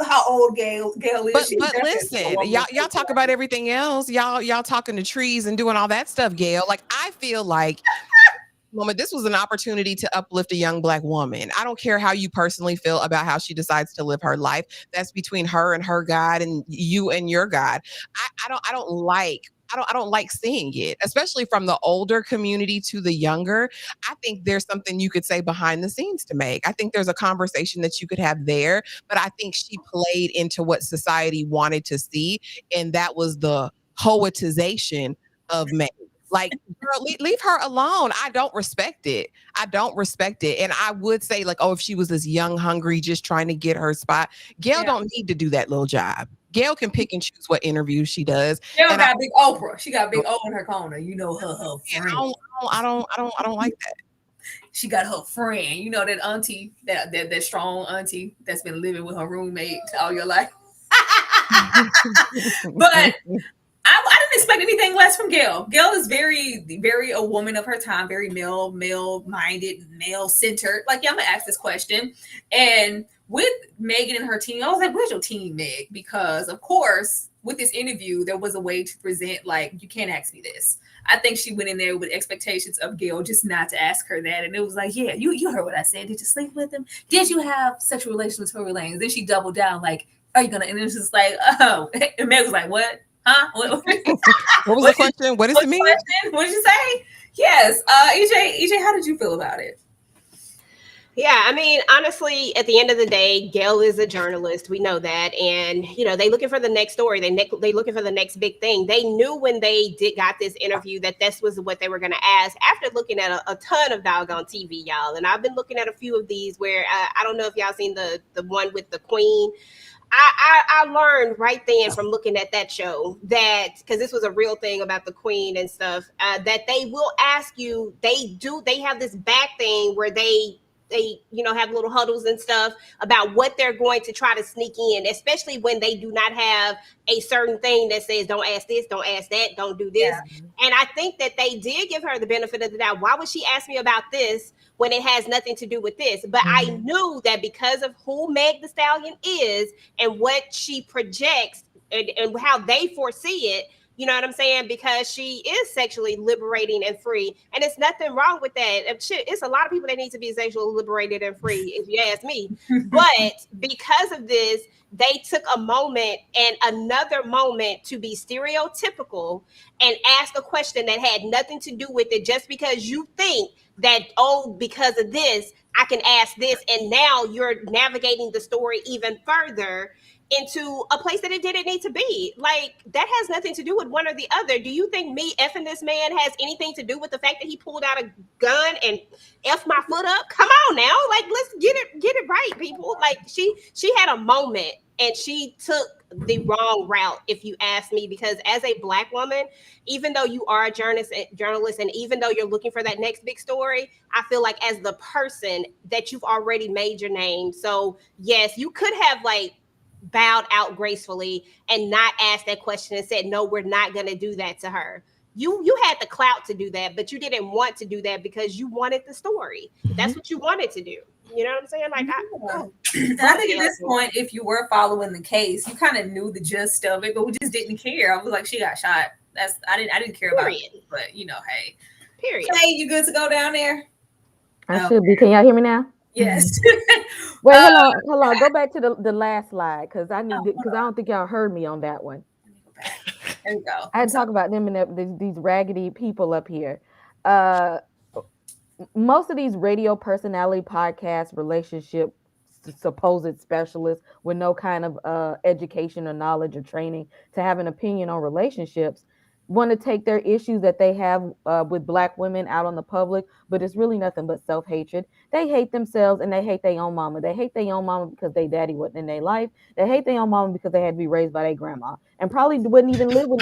How old Gayle is. But listen, y'all talk about everything else. Y'all talking to trees and doing all that stuff, Gayle. Like, I feel like moment, this was an opportunity to uplift a young Black woman. I don't care how you personally feel about how she decides to live her life. That's between her and her God and you and your God. I don't like seeing it, especially from the older community to the younger. I think there's something you could say behind the scenes to make. I think there's a conversation that you could have there, but I think she played into what society wanted to see, and that was the hoetization of Meg. Like, girl, leave her alone. I don't respect it. And I would say, like, oh, if she was this young, hungry, just trying to get her spot, Gayle don't need to do that little job. Gayle can pick and choose what interviews she does. Gayle got big Oprah. She got big O in her corner. You know her friend. I don't like that. She got her friend. You know that auntie, that strong auntie that's been living with her roommate all your life. But I didn't expect anything less from Gayle. Gayle is very, very a woman of her time, very male-minded, male-centered. Like, yeah, I'm gonna ask this question. And with Megan and her team, I was like, where's your team, Meg? Because, of course, with this interview, there was a way to present, like, you can't ask me this. I think she went in there with expectations of Gayle just not to ask her that. And it was like, yeah, you heard what I said. Did you sleep with him? Did you have sexual relations with Tory Lanez? Then she doubled down, like, are you gonna? And it was just like, oh. And Meg was like, what? Huh? What was the question? What does it mean? What did you say? Yes. EJ, how did you feel about it? Yeah, I mean, honestly, at the end of the day, Gayle is a journalist. We know that. And, you know, they looking for the next story. They looking for the next big thing. They knew when they got this interview that this was what they were going to ask after looking at a ton of doggone TV, y'all. And I've been looking at a few of these where I don't know if y'all seen the one with the Queen. I learned right then from looking at that show that, because this was a real thing about the Queen and stuff, that they will ask you, they have this back thing where they have little huddles and stuff about what they're going to try to sneak in, especially when they do not have a certain thing that says, don't ask this, don't ask that, don't do this. Yeah. And I think that they did give her the benefit of the doubt. Why would she ask me about this when it has nothing to do with this? But I knew that because of who Meg Thee Stallion is and what she projects and how they foresee it, you know what I'm saying? Because she is sexually liberating and free. And it's nothing wrong with that. It's a lot of people that need to be sexually liberated and free, if you ask me. But because of this, they took a moment and another moment to be stereotypical and ask a question that had nothing to do with it, just because you think that, oh, because of this, I can ask this. And now you're navigating the story even further into a place that it didn't need to be. Like, that has nothing to do with one or the other. Do you think me effing this man has anything to do with the fact that he pulled out a gun and F my foot up? Come on now. Like, let's get it right, people. Like, she had a moment and she took the wrong route, if you ask me, because as a Black woman, even though you are a journalist, and even though you're looking for that next big story, I feel like as the person that you've already made your name. So yes, you could have like bowed out gracefully and not asked that question and said, no, we're not going to do that to her. You had the clout to do that, but you didn't want to do that because you wanted the story. That's what you wanted to do. You know what I'm saying? Like, I think at this point, if you were following the case, you kind of knew the gist of it, but we just didn't care. I was like, she got shot. I didn't care about it, but you know, hey. Period. Hey, you good to go down there? I should be. Can y'all hear me now? Yes. Wait, hold on. Go back to the last slide because I don't think y'all heard me on that one. There you go. I had to talk about them and these raggedy people up here. Most of these radio personality podcast relationship supposed specialists with no kind of education or knowledge or training to have an opinion on relationships, want to take their issues that they have with Black women out on the public, but it's really nothing but self-hatred. They hate themselves and they hate their own mama. They hate their own mama because their daddy wasn't in their life. They hate their own mama because they had to be raised by their grandma and probably wouldn't even live with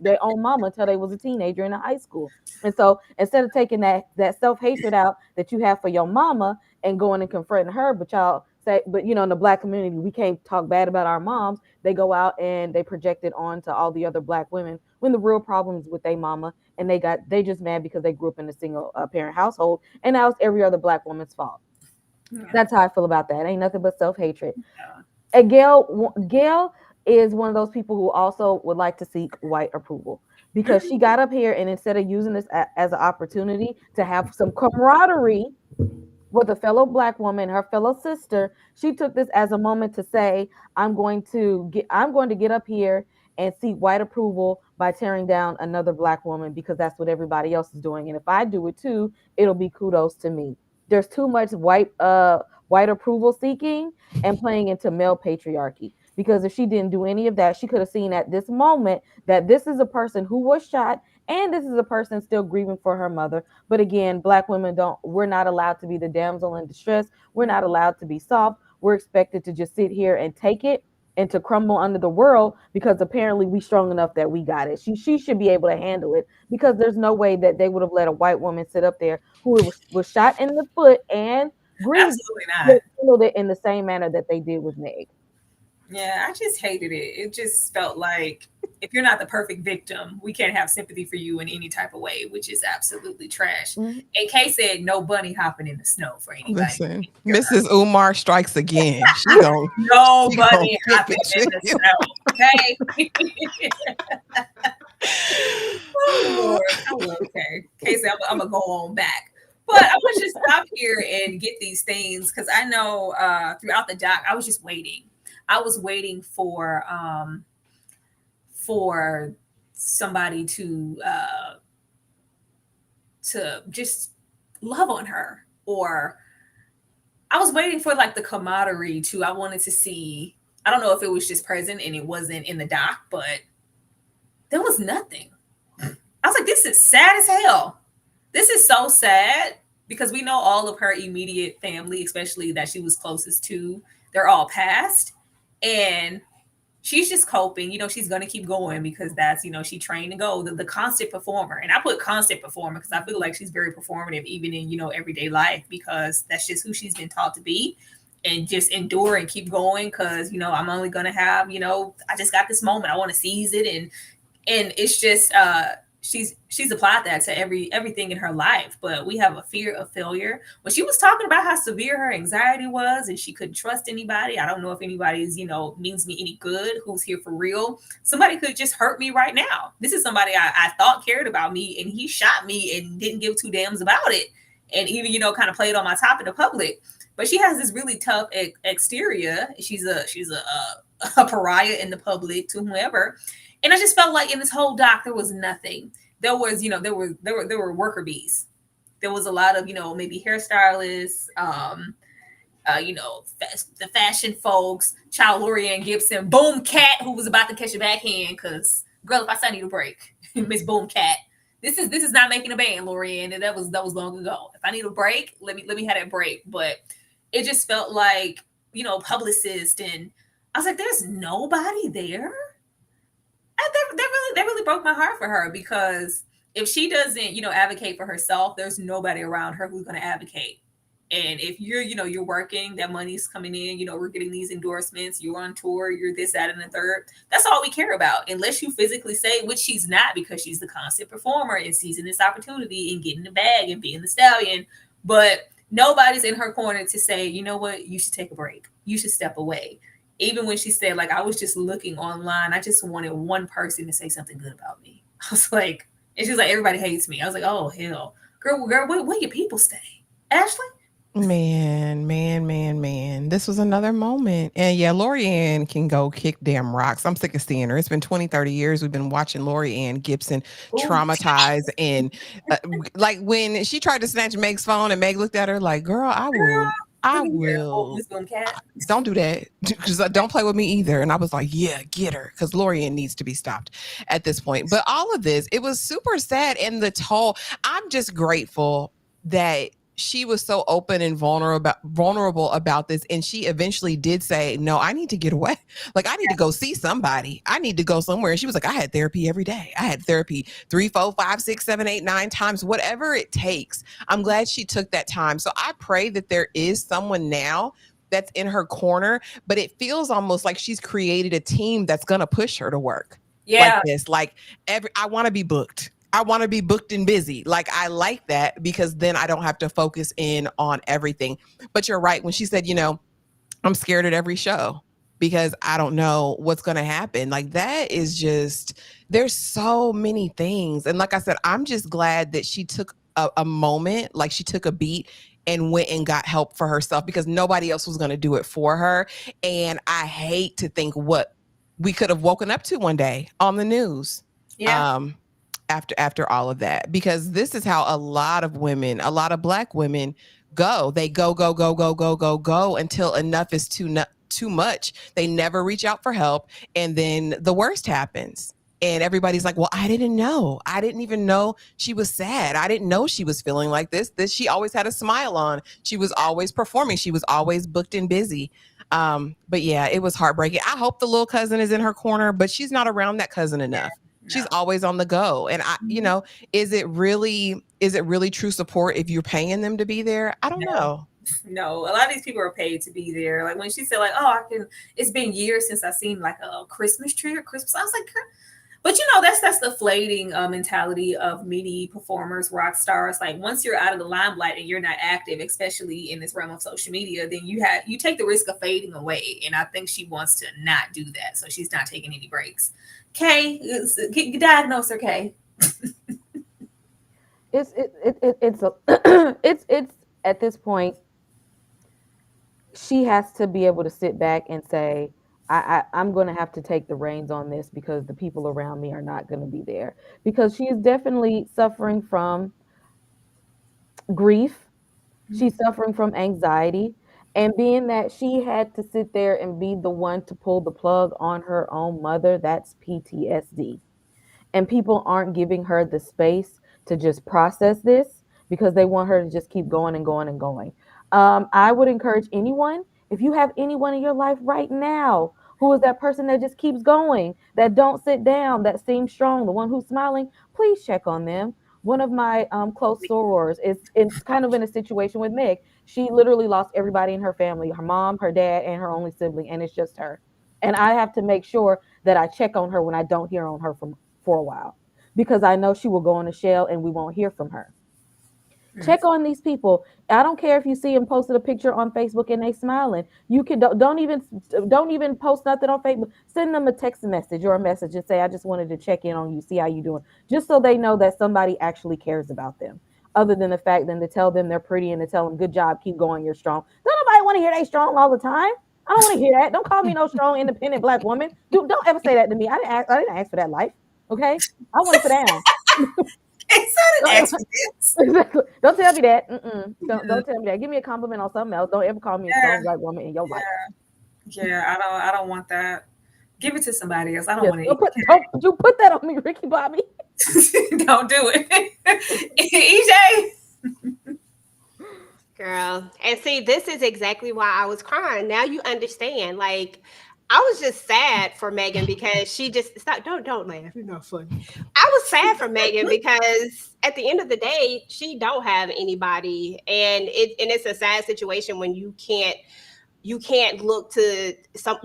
their own mama until they was a teenager in high school. And so instead of taking that self-hatred out that you have for your mama and going and confronting her, but y'all say, but in the Black community, we can't talk bad about our moms. They go out and they project it on to all the other Black women when the real problems with their mama, and they just mad because they grew up in a single parent household, and now it's every other Black woman's fault. Yeah. That's how I feel about that. Ain't nothing but self-hatred. Yeah. And Gail is one of those people who also would like to seek white approval, because she got up here and instead of using this as an opportunity to have some camaraderie with a fellow Black woman, her fellow sister, she took this as a moment to say, I'm going to get up here and seek white approval by tearing down another Black woman, because that's what everybody else is doing. And if I do it too, it'll be kudos to me. There's too much white approval seeking and playing into male patriarchy. Because if she didn't do any of that, she could have seen at this moment that this is a person who was shot and this is a person still grieving for her mother. But again, Black women we're not allowed to be the damsel in distress. We're not allowed to be soft. We're expected to just sit here and take it and to crumble under the world, because apparently we strong enough that we got it. She should be able to handle it, because there's no way that they would have let a white woman sit up there who was shot in the foot and grieved it in the same manner that they did with Meg. Yeah, I just hated it. It just felt like if you're not the perfect victim, we can't have sympathy for you in any type of way, which is absolutely trash. Mm-hmm. And Kay said no bunny hopping in the snow for anybody. Listen, Mrs. Umar strikes again. She don't. No bunny hopping in the snow. Okay. Oh Lord. I love Kay. Kay said I'm gonna go on back. But I want you to stop here and get these things, because I know throughout the doc, I was just waiting. I was waiting for somebody to just love on her, or I was waiting for like the camaraderie too. I wanted to see, I don't know if it was just present and it wasn't in the doc, but there was nothing. I was like, this is sad as hell. This is so sad, because we know all of her immediate family, especially that she was closest to, they're all passed. And she's just coping, she's going to keep going because that's, she trained to go, the constant performer. And I put constant performer because I feel like she's very performative, even in, everyday life, because that's just who she's been taught to be, and just endure and keep going. Because, I'm only going to have, I just got this moment. I want to seize it. And it's just, she's applied that to everything in her life. But we have a fear of failure. When she was talking about how severe her anxiety was and she couldn't trust anybody, I don't know if anybody's means me any good, who's here for real. Somebody could just hurt me right now. This is somebody I thought cared about me, and he shot me and didn't give two damns about it, and even kind of played on my top in the public. But she has this really tough exterior. She's a pariah in the public to whoever. And I just felt like in this whole doc, there was nothing. There was, there were worker bees. There was a lot of, maybe hairstylists, the fashion folks, Child Lorianne Gibson, Boom Cat, who was about to catch a backhand because, girl, if I say I need a break, Miss Boom Cat, this is not making a band, Lorianne, and that was long ago. If I need a break, let me have that break. But it just felt like, publicist, and I was like, there's nobody there. That really broke my heart for her, because if she doesn't, advocate for herself, there's nobody around her who's going to advocate. And if you're working, that money's coming in, we're getting these endorsements, you're on tour, you're this, that, and the third. That's all we care about, unless you physically say, which she's not, because she's the constant performer and seizing this opportunity and getting the bag and being the stallion. But nobody's in her corner to say, you know what, you should take a break. You should step away. Even when she said, like, I was just looking online, I just wanted one person to say something good about me. I was like, and she's like, everybody hates me. I was like, oh, hell. Girl, where your people stay? Ashley? Man. This was another moment. And yeah, Lorianne can go kick damn rocks. I'm sick of seeing her. It's been 20, 30 years. We've been watching Lorianne Gibson traumatized. And like when she tried to snatch Meg's phone and Meg looked at her like, girl, I will I Look at here, old will. Miss Boom Cat. Don't do that, because don't play with me either. And I was like, yeah, get her, because Lorian needs to be stopped at this point. But all of this, it was super sad. And the toll, I'm just grateful that she was so open and vulnerable about this. And she eventually did say, no, I need to get away. Like, I need to go see somebody. I need to go somewhere. And she was like, I had therapy every day. I had therapy 3, 4, 5, 6, 7, 8, 9 times, whatever it takes. I'm glad she took that time. So I pray that there is someone now that's in her corner, but it feels almost like she's created a team that's going to push her to work like this. Like, I want to be booked. I want to be booked and busy. Like, I like that, because then I don't have to focus in on everything. But you're right. When she said, I'm scared at every show because I don't know what's going to happen. Like, that is just, there's so many things. And like I said, I'm just glad that she took a moment, like she took a beat and went and got help for herself, because nobody else was going to do it for her. And I hate to think what we could have woken up to one day on the news. Yeah. After all of that, because this is how a lot of women, a lot of Black women go. They go until enough is too much. They never reach out for help. And then the worst happens. And everybody's like, well, I didn't know. I didn't even know she was sad. I didn't know she was feeling like this. She always had a smile on. She was always performing. She was always booked and busy. But yeah, it was heartbreaking. I hope the little cousin is in her corner, but she's not around that cousin enough. No. She's always on the go. And is it really true support if you're paying them to be there? I don't know. No, a lot of these people are paid to be there. Like when she said, like, oh, it's been years since I seen like a Christmas tree or Christmas. I was like, but that's the flating mentality of media performers, rock stars. Like once you're out of the limelight and you're not active, especially in this realm of social media, then you take the risk of fading away. And I think she wants to not do that, so she's not taking any breaks. Kay, diagnose her, Kay. It's at this point, she has to be able to sit back and say, I'm going to have to take the reins on this, because the people around me are not going to be there, because she is definitely suffering from grief. She's suffering from anxiety, and being that she had to sit there and be the one to pull the plug on her own mother, that's PTSD. And people aren't giving her the space to just process this, because they want her to just keep going and going and going. I would encourage anyone, if you have anyone in your life right now who is that person that just keeps going, that don't sit down, that seems strong, the one who's smiling, please check on them. One of my close sorors it's kind of in a situation with Meg. She literally lost everybody in her family, her mom, her dad, and her only sibling, and it's just her. And I have to make sure that I check on her when I don't hear on her for a while, because I know she will go in a shell and we won't hear from her. Check on these people. I don't care if you see them posted a picture on Facebook and they smiling. You can don't even post nothing on Facebook. Send them a text message or a message and say, I just wanted to check in on you, see how you doing, just so they know that somebody actually cares about them. Other than the fact then to tell them they're pretty and to tell them good job, keep going, you're strong. Don't nobody want to hear they strong all the time. I don't want to hear that. Don't call me no strong, independent Black woman. Don't ever say that to me. I didn't ask for that life. Okay, I want to sit down. Exactly. Don't tell me that. Don't tell me that. Give me a compliment on something else. Don't ever call me a strong Black woman in your life. Yeah, I don't want that. Give it to somebody else. I don't want it. Don't you put that on me, Ricky Bobby. Don't do it. EJ. Girl. And see, this is exactly why I was crying. Now you understand. Like, I was just sad for Megan because she just don't laugh. You're not funny. I was sad for Megan because at the end of the day, she don't have anybody, and it's a sad situation when you can't look to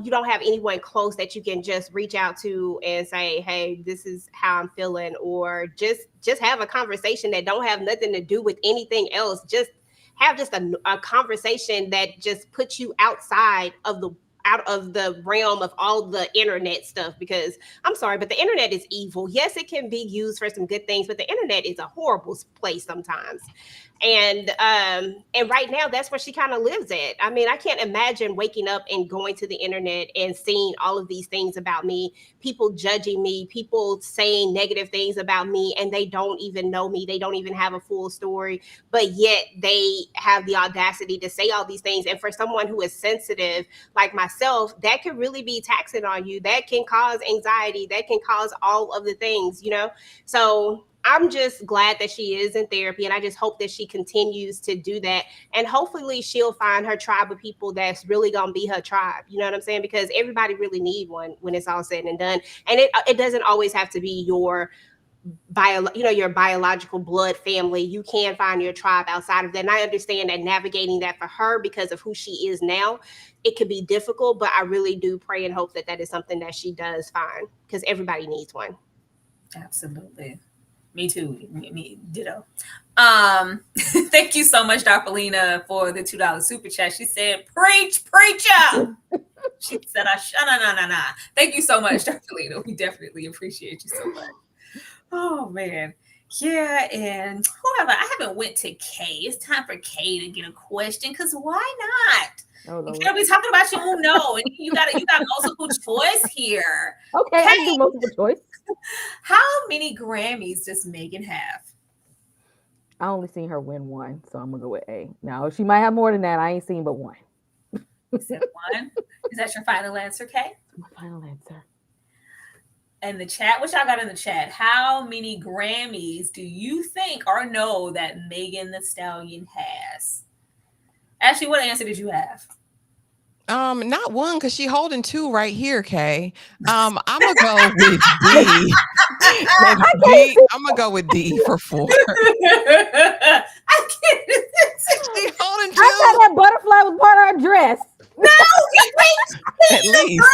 you don't have anyone close that you can just reach out to and say, hey, this is how I'm feeling, or just have a conversation that don't have nothing to do with anything else. Just have a conversation that just puts you out of the realm of all the internet stuff, because I'm sorry, but the internet is evil. Yes, it can be used for some good things, but the internet is a horrible place sometimes. And right now that's where she kind of lives at. I mean, I can't imagine waking up and going to the internet and seeing all of these things about me, people judging me, people saying negative things about me, and they don't even know me, they don't even have a full story, but yet they have the audacity to say all these things. And for someone who is sensitive like myself, that can really be taxing on you. That can cause anxiety, that can cause all of the things, you know. So I'm just glad that she is in therapy, and I just hope that she continues to do that. And hopefully she'll find her tribe of people that's really going to be her tribe. You know what I'm saying? Because everybody really need one when it's all said and done. And it doesn't always have to be your your biological blood family. You can find your tribe outside of that. And I understand that navigating that for her because of who she is now, it could be difficult, but I really do pray and hope that that is something that she does find, because everybody needs one. Absolutely. Me too. Me ditto. Thank you so much, Darpalina, for the $2 super chat. She said, "Preach, preacher." She said, nah. Thank you so much, Darpalina. We definitely appreciate you so much. Oh man. Yeah, and I haven't went to Kay. It's time for Kay to get a question, because why not? Oh, you can't be talking about your own no, and you got multiple choice here. Okay, I can do multiple choice. How many Grammys does Megan have? I only seen her win one, so I'm gonna go with A. Now she might have more than that. I ain't seen but one. You said one. Is that your final answer, Kay? My final answer. In the chat, what y'all got in the chat? How many Grammys do you think or know that Megan Thee Stallion has? Ashley, what answer did you have? Not one, because she holding two right here, Kay. I'm gonna go with D. I'm gonna go with D for 4. I can't. She holding two. I thought that butterfly was part of her dress. No, At least.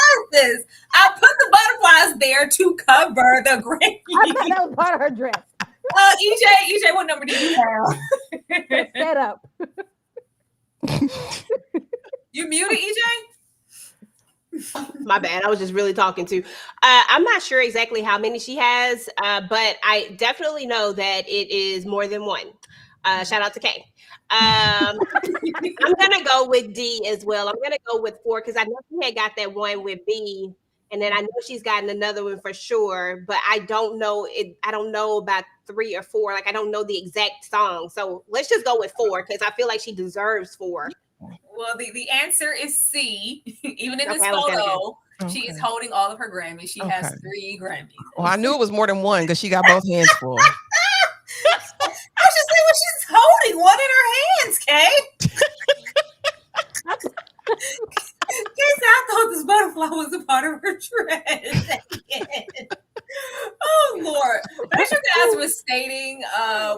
I put the butterflies there to cover the Grammy. I thought that was part of her dress. EJ, what number do you have? Set up. You muted, EJ? My bad. I was just really talking to. I'm not sure exactly how many she has, but I definitely know that it is more than one. Shout out to Kay. I'm gonna go with D as well. I'm gonna go with 4 because I know she had got that one with B, and then I know she's gotten another one for sure. But I don't know it. I don't know about 3 or 4. Like I don't know the exact song. So let's just go with 4 because I feel like she deserves 4. Well, the answer is C. Even in this Okay, I was gonna photo, she is holding all of her Grammys. She has 3 Grammys. Well, I knew it was more than one because she got both hands full. I should say what she's holding. One in her hands, Kay. I thought this butterfly was a part of her dress. Oh Lord! But as you guys were stating,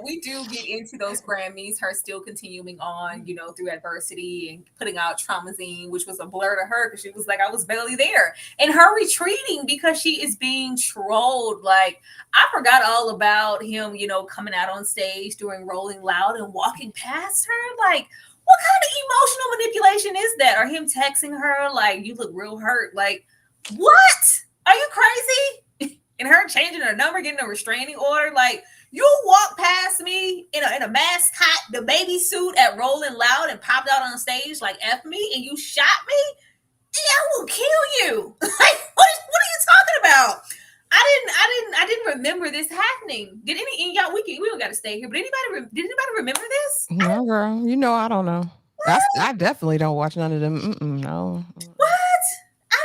we do get into those Grammys. Her still continuing on, through adversity and putting out Traumazine, which was a blur to her because she was like, I was barely there, and her retreating because she is being trolled. Like I forgot all about him, coming out on stage doing Rolling Loud and walking past her, like. What kind of emotional manipulation is that? Or him texting her like, you look real hurt. Like, what? Are you crazy? And her changing her number, getting a restraining order. Like, you walked past me in a mascot, the baby suit at Rolling Loud and popped out on stage like F me and you shot me? Yeah, I will kill you. Like, what are you talking about? I didn't remember this happening. Did any y'all? We don't got to stay here. But did anybody remember this? No, girl. I don't know. I definitely don't watch none of them. No. What?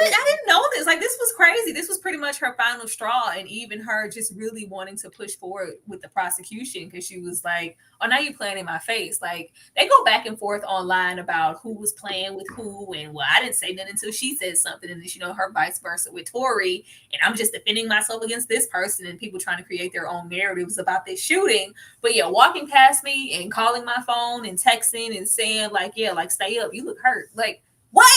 I didn't know this. Like this was crazy. This was pretty much her final straw, and even her just really wanting to push forward with the prosecution because she was like, "Oh, now you're playing in my face." Like they go back and forth online about who was playing with who, and I didn't say nothing until she said something, and then her vice versa with Tory, and I'm just defending myself against this person, and people trying to create their own narratives about this shooting. But yeah, walking past me and calling my phone and texting and saying like, "Yeah, like stay up, you look hurt." Like what?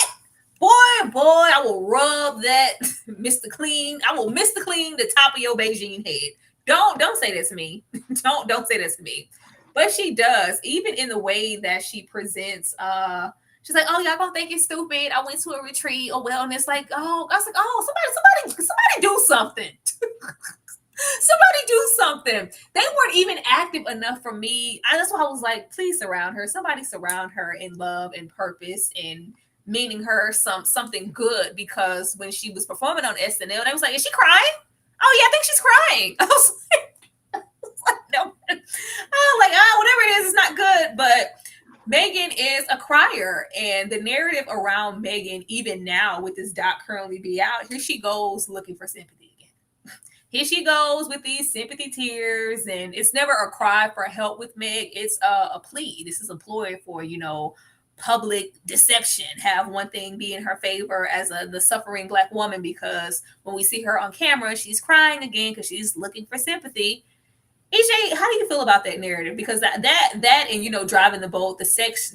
Boy, I will rub that Mr. Clean. I will Mr. Clean the top of your Beijing head. Don't say that to me. Don't say that to me. But she does, even in the way that she presents. She's like, "Oh, y'all gonna think it's stupid. I went to a retreat or wellness." Like, oh, I was like, "Oh, somebody do something." Somebody do something. They weren't even active enough for me. That's why I was like, please surround her. Somebody surround her in love and purpose and meaning her something good, because when she was performing on SNL, they was like, is she crying? Oh yeah, I think she's crying. I was like, no. I was like, whatever it is, it's not good. But Megan is a crier, and the narrative around Megan, even now with this doc currently be out, here she goes looking for sympathy again. Here she goes with these sympathy tears, and it's never a cry for help with Meg. It's a plea. This is a ploy for, public deception. Have one thing be in her favor as the suffering Black woman, because when we see her on camera, she's crying again because she's looking for sympathy. EJ, how do you feel about that narrative? Because that and driving the boat, the sex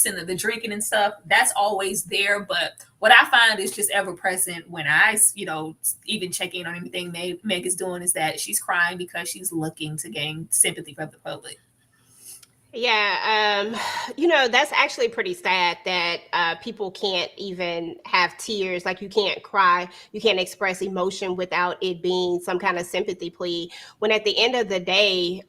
and the drinking and stuff, that's always there. But what I find is just ever present when I even check in on anything Meg is doing, is that she's crying because she's looking to gain sympathy from the public. Yeah, that's actually pretty sad that people can't even have tears. Like, you can't cry, you can't express emotion without it being some kind of sympathy plea. When at the end of the day,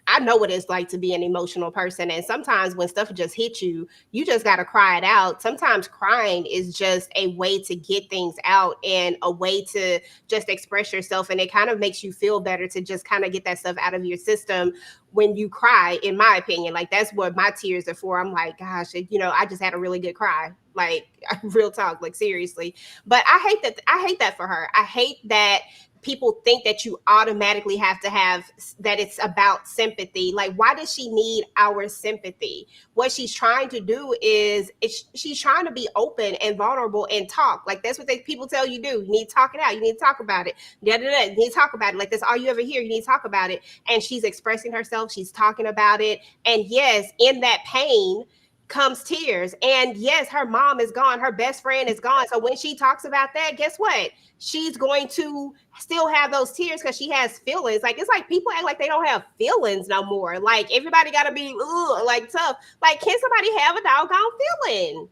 I know what it's like to be an emotional person. And sometimes when stuff just hits you, you just got to cry it out. Sometimes crying is just a way to get things out and a way to just express yourself. And it kind of makes you feel better to just kind of get that stuff out of your system when you cry, in my opinion. Like, that's what my tears are for. I'm like, gosh, I just had a really good cry. Like, real talk, like, seriously. But I hate that for her. I hate that people think that you automatically have to have that it's about sympathy. Like, why does she need our sympathy? What she's trying to do is she's trying to be open and vulnerable and talk. Like, that's what people tell you do. You need to talk it out. You need to talk about it. You need to talk about it. Like, that's all you ever hear. You need to talk about it. And she's expressing herself. She's talking about it. And yes, in that pain comes tears. And yes, her mom is gone. Her best friend is gone. So when she talks about that, guess what? She's going to still have those tears because she has feelings. Like, it's like people act like they don't have feelings no more. Like, everybody got to be like tough. Like, can somebody have a doggone feeling?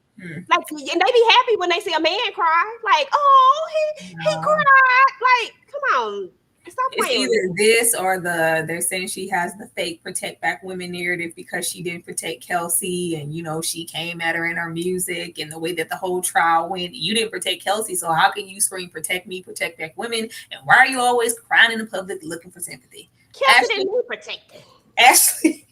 Like, and they be happy when they see a man cry. Like, oh, he cried. Like, come on. It's either this or they're saying she has the fake protect Black women narrative because she didn't protect Kelsey, and she came at her in her music and the way that the whole trial went. You didn't protect Kelsey, so how can you scream protect me, protect Black women? And why are you always crying in the public looking for sympathy? Kelsey didn't need protected. Ashley.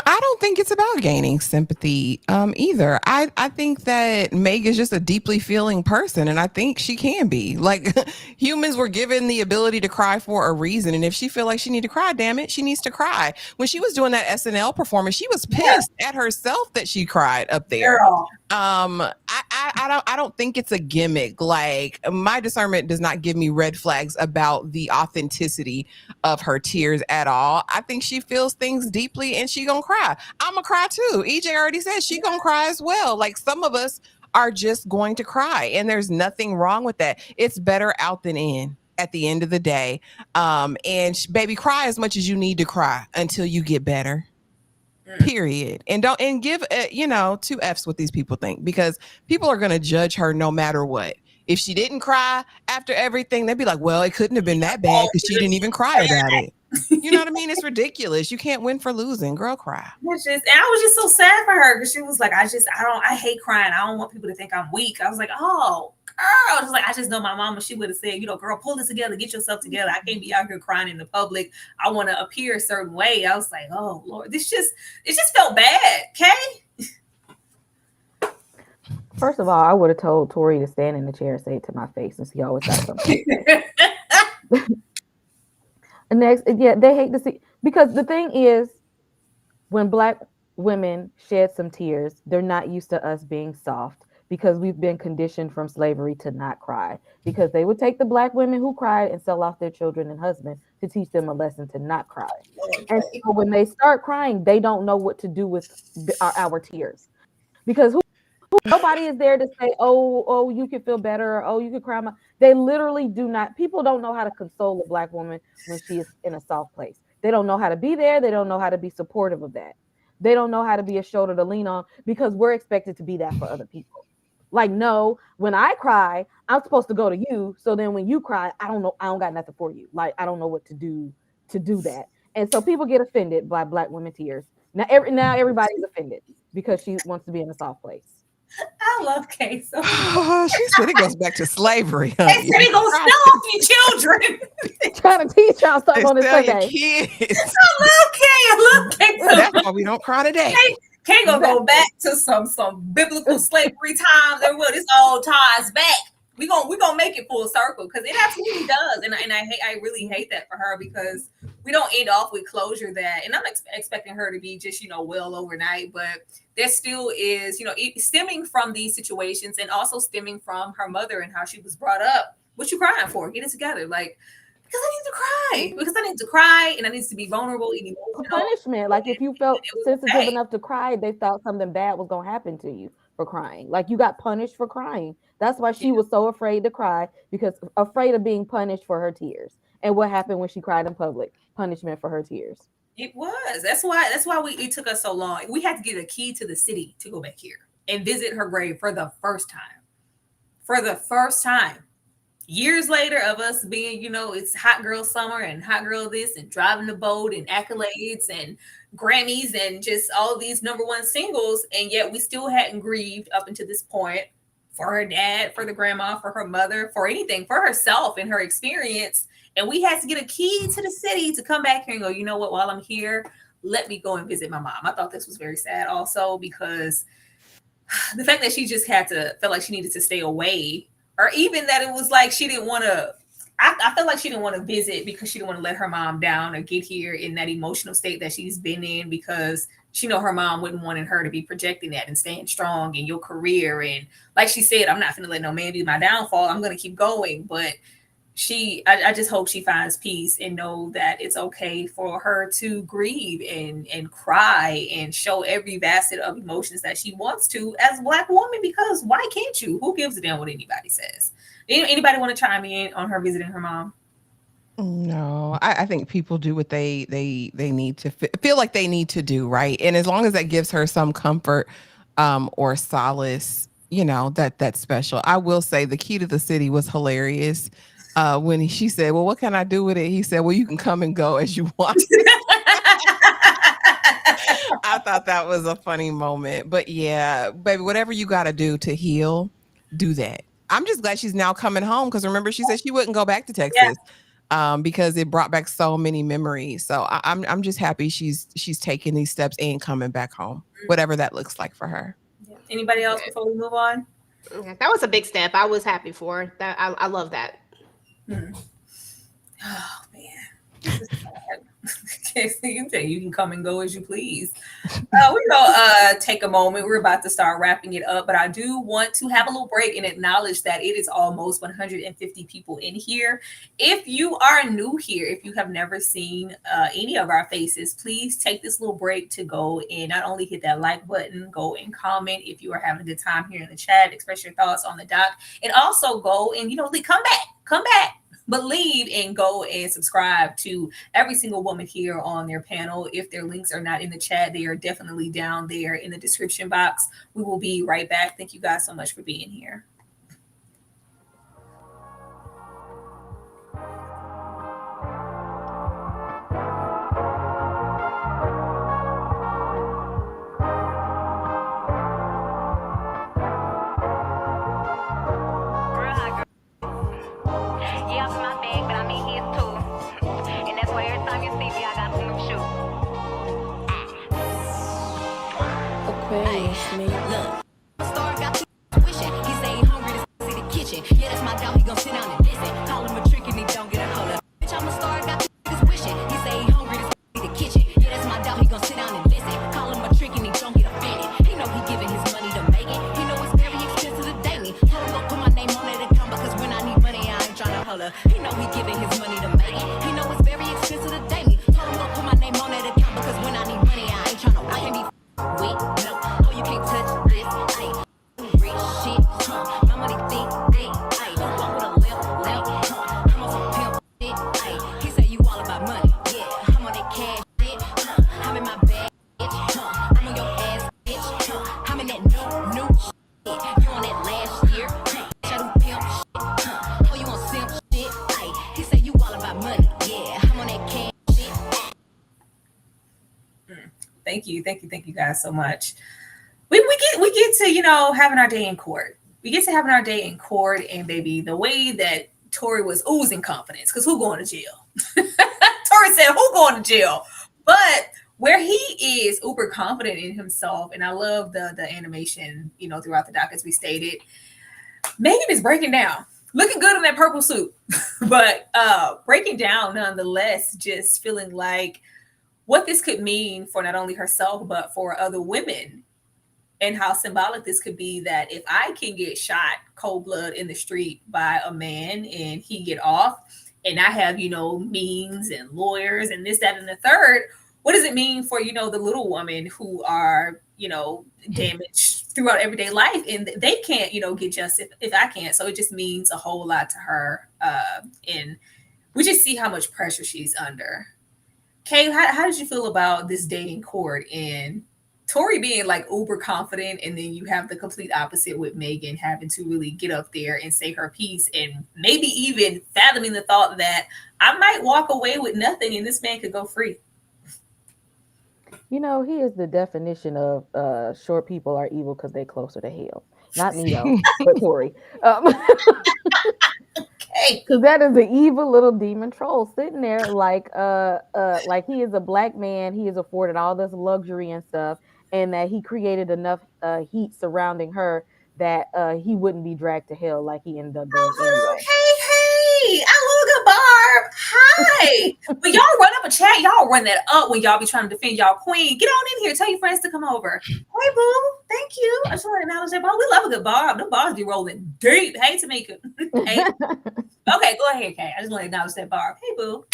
I don't think it's about gaining sympathy either. I think that Meg is just a deeply feeling person, and I think she can be. Like, humans were given the ability to cry for a reason, and if she feel like she need to cry, damn it, she needs to cry. When she was doing that SNL performance, she was pissed at herself that she cried up there. Girl. I don't think it's a gimmick. Like, my discernment does not give me red flags about the authenticity of her tears at all. I think she feels things deeply and she gonna cry. I'm gonna cry too. EJ already said she gonna cry as well. Like, some of us are just going to cry, and there's nothing wrong with that. It's better out than in at the end of the day. And baby, cry as much as you need to cry until you get better. Period. And give 2 F's what these people think, because people are going to judge her no matter what. If she didn't cry after everything, they'd be like, well, it couldn't have been that bad because she didn't even cry about it. You know what I mean? It's ridiculous. You can't win for losing. Girl, cry. And I was just so sad for her because she was like, I hate crying. I don't want people to think I'm weak. I was like, oh, girl. Just like, I just know my mama, she would have said, girl, pull this together, get yourself together. I can't be out here crying in the public. I want to appear a certain way. I was like, oh Lord, it just felt bad. Okay. First of all, I would have told Tory to stand in the chair and say it to my face, since he always got something. Next, they hate to see, because the thing is, when Black women shed some tears, they're not used to us being soft, because we've been conditioned from slavery to not cry, because they would take the Black women who cried and sell off their children and husbands to teach them a lesson to not cry. Okay. And so when they start crying, they don't know what to do with our tears, because nobody is there to say, oh, you can feel better, or, oh, you can cry. They literally do not. People don't know how to console a Black woman when she is in a soft place. They don't know how to be there. They don't know how to be supportive of that. They don't know how to be a shoulder to lean on, because we're expected to be that for other people. Like, no, when I cry, I'm supposed to go to you. So then when you cry, I don't know, I don't got nothing for you. Like, I don't know what to do that. And so people get offended by Black women tears. Now everybody's offended because she wants to be in a soft place. I love Kay so much. She said it goes back to slavery. They said he gonna sell off your children. Trying to teach y'all something on this Sunday. Kids. I love Kay so That's much. why we don't cry today. Kay gonna go back to some biblical slavery times, and this all ties back. We gonna make it full circle because it absolutely does, and I really hate that for her because we don't end off with closure that, and I'm expecting her to be just well overnight, but there still is stemming from these situations and also stemming from her mother and how she was brought up. What you crying for? Get it together, like. Because I need to cry and I need to be vulnerable and emotional. Punishment. Like if you felt sensitive enough to cry, they thought something bad was going to happen to you for crying. Like you got punished for crying. That's why she was so afraid to cry, because afraid of being punished for her tears. And what happened when she cried in public? Punishment for her tears. It was. That's why it took us so long. We had to get a key to the city to go back here and visit her grave for the first time. For the first time. Years later of us being, it's hot girl summer and hot girl this and driving the boat and accolades and Grammys and just all these #1 singles. And yet we still hadn't grieved up until this point for her dad, for the grandma, for her mother, for anything, for herself and her experience. And we had to get a key to the city to come back here and go, you know what, while I'm here, let me go and visit my mom. I thought this was very sad also because the fact that she just felt like she needed to stay away. Or even that it was like she didn't want to, I felt like she didn't want to visit because she didn't want to let her mom down or get here in that emotional state that she's been in, because she know her mom wouldn't want her to be projecting that and staying strong in your career. And like she said, I'm not going to let no man be my downfall. I'm going to keep going. But I just hope she finds peace and know that it's okay for her to grieve and cry and show every facet of emotions that she wants to as a Black woman, because why can't you? Who gives a damn what anybody says? Anybody want to chime in on her visiting her mom? No, I think people do what they need to feel like they need to do, right? And as long as that gives her some comfort or solace, that's special. I will say the key to the city was hilarious. When she said, well, what can I do with it? He said, well, you can come and go as you want. I thought that was a funny moment. But yeah, baby, whatever you got to do to heal, do that. I'm just glad she's now coming home, because remember, she said she wouldn't go back to Texas because it brought back so many memories. So I'm just happy she's taking these steps and coming back home, whatever that looks like for her. Anybody else before we move on? Yeah, that was a big step. I was happy for her. That I love that. Oh man, you can come and go as you please. We're gonna take a moment. We're about to start wrapping it up, but I do want to have a little break and acknowledge that it is almost 150 people in here. If you are new here, if you have never seen any of our faces, please take this little break to go and not only hit that like button, go and comment if you are having a good time here in the chat, express your thoughts on the doc, and also go and come back. But leave and go and subscribe to every single woman here on their panel. If their links are not in the chat, they are definitely down there in the description box. We will be right back. Thank you guys so much for being here. Wait, no, oh, you can't touch this. Thank you guys so much. We get to, you know, having our day in court. We get to having our day in court, and baby, the way that Tory was oozing confidence, because who going to jail? Tory said, who going to jail? But where he is uber confident in himself, and I love the animation, you know, throughout the doc, as we stated. Megan is breaking down, looking good in that purple suit, but breaking down nonetheless, just feeling like what this could mean for not only herself, but for other women, and how symbolic this could be, that if I can get shot cold blood in the street by a man and he get off, and I have, you know, means and lawyers and this, that, and the third, what does it mean for, you know, the little women who are, you know, damaged throughout everyday life, and they can't, you know, get justice if I can't. So it just means a whole lot to her. And we just see how much pressure she's under. Kay, how did you feel about this day in court and Tory being like uber confident, and then you have the complete opposite with Megan having to really get up there and say her piece, and maybe even fathoming the thought that I might walk away with nothing and this man could go free? You know, he is the definition of short people are evil because they're closer to hell. Not me though, but Tory. Because that is an evil little demon troll sitting there like he is a black man. He is afforded all this luxury and stuff, and that he created enough heat surrounding her that he wouldn't be dragged to hell like he ended up doing anyway. Hey, I love a good barb. Hi. When y'all run up a chat, y'all run that up when y'all be trying to defend y'all queen. Get on in here. Tell your friends to come over. Hey, boo. Thank you. I just want to acknowledge that barb. We love a good barb. Them barbs be rolling deep. Hey, Tamika. Hey. Okay, go ahead, Kay. I just want to acknowledge that barb. Hey, boo.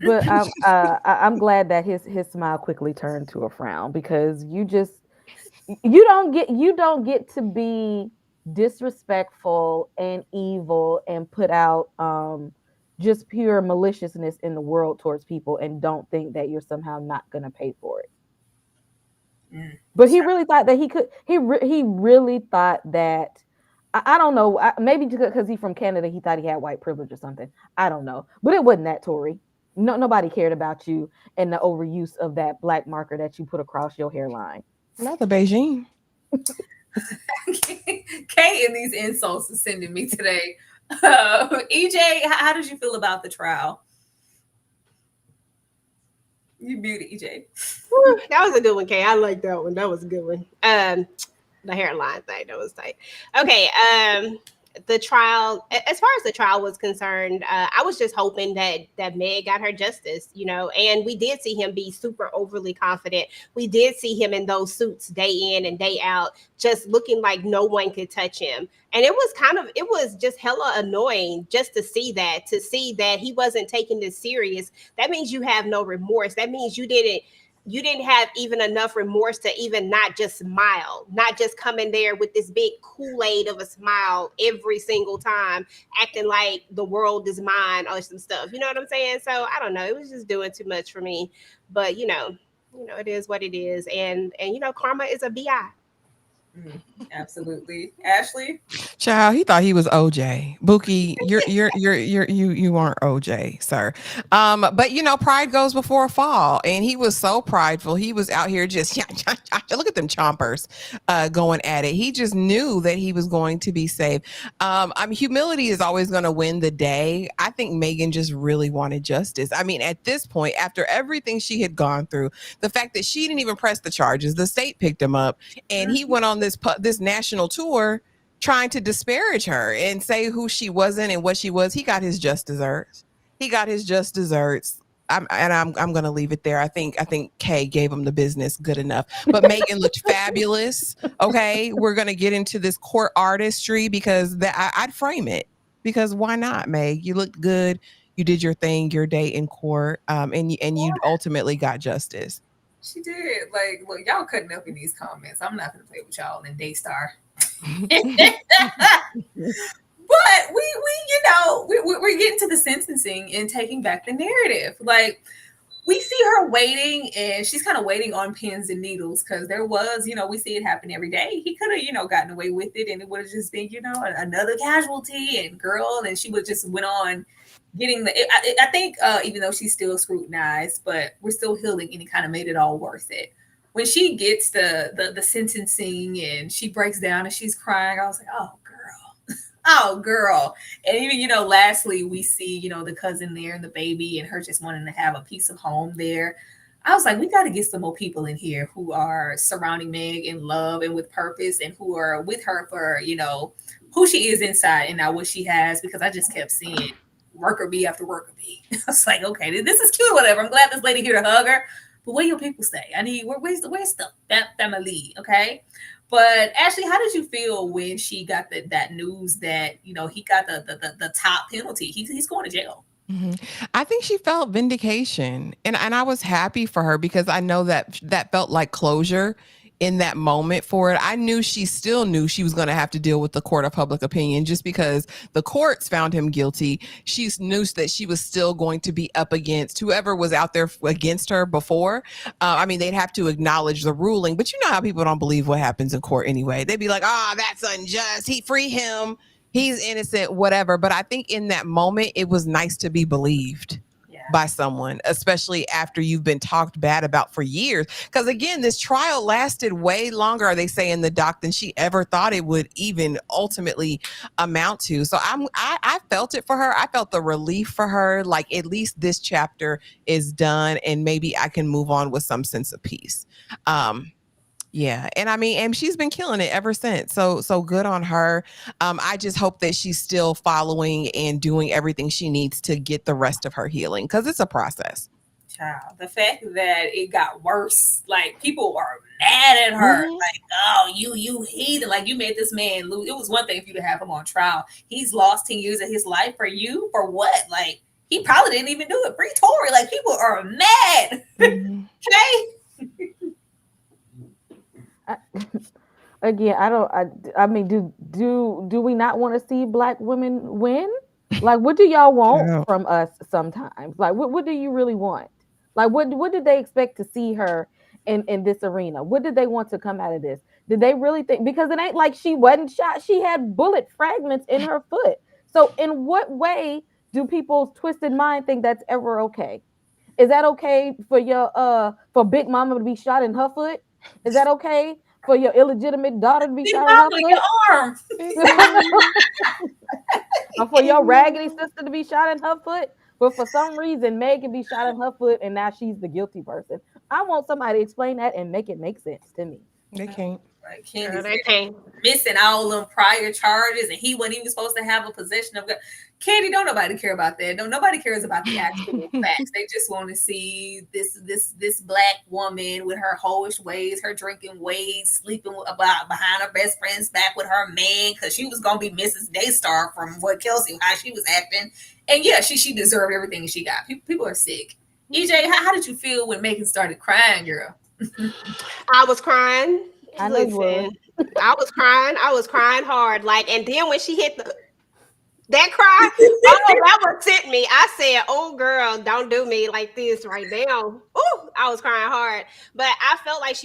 But I'm glad that his smile quickly turned to a frown, because you don't get to be disrespectful and evil and put out just pure maliciousness in the world towards people and don't think that you're somehow not going to pay for it. But he really thought that he could. He really thought that. I don't know. Maybe because he's from Canada, he thought he had white privilege or something. I don't know. But it wasn't that, Tory. No, nobody cared about you and the overuse of that black marker that you put across your hairline. Not the Beijing. Kay and these insults are sending me today. EJ, how did you feel about the trial? You muted, EJ. That was a good one, Kay. I like that one. That was a good one. The hairline thing, that was tight. Okay. The trial, as far as the trial was concerned, I was just hoping that Meg got her justice, you know, and we did see him be super overly confident. We did see him in those suits day in and day out, just looking like no one could touch him. And it was just hella annoying just to see that he wasn't taking this serious. That means you have no remorse. That means you didn't have even enough remorse to even not just smile, not just come in there with this big Kool-Aid of a smile every single time, acting like the world is mine or some stuff. You know what I'm saying? So I don't know. It was just doing too much for me. But you know, it is what it is. And you know, karma is a BI. Absolutely. Ashley? Child, he thought he was OJ. Buki, you aren't OJ, sir. But you know, pride goes before a fall, and he was so prideful. He was out here just look at them chompers going at it. He just knew that he was going to be saved. Humility is always going to win the day. I think Megan just really wanted justice. I mean, at this point, after everything she had gone through, the fact that she didn't even press the charges, the state picked him up, and he went on this national tour trying to disparage her and say who she wasn't and what she was. He got his just desserts. I'm going to leave it there. I think Kay gave him the business good enough. But Megan looked fabulous. Okay, we're going to get into this court artistry because I'd frame it, because why not, Meg? You looked good. You did your thing, your day in court, and you ultimately got justice. She did. Like, look, y'all cutting up in these comments. I'm not going to play with y'all in Daystar. But we're getting to the sentencing and taking back the narrative. Like, we see her waiting, and she's kind of waiting on pins and needles because there was, we see it happen every day. He could have, gotten away with it, and it would have just been, another casualty and girl, and she would just went on getting the. I think even though she's still scrutinized, but we're still healing, and it kind of made it all worth it. When she gets the sentencing and she breaks down and she's crying, I was like, oh girl. And even, lastly, we see, the cousin there and the baby and her just wanting to have a piece of home there. I was like, we got to get some more people in here who are surrounding Meg in love and with purpose, and who are with her for, who she is inside and not what she has, because I just kept seeing worker bee after worker bee. I was like, okay, this is cute, whatever. I'm glad this lady here to hug her. But where your people stay? I need, where's the family? Okay. But Ashley, how did you feel when she got that news that he got the top penalty? He's going to jail. Mm-hmm. I think she felt vindication, and I was happy for her because I know that felt like closure in that moment for it. I knew she still knew she was going to have to deal with the court of public opinion just because the courts found him guilty. She knew that she was still going to be up against whoever was out there against her before. They'd have to acknowledge the ruling, but you know how people don't believe what happens in court anyway. They'd be like, that's unjust. Free him. He's innocent, whatever. But I think in that moment, it was nice to be believed by someone, especially after you've been talked bad about for years. Because again, this trial lasted way longer, they say in the doc, than she ever thought it would even ultimately amount to. So I felt it for her. I felt the relief for her. Like, at least this chapter is done, and maybe I can move on with some sense of peace. Yeah. And she's been killing it ever since. So good on her. I just hope that she's still following and doing everything she needs to get the rest of her healing, because it's a process. Child, the fact that it got worse, like, people are mad at her. Mm-hmm. Like, oh, you heathen, like, you made this man lose. It was one thing for you to have him on trial. He's lost 10 years of his life for you. For what? Like, he probably didn't even do it. Free Tory. Like, people are mad. Mm-hmm. Okay. Again, do we not want to see Black women win? Like, what do y'all want from us sometimes? Like, what do you really want? Like, what did they expect to see her in this arena? What did they want to come out of this? Did they really think, because it ain't like she wasn't shot, she had bullet fragments in her foot. So in what way do people's twisted mind think that's ever okay? Is that okay for Big Mama to be shot in her foot? Is that okay for your illegitimate daughter to be shot in her foot? Your arm. Or for your raggedy sister to be shot in her foot? But for some reason, Meg can be shot in her foot, and now she's the guilty person. I want somebody to explain that and make it make sense to me. They can't. Like, Candy's missing all them prior charges, and he wasn't even supposed to have a position of. Candy, don't nobody care about that. No, nobody cares about the actual facts. They just want to see this Black woman with her hoish ways, her drinking ways, sleeping behind her best friend's back with her man, because she was gonna be Mrs. Daystar from what Kelsey, how she was acting. And yeah, she deserved everything she got. People are sick. EJ, how did you feel when Megan started crying, girl? I was crying. I know you were. I was crying hard. Like, and then when she hit that cry, that would tip me. I said, oh girl, don't do me like this right now. Ooh, I was crying hard. But I felt like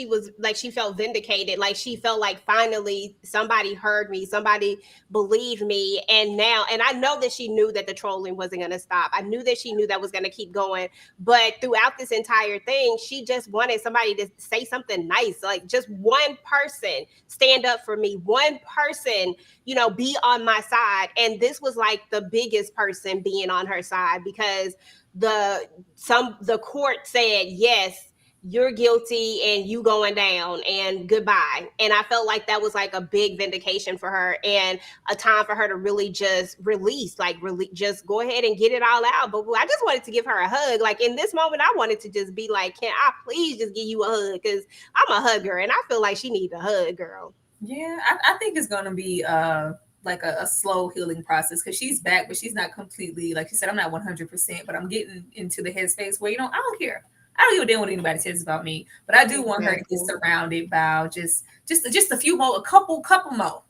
she felt vindicated. Like, she felt like finally somebody heard me, somebody believed me. And I know that she knew that the trolling wasn't going to stop. I knew that she knew that was going to keep going. But throughout this entire thing, she just wanted somebody to say something nice. Like, just one person stand up for me, one person, be on my side. And this was like the biggest person being on her side, because the court said, yes, you're guilty and you going down and goodbye. And I felt like that was like a big vindication for her, and a time for her to really just just go ahead and get it all out. But I just wanted to give her a hug. Like, in this moment, I wanted to just be like, can I please just give you a hug? Because I'm a hugger and I feel like she needs a hug, girl. Yeah, I think it's going to be like a slow healing process, because she's back, but she's not completely, like you said, I'm not 100%, but I'm getting into the headspace where, I don't care. I don't even deal with what anybody says about me, but I do want her to get surrounded by just a few more, couple more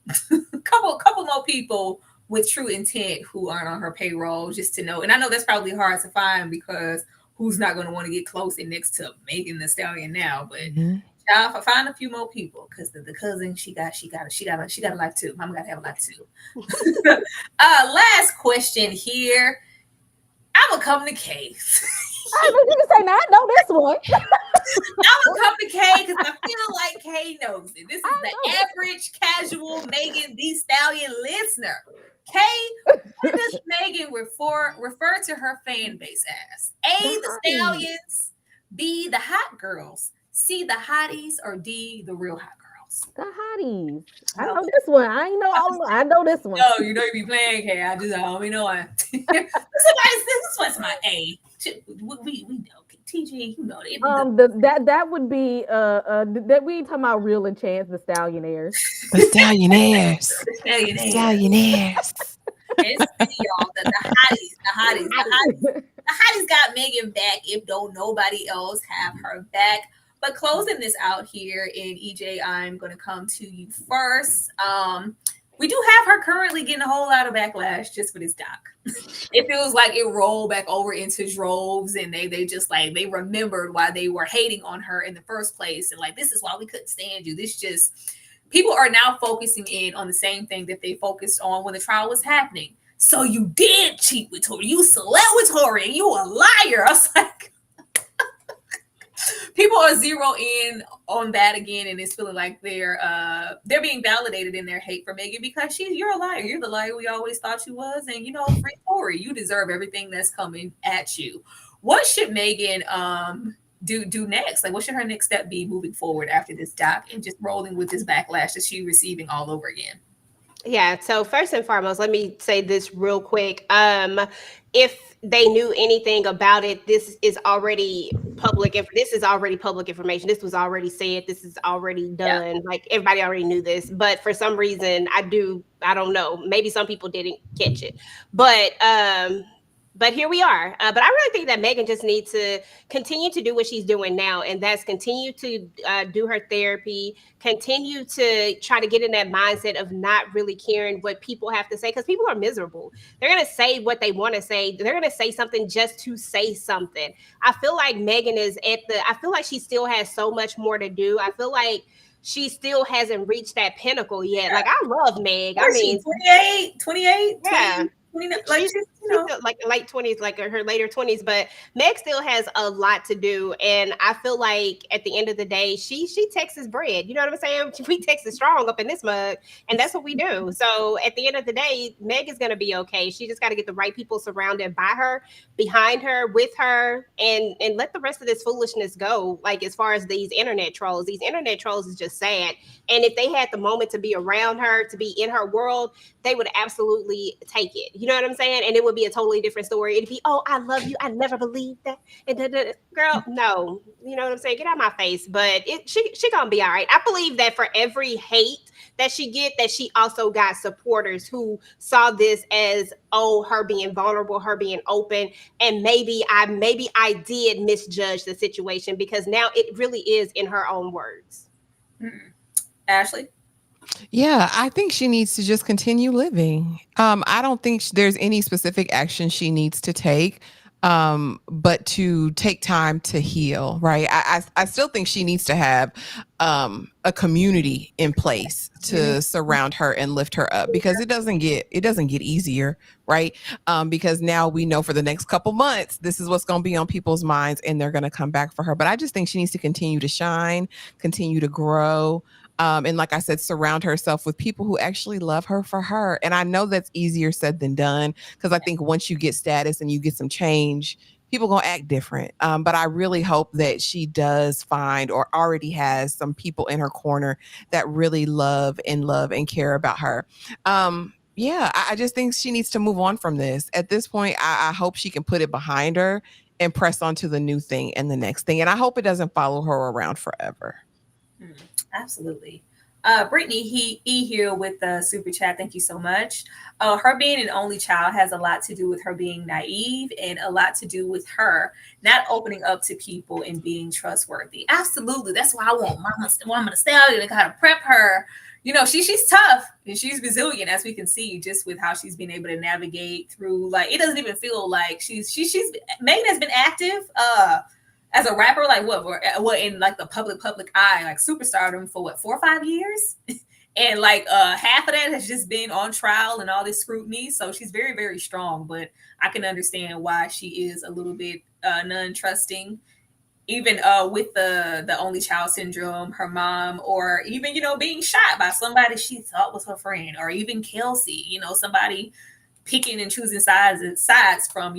people with true intent who aren't on her payroll, just to know. And I know that's probably hard to find, because who's not going to want to get close and next to Megan Thee Stallion now. But Mhm. y'all find a few more people because the cousin she got a life too. Mama got to have a life too. Last question here. I'm gonna come to Kay. I mean, you can say, "Now I know this one." I'm gonna come to Kay because I feel like Kay knows it. This is the average casual Megan Thee Stallion listener. Kay, what does Megan refer to her fan base as? A, the Stallions, B, the hot girls, C, the hotties, or D, the real hot girls? The hotties. I know this one. I ain't know all of them. I know this one. No, you know you be playing, Kay. I don't even know why. This one's my A. We know. TG, you know it. That would be that we talking about Real and Chance, the Stallionaires. The Stallionaires. The Stallionaires. It's y'all, the hotties. The hotties got Megan back if don't nobody else have her back. But closing this out here, and EJ, I'm going to come to you first. We do have her currently getting a whole lot of backlash just for this doc. It feels like it rolled back over into droves, and they just like they remembered why they were hating on her in the first place, and like this is why we couldn't stand you. This just people are now focusing in on the same thing that they focused on when the trial was happening. So you did cheat with Tory, you slept with Tory, and you a liar. I was like, people are zero in on that again, and it's feeling like they're being validated in their hate for Megan because you're a liar. You're the liar we always thought you was, and free Tory. You deserve everything that's coming at you. What should Megan do next? Like, what should her next step be moving forward after this doc and just rolling with this backlash that she's receiving all over again? Yeah. So first and foremost, let me say this real quick. If they knew anything about it, this is already public. This is already public information. This was already said. This is already done. Yeah. Like everybody already knew this, but for some reason, I don't know. Maybe some people didn't catch it, but here we are. But I really think that Megan just needs to continue to do what she's doing now. And that's continue to do her therapy, continue to try to get in that mindset of not really caring what people have to say, because people are miserable. They're going to say what they want to say. They're going to say something just to say something. I feel like Megan I feel like she still has so much more to do. I feel like she still hasn't reached that pinnacle yet. Like, I love Meg. I mean, 28? Yeah. 20, like she's like late 20s, like her later 20s, but Meg still has a lot to do. And I feel like at the end of the day, she Texas bred. You know what I'm saying? We Texas strong up in this mug, and that's what we do. So at the end of the day, Meg is going to be okay. She just got to get the right people surrounded by her, behind her, with her, and let the rest of this foolishness go. Like, as far as these internet trolls is just sad. And if they had the moment to be around her, to be in her world, they would absolutely take it. You know what I'm saying? And it would be a totally different story. It'd be, oh, I love you. I never believed that. And girl, no. You know what I'm saying? Get out of my face. But she gonna be all right. I believe that for every hate that she get, that she also got supporters who saw this as, oh, her being vulnerable, her being open. And maybe I did misjudge the situation, because now it really is in her own words. Ashley? Yeah, I think she needs to just continue living. I don't think there's any specific action she needs to take, but to take time to heal, right? I still think she needs to have a community in place to surround her and lift her up, because it doesn't get easier, right? Because now we know for the next couple months, this is what's going to be on people's minds, and they're going to come back for her. But I just think she needs to continue to shine, continue to grow. And like I said, surround herself with people who actually love her for her. And I know that's easier said than done, because I think once you get status and you get some change, people gonna act different. But I really hope that she does find, or already has, some people in her corner that really love and care about her. Yeah, I just think she needs to move on from this. At this point, I hope she can put it behind her and press on to the new thing and the next thing. And I hope it doesn't follow her around forever. Absolutely. Brittany E here with the super chat. Thank you so much. Her being an only child has a lot to do with her being naive, and a lot to do with her not opening up to people and being trustworthy. Absolutely. That's why I want Mama Stallion to kind of prep her, she's tough and she's resilient, as we can see just with how she's been able to navigate through. Like, it doesn't even feel like she's Megan has been active as a rapper, like what in like the public eye, like superstardom for what, 4 or 5 years. And like half of that has just been on trial and all this scrutiny. So she's very, very strong, but I can understand why she is a little bit non-trusting, even with the only child syndrome, her mom, or even, being shot by somebody she thought was her friend, or even Kelsey, somebody picking and choosing sides from,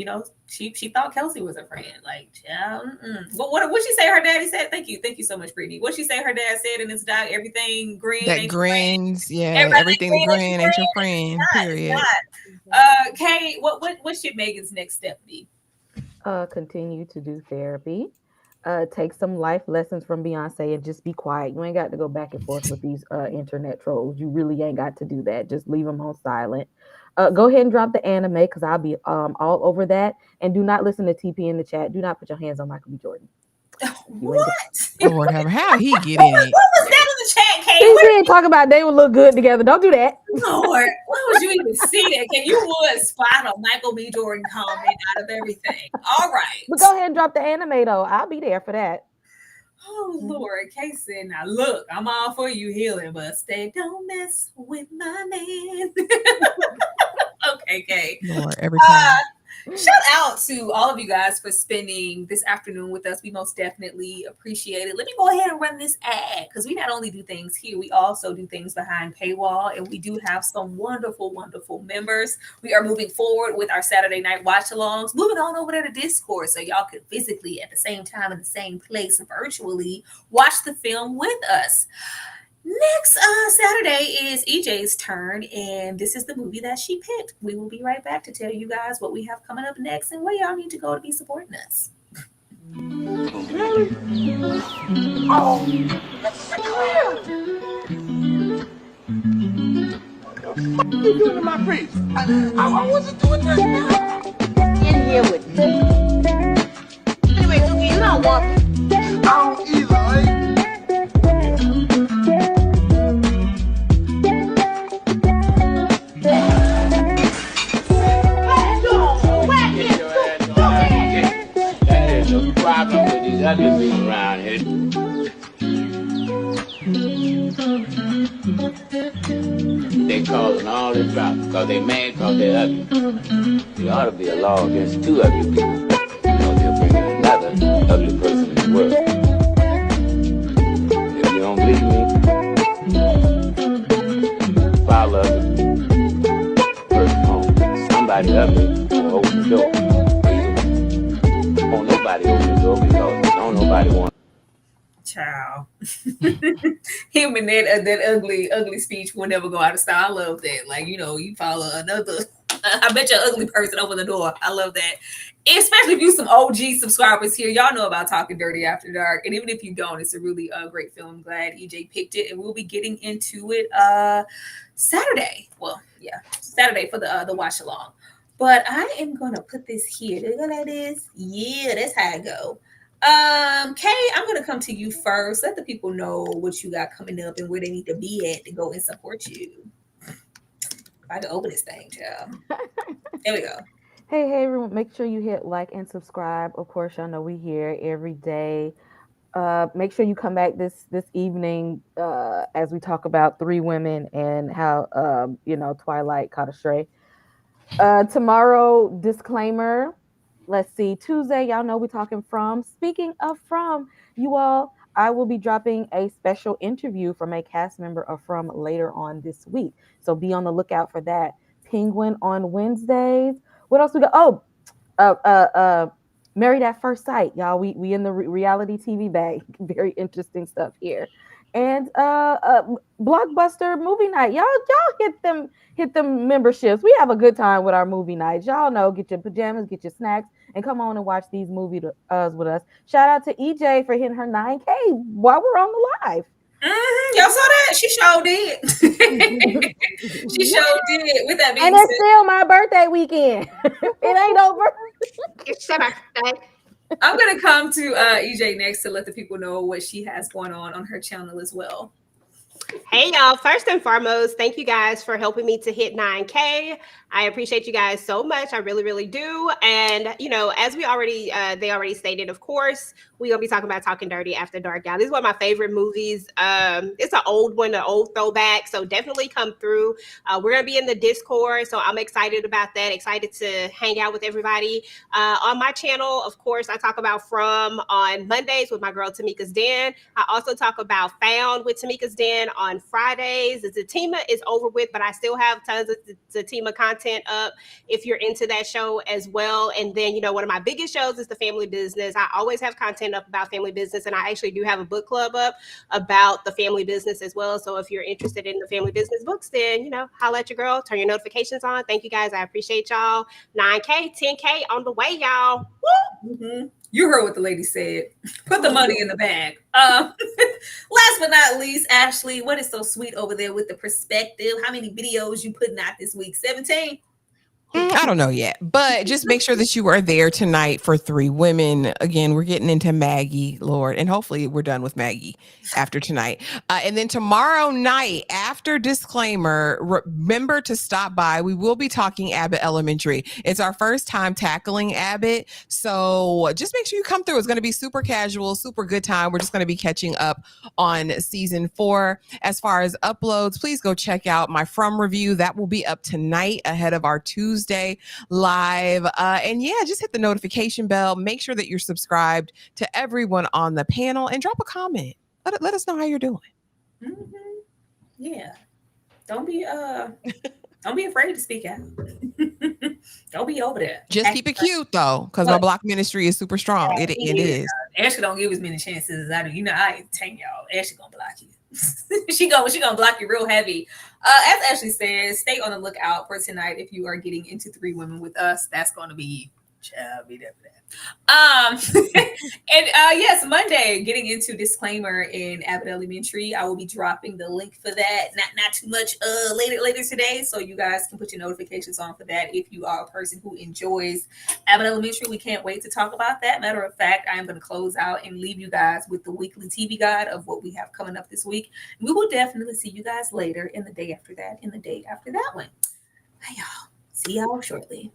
she thought Kelsey was her friend. Like, but what she say her daddy said? Thank you so much, Brittany. What she say her dad said in his doc? Everything green That ain't grins, your yeah. friend. Everything that grin ain't your friend. Period. Kay, what should Megan's next step be? Continue to do therapy. Take some life lessons from Beyonce and just be quiet. You ain't got to go back and forth with these internet trolls. You really ain't got to do that. Just leave them on silent. Go ahead and drop the anime because I'll be all over that. And do not listen to TP in the chat. Do not put your hands on Michael B. Jordan. What? Lord have how he get in it. What was that in the chat, Kay? He didn't talk about they would look good together. Don't do that. Lord, why would you even see that? Kay, you would spot a Michael B. Jordan comment out of everything. All right. But go ahead and drop the anime though. I'll be there for that. Oh Lord, Kay said, now look, I'm all for you healing, but don't mess with my man. Okay, Kay. Lord, every time. Shout out to all of you guys for spending this afternoon with us. We most definitely appreciate it. Let me go ahead and run this ad, because we not only do things here, we also do things behind paywall, and we do have some wonderful, wonderful members. We are moving forward with our Saturday night watch-alongs, moving on over to Discord so y'all could physically at the same time in the same place virtually watch the film with us. Next Saturday is EJ's turn, and this is the movie that she picked. We will be right back to tell you guys what we have coming up next and where y'all need to go to be supporting us. Oh, clear. What are you doing in my face? I wasn't doing nothing. In here with me. Anyway, Suki, you don't want me. I don't either, right? Problem with these other people around here. They causing all this problem because they mad because they're ugly. There ought to be a law against 2 ugly people. They'll bring in another ugly person in the world. If you don't believe me, file ugly person home. Somebody ugly will open the door. Won't nobody open the door because don't nobody want. Child. Him and that ugly speech will never go out of style. I love that. Like, you follow another. I bet your ugly person open the door. I love that. Especially if you some OG subscribers here. Y'all know about Talking Dirty After Dark. And even if you don't, it's a really great film. I'm glad EJ picked it. And we'll be getting into it Saturday. Well, yeah, Saturday for the watch along. But I am gonna put this here. Do you go like this? Yeah, that's how I go. Kay, I'm gonna come to you first. Let the people know what you got coming up and where they need to be at to go and support you. If I can open this thing, child. There we go. Hey everyone, make sure you hit like and subscribe. Of course, y'all know we here every day. Make sure you come back this evening as we talk about 3 women and how Twilight caught a stray. Tomorrow, disclaimer. Let's see. Tuesday, y'all know we're talking From. Speaking of From, you all, I will be dropping a special interview from a cast member of From later on this week. So be on the lookout for that. Penguin on Wednesdays. What else we got? Married at First Sight, y'all. We in the reality TV bag. Very interesting stuff here. And Blockbuster movie night. Y'all hit them memberships. We have a good time with our movie nights. Y'all know, get your pajamas, get your snacks, and come on and watch these movies with us. Shout out to EJ for hitting her 9K while we're on the live. Y'all saw that? She sure did. She sure did. With that being and it's still my birthday weekend. It ain't over. It's your birthday. I'm gonna come to EJ next to let the people know what she has going on her channel as well. Hey y'all, first and foremost, thank you guys for helping me to hit 9K. I appreciate you guys so much. I really, really do. And as we already they already stated, of course, we're gonna be talking about Talking Dirty After Dark. Y'all, this is one of my favorite movies. It's an old one, an old throwback. So definitely come through. We're gonna be in the Discord, so I'm excited about that. Excited to hang out with everybody. On my channel, of course, I talk about From on Mondays with my girl Tamika's Den. I also talk about Found with Tamika's Den on Fridays. The Zatima is over with, but I still have tons of Zatima content up if you're into that show as well. And then, one of my biggest shows is the Family Business. I always have content up about family business, and I actually do have a book club up about the family business as well. So if you're interested in the family business books, then, holla at your girl, turn your notifications on. Thank you guys. I appreciate y'all. 9K, 10K on the way, y'all. Woo! Mm-hmm. You heard what the lady said. Put the money in the bag. Last but not least, Ashley, what is so sweet over there with the perspective? How many videos you putting out this week? 17? I don't know yet, but just make sure that you are there tonight for Three Women. Again, we're getting into Maggie, Lord, and hopefully we're done with Maggie after tonight. And then tomorrow night, after Disclaimer, remember to stop by. We will be talking Abbott Elementary. It's our first time tackling Abbott, so just make sure you come through. It's going to be super casual, super good time. We're just going to be catching up on season 4. As far as uploads, please go check out my From review. That will be up tonight ahead of our Tuesday live. And yeah, just hit the notification bell. Make sure that you're subscribed to everyone on the panel and drop a comment. Let us know how you're doing. Mm-hmm. Yeah. Don't be afraid to speak out. Don't be over there. Just keep it cute though, because my block ministry is super strong. It is. Ashley don't give as many chances as I do. I ain't telling y'all. Ashley gonna block you. she gonna block you real heavy. As Ashley says, stay on the lookout for tonight. If you are getting into Three Women with us, that's gonna be be there for that. And yes, Monday, getting into Disclaimer in Abbott Elementary. I will be dropping the link for that. Not too much later today, so you guys can put your notifications on for that. If you are a person who enjoys Abbott Elementary, we can't wait to talk about that. Matter of fact, I am going to close out and leave you guys with the weekly TV guide of what we have coming up this week. We will definitely see you guys later in the day after that, in the day after that one. Hey y'all, see y'all shortly.